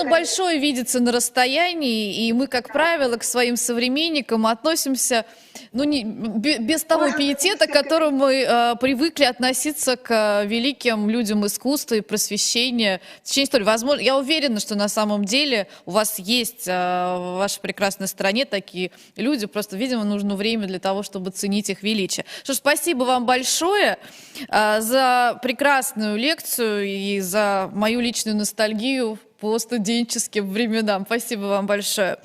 большое видится на расстоянии, и мы, как правило, к своим современникам относимся, ну, без того пиетета, к которому мы привыкли относиться к великим людям искусства и просвещения в течение истории. Возможно, я уверена, что на самом деле у вас есть в вашей прекрасной стране такие люди, просто, видимо, нужно время для того, чтобы ценить их величие. Что ж, спасибо вам большое за прекрасную лекцию и за мою личную ностальгию по студенческим временам. Спасибо вам большое.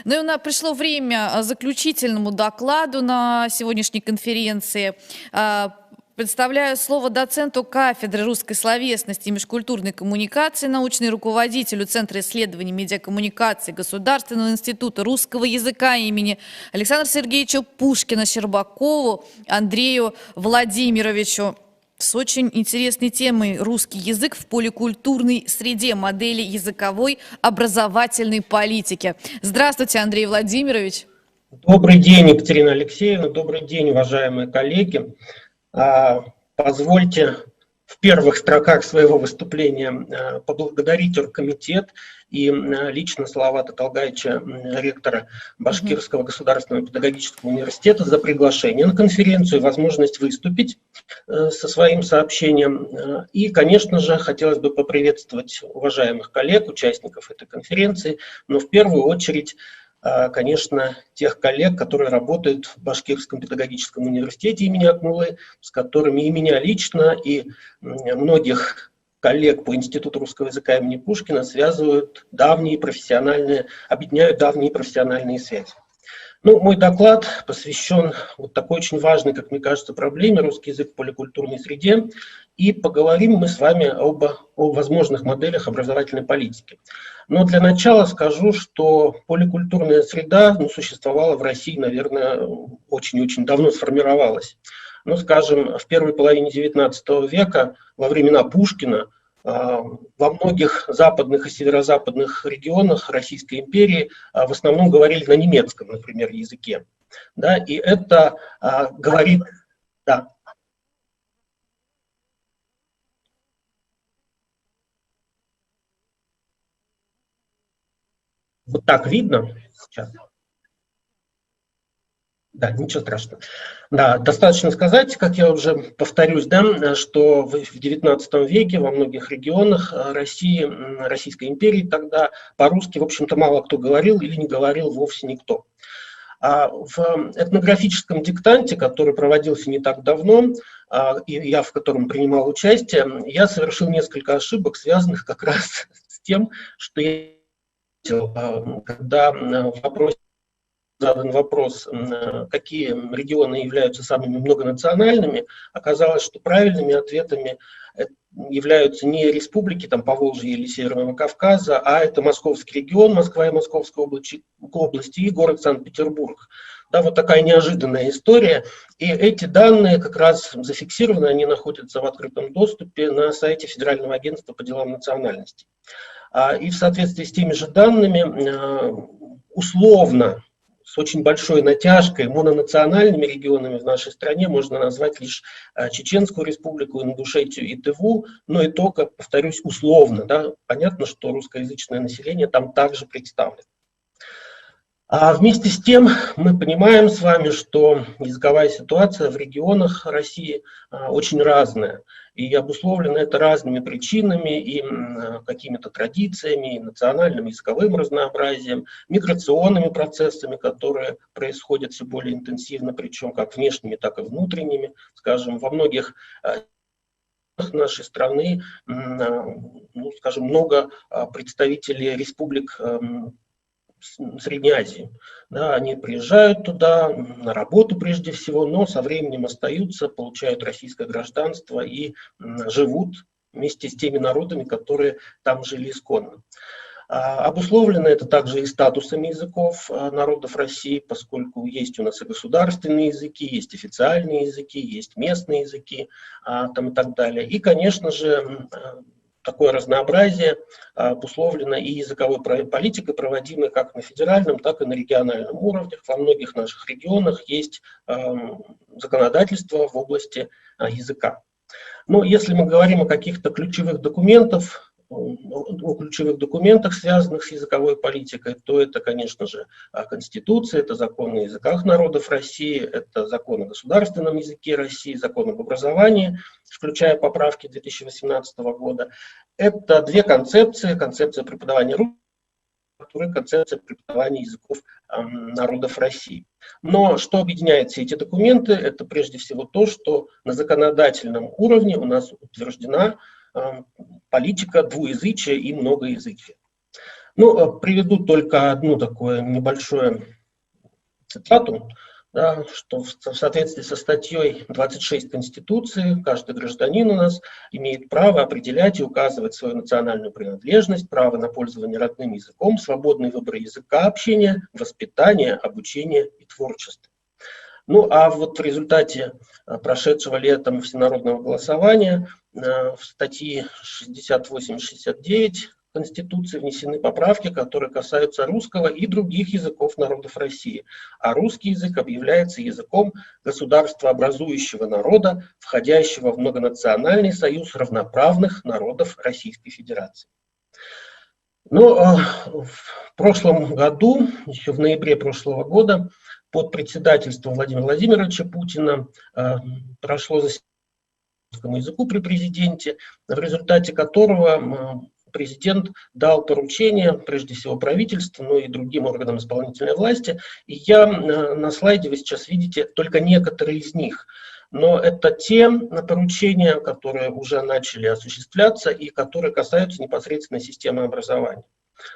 Ну и у нас пришло время заключительному докладу на сегодняшней конференции. Предоставляю слово доценту кафедры русской словесности и межкультурной коммуникации, научный руководителю Центра исследований медиакоммуникации Государственного института русского языка имени Александра Сергеевича Пушкина-Щербакову Андрею Владимировичу с очень интересной темой «Русский язык в поликультурной среде. Модели языковой образовательной политики». Здравствуйте, Андрей Владимирович. Добрый день, Екатерина Алексеевна. Добрый день, уважаемые коллеги. Позвольте в первых строках своего выступления поблагодарить оргкомитет и лично Салавата Талгайча, ректора Башкирского государственного педагогического университета, за приглашение на конференцию и возможность выступить со своим сообщением. И, конечно же, хотелось бы поприветствовать уважаемых коллег, участников этой конференции, но в первую очередь, конечно, тех коллег, которые работают в Башкирском педагогическом университете имени Акмуллы, с которыми и меня лично, и многих коллег по Институту русского языка имени Пушкина связывают объединяют давние профессиональные связи. Ну, мой доклад посвящен вот такой очень важной, как мне кажется, проблеме русский язык в поликультурной среде. И поговорим мы с вами о возможных моделях образовательной политики. Но для начала скажу, что поликультурная среда существовала в России, наверное, очень-очень давно сформировалась. Ну, скажем, в первой половине XIX века, во времена Пушкина, во многих западных и северо-западных регионах Российской империи в основном говорили на немецком, например, языке. Да, и это говорит... Да. Вот так видно сейчас? Да, ничего страшного. Да, достаточно сказать, как я уже повторюсь, да, что в XIX веке во многих регионах России, Российской империи тогда по-русски, в общем-то, мало кто говорил или не говорил вовсе никто. А в этнографическом диктанте, который проводился не так давно, и я в котором принимал участие, я совершил несколько ошибок, связанных как раз с тем, что я видел, когда в вопросе задан вопрос, какие регионы являются самыми многонациональными, оказалось, что правильными ответами являются не республики там, Поволжья или Северного Кавказа, а это Московский регион, Москва и Московская область и город Санкт-Петербург. Да, вот такая неожиданная история. И эти данные как раз зафиксированы, они находятся в открытом доступе на сайте Федерального агентства по делам национальностей. И в соответствии с теми же данными, условно, с очень большой натяжкой мононациональными регионами в нашей стране можно назвать лишь Чеченскую республику, Ингушетию и Тыву, но и только, повторюсь, условно. Да? Понятно, что русскоязычное население там также представлено. А вместе с тем мы понимаем с вами, что языковая ситуация в регионах России очень разная. И обусловлено это разными причинами, и какими-то традициями, и национальным языковым разнообразием, миграционными процессами, которые происходят все более интенсивно, причем как внешними, так и внутренними. Скажем, во многих нашей страны, ну, скажем, много представителей республик Средней Азии. Да, они приезжают туда на работу прежде всего, но со временем остаются, получают российское гражданство и живут вместе с теми народами, которые там жили исконно. Обусловлено это также и статусами языков народов России, поскольку есть у нас и государственные языки, есть официальные языки, есть местные языки там и так далее. И, конечно же, такое разнообразие обусловлено и языковой политикой, проводимой как на федеральном, так и на региональном уровнях. Во многих наших регионах есть законодательство в области языка. Но если мы говорим о каких-то ключевых документах, связанных с языковой политикой, то это, конечно же, Конституция, это закон о языках народов России, это закон о государственном языке России, закон об образовании, включая поправки 2018 года. Это две концепции: концепция преподавания русского, концепция преподавания языков народов России. Но что объединяет все эти документы, это прежде всего то, что на законодательном уровне у нас утверждена политика двуязычия и многоязычия. Ну, приведу только одну такую небольшую цитату, да, что в соответствии со статьей 26 Конституции каждый гражданин у нас имеет право определять и указывать свою национальную принадлежность, право на пользование родным языком, свободный выбор языка общения, воспитания, обучения и творчества. Ну, а вот в результате прошедшего летом всенародного голосования в статьи 68-69 Конституции внесены поправки, которые касаются русского и других языков народов России. А русский язык объявляется языком государствообразующего народа, входящего в многонациональный союз равноправных народов Российской Федерации. Но в прошлом году, еще в ноябре прошлого года, под председательством Владимира Владимировича Путина прошло заседание по русскому языку при президенте, в результате которого президент дал поручение, прежде всего правительству, но и другим органам исполнительной власти. И я на слайде, вы сейчас видите только некоторые из них. Но это те поручения, которые уже начали осуществляться и которые касаются непосредственно системы образования.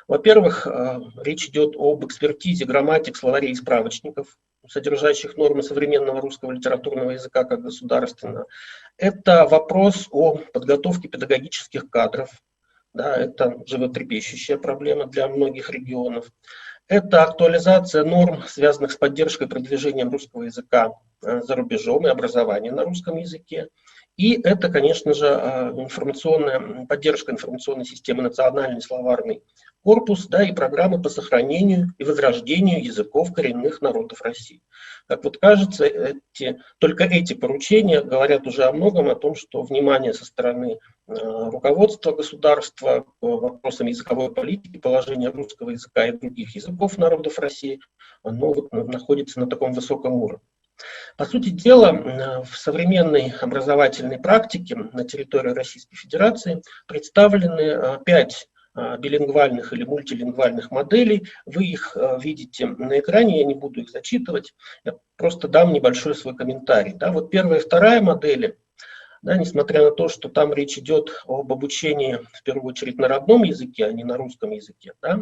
Во-первых, речь идет об экспертизе грамматик, словарей и справочников, содержащих нормы современного русского литературного языка как государственного. Это вопрос о подготовке педагогических кадров. Да, это животрепещущая проблема для многих регионов. Это актуализация норм, связанных с поддержкой и продвижением русского языка за рубежом и образования на русском языке. И это, конечно же, поддержка информационной системы «Национальный словарный корпус», да, и программы по сохранению и возрождению языков коренных народов России. Как вот кажется, только эти поручения говорят уже о многом, о том, что внимание со стороны руководства государства к вопросам языковой политики, положения русского языка и других языков народов России, оно вот находится на таком высоком уровне. По сути дела, в современной образовательной практике на территории Российской Федерации представлены 5 билингвальных или мультилингвальных моделей. Вы их видите на экране, я не буду их зачитывать, я просто дам небольшой свой комментарий. Да, вот первая и вторая модели, да, несмотря на то, что там речь идет об обучении в первую очередь на родном языке, а не на русском языке, да,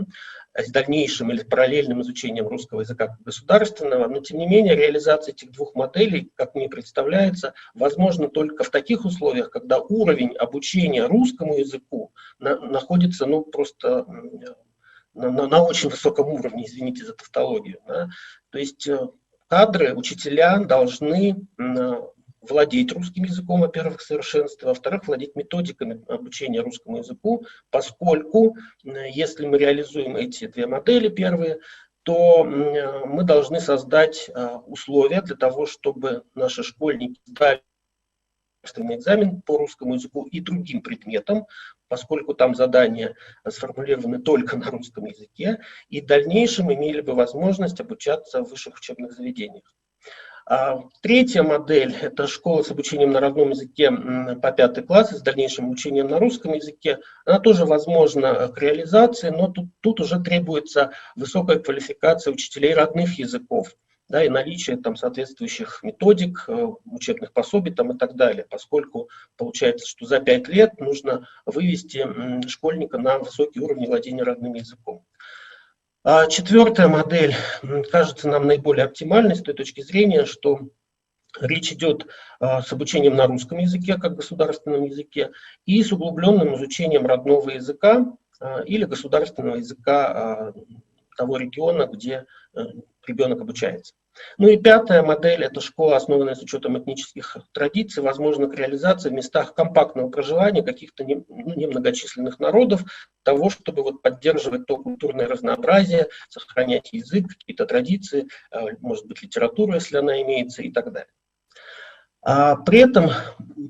с дальнейшим или параллельным изучением русского языка как государственного, но тем не менее реализация этих двух моделей, как мне представляется, возможна только в таких условиях, когда уровень обучения русскому языку находится просто на очень высоком уровне, извините за тавтологию. Да. То есть кадры, учителя должны владеть русским языком, во-первых, в совершенстве, во-вторых, владеть методиками обучения русскому языку, поскольку если мы реализуем эти две модели первые, то мы должны создать условия для того, чтобы наши школьники сдали экзамен по русскому языку и другим предметам, поскольку там задания сформулированы только на русском языке, и в дальнейшем имели бы возможность обучаться в высших учебных заведениях. Третья модель – это школа с обучением на родном языке по 5 класс с дальнейшим обучением на русском языке. Она тоже возможна к реализации, но тут уже требуется высокая квалификация учителей родных языков. да, и наличие там соответствующих методик, учебных пособий там, и так далее, поскольку получается, что за 5 лет нужно вывести школьника на высокий уровень владения родным языком. Четвертая модель кажется нам наиболее оптимальной с той точки зрения, что речь идет с обучением на русском языке, как государственном языке, и с углубленным изучением родного языка или государственного языка того региона, где ребенок обучается. Ну и пятая модель – это школа, основанная с учетом этнических традиций, возможно, к реализации в местах компактного проживания каких-то немногочисленных народов, того, чтобы вот поддерживать то культурное разнообразие, сохранять язык, какие-то традиции, может быть, литературу, если она имеется, и так далее. При этом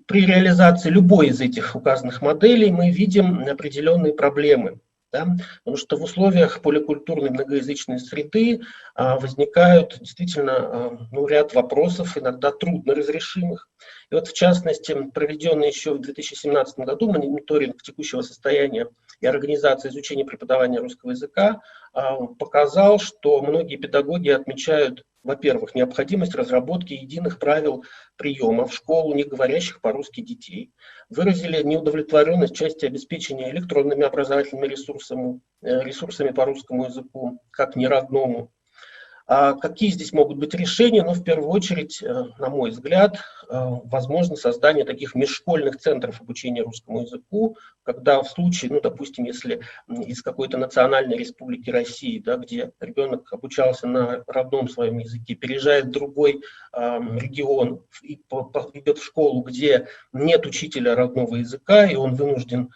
при реализации любой из этих указанных моделей мы видим определенные проблемы. Да? Потому что в условиях поликультурной многоязычной среды возникают действительно ряд вопросов, иногда трудно разрешимых. И вот в частности, проведенный еще в 2017 году мониторинг текущего состояния и организации изучения и преподавания русского языка показал, что многие педагоги отмечают, во-первых, необходимость разработки единых правил приема в школу не говорящих по-русски детей, выразили неудовлетворенность в части обеспечения электронными образовательными ресурсами по русскому языку, как неродному. Какие здесь могут быть решения? Ну, в первую очередь, на мой взгляд, возможно создание таких межшкольных центров обучения русскому языку, когда в случае, ну, допустим, если из какой-то национальной республики России, да, где ребенок обучался на родном своем языке, переезжает в другой регион и идет в школу, где нет учителя родного языка, и он вынужден,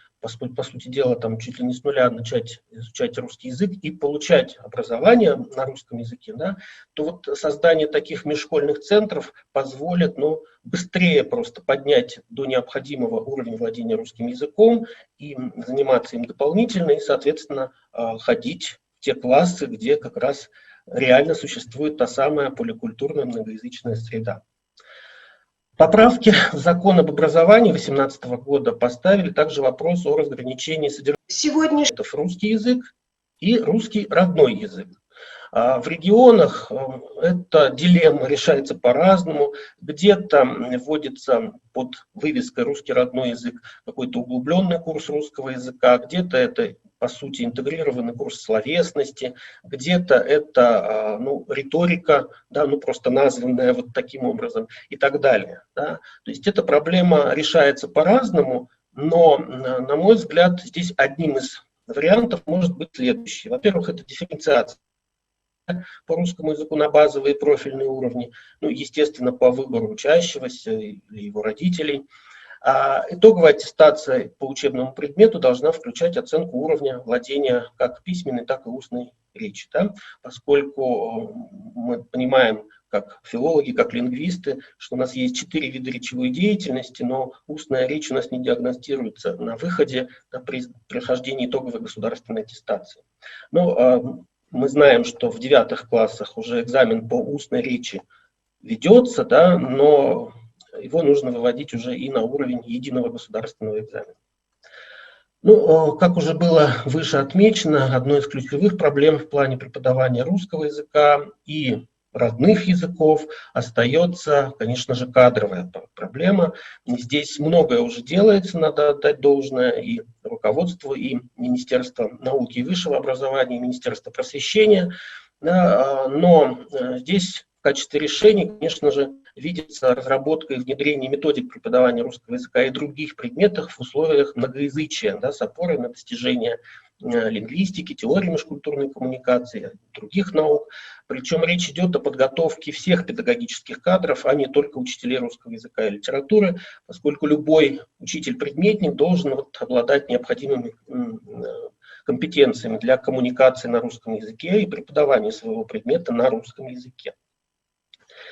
по сути дела, там чуть ли не с нуля начать изучать русский язык и получать образование на русском языке, да, то вот создание таких межшкольных центров позволит, ну, быстрее просто поднять до необходимого уровня владения русским языком и заниматься им дополнительно, и, соответственно, ходить в те классы, где как раз реально существует та самая поликультурная многоязычная среда. Поправки в закон об образовании 2018 года поставили также вопрос о разграничении содержания русский язык и русский родной язык. В регионах эта дилемма решается по-разному. Где-то вводится под вывеской «русский родной язык» какой-то углубленный курс русского языка, где-то это, по сути, интегрированный курс словесности, где-то это риторика, да, просто названная вот таким образом и так далее. Да. То есть эта проблема решается по-разному, но, на мой взгляд, здесь одним из вариантов может быть следующий. Во-первых, это дифференциация по русскому языку на базовые профильные уровни, ну, естественно, по выбору учащегося или его родителей. Итоговая аттестация по учебному предмету должна включать оценку уровня владения как письменной, так и устной речи, да? Поскольку мы понимаем, как филологи, как лингвисты, что у нас есть 4 вида речевой деятельности, но устная речь у нас не диагностируется на выходе, при прохождении итоговой государственной аттестации. Но мы знаем, что в 9 классах уже экзамен по устной речи ведется, да, но его нужно выводить уже и на уровень единого государственного экзамена. Ну, как уже было выше отмечено, одной из ключевых проблем в плане преподавания русского языка и родных языков остается, конечно же, кадровая проблема. Здесь многое уже делается, надо отдать должное и руководству, и Министерство науки и высшего образования, и Министерство просвещения. Но здесь в качестве решения, конечно же, видится разработка и внедрение методик преподавания русского языка и других предметов в условиях многоязычия, да, с опорой на достижение лингвистики, теории межкультурной коммуникации, других наук. Причем речь идет о подготовке всех педагогических кадров, а не только учителей русского языка и литературы, поскольку любой учитель-предметник должен обладать необходимыми компетенциями для коммуникации на русском языке и преподавания своего предмета на русском языке.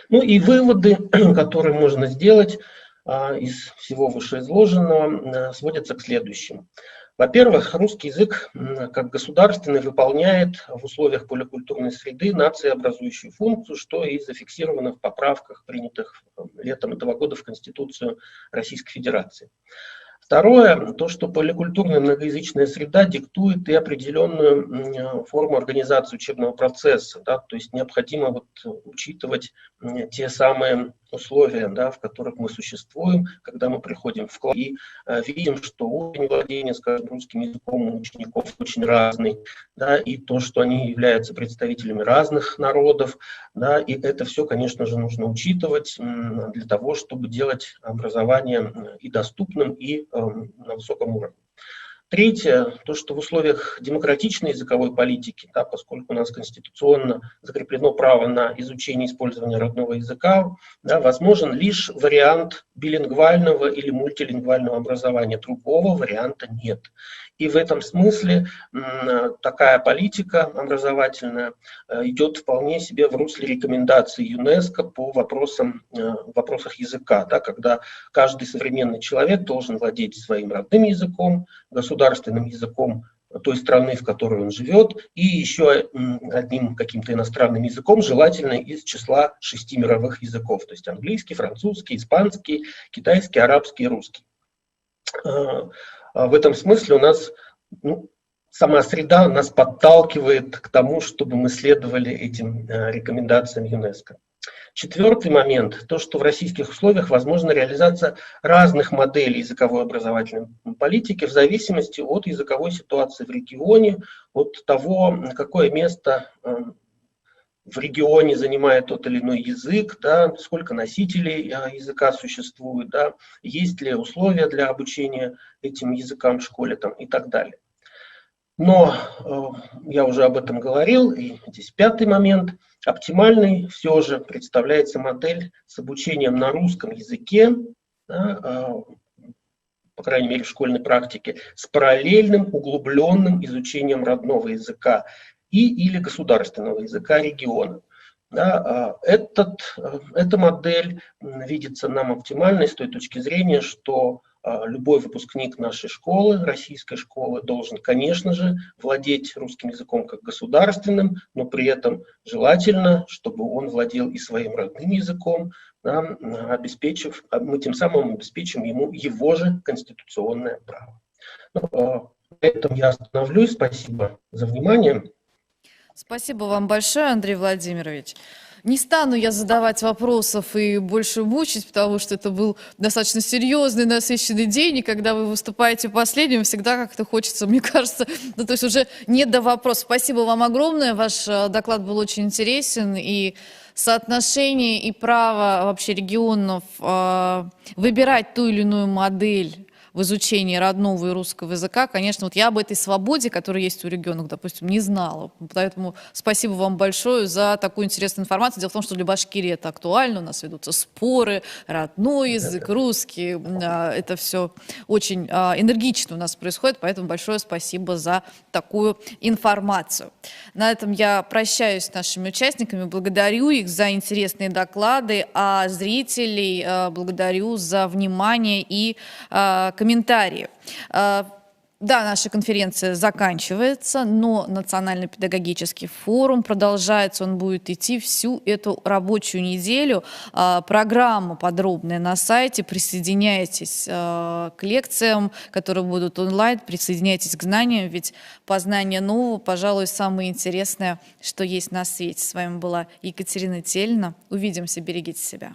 Ну и выводы, которые можно сделать из всего вышеизложенного, сводятся к следующему. Во-первых, русский язык как государственный выполняет в условиях поликультурной среды нациеобразующую функцию, что и зафиксировано в поправках, принятых летом этого года в Конституцию Российской Федерации. Второе, то, что поликультурная многоязычная среда диктует и определенную форму организации учебного процесса, да, то есть необходимо вот учитывать те самые условия, да, в которых мы существуем, когда мы приходим в класс и видим, что уровень владения, скажем, русским языком у учеников очень разный, да, и то, что они являются представителями разных народов, да, и это все, конечно же, нужно учитывать для того, чтобы делать образование и доступным, и на высоком уровне. Третье, то, что в условиях демократичной языковой политики, да, поскольку у нас конституционно закреплено право на изучение и использование родного языка, да, возможен лишь вариант билингвального или мультилингвального образования, другого варианта нет. И в этом смысле такая политика образовательная идет вполне себе в русле рекомендаций ЮНЕСКО по вопросах языка, да, когда каждый современный человек должен владеть своим родным языком, государственным языком той страны, в которой он живет, и еще одним каким-то иностранным языком, желательно из числа 6 мировых языков, то есть английский, французский, испанский, китайский, арабский и русский. В этом смысле у нас сама среда нас подталкивает к тому, чтобы мы следовали этим рекомендациям ЮНЕСКО. Четвертый момент, то, что в российских условиях возможна реализация разных моделей языковой образовательной политики в зависимости от языковой ситуации в регионе, от того, какое место в регионе занимает тот или иной язык, да, сколько носителей языка существует, да, есть ли условия для обучения этим языкам в школе там, и так далее. Но я уже об этом говорил, и здесь пятый момент. Оптимальной все же представляется модель с обучением на русском языке, да, по крайней мере в школьной практике, с параллельным углубленным изучением родного языка или государственного языка региона. Да, эта модель видится нам оптимальной с той точки зрения, что любой выпускник нашей школы, российской школы, должен, конечно же, владеть русским языком как государственным, но при этом желательно, чтобы он владел и своим родным языком, да, мы тем самым обеспечим ему его же конституционное право. На этом я остановлюсь. Спасибо за внимание. Спасибо вам большое, Андрей Владимирович. Не стану я задавать вопросов и больше мучить, потому что это был достаточно серьезный, насыщенный день, и когда вы выступаете последним, всегда как-то хочется, мне кажется, ну, то есть уже нет до вопросов. Спасибо вам огромное, ваш доклад был очень интересен, и соотношение и право вообще регионов выбирать ту или иную модель в изучении родного и русского языка, конечно, вот я об этой свободе, которая есть у регионов, допустим, не знала. Поэтому спасибо вам большое за такую интересную информацию. Дело в том, что для Башкирии это актуально, у нас ведутся споры, родной язык, русский, это все очень энергично у нас происходит, поэтому большое спасибо за такую информацию. На этом я прощаюсь с нашими участниками, благодарю их за интересные доклады, а зрителей благодарю за внимание и комментарии. Да, наша конференция заканчивается, но Национальный педагогический форум продолжается, он будет идти всю эту рабочую неделю. Программа подробная на сайте, присоединяйтесь к лекциям, которые будут онлайн, присоединяйтесь к знаниям, ведь познание нового, пожалуй, самое интересное, что есть на свете. С вами была Екатерина Тельна. Увидимся, берегите себя.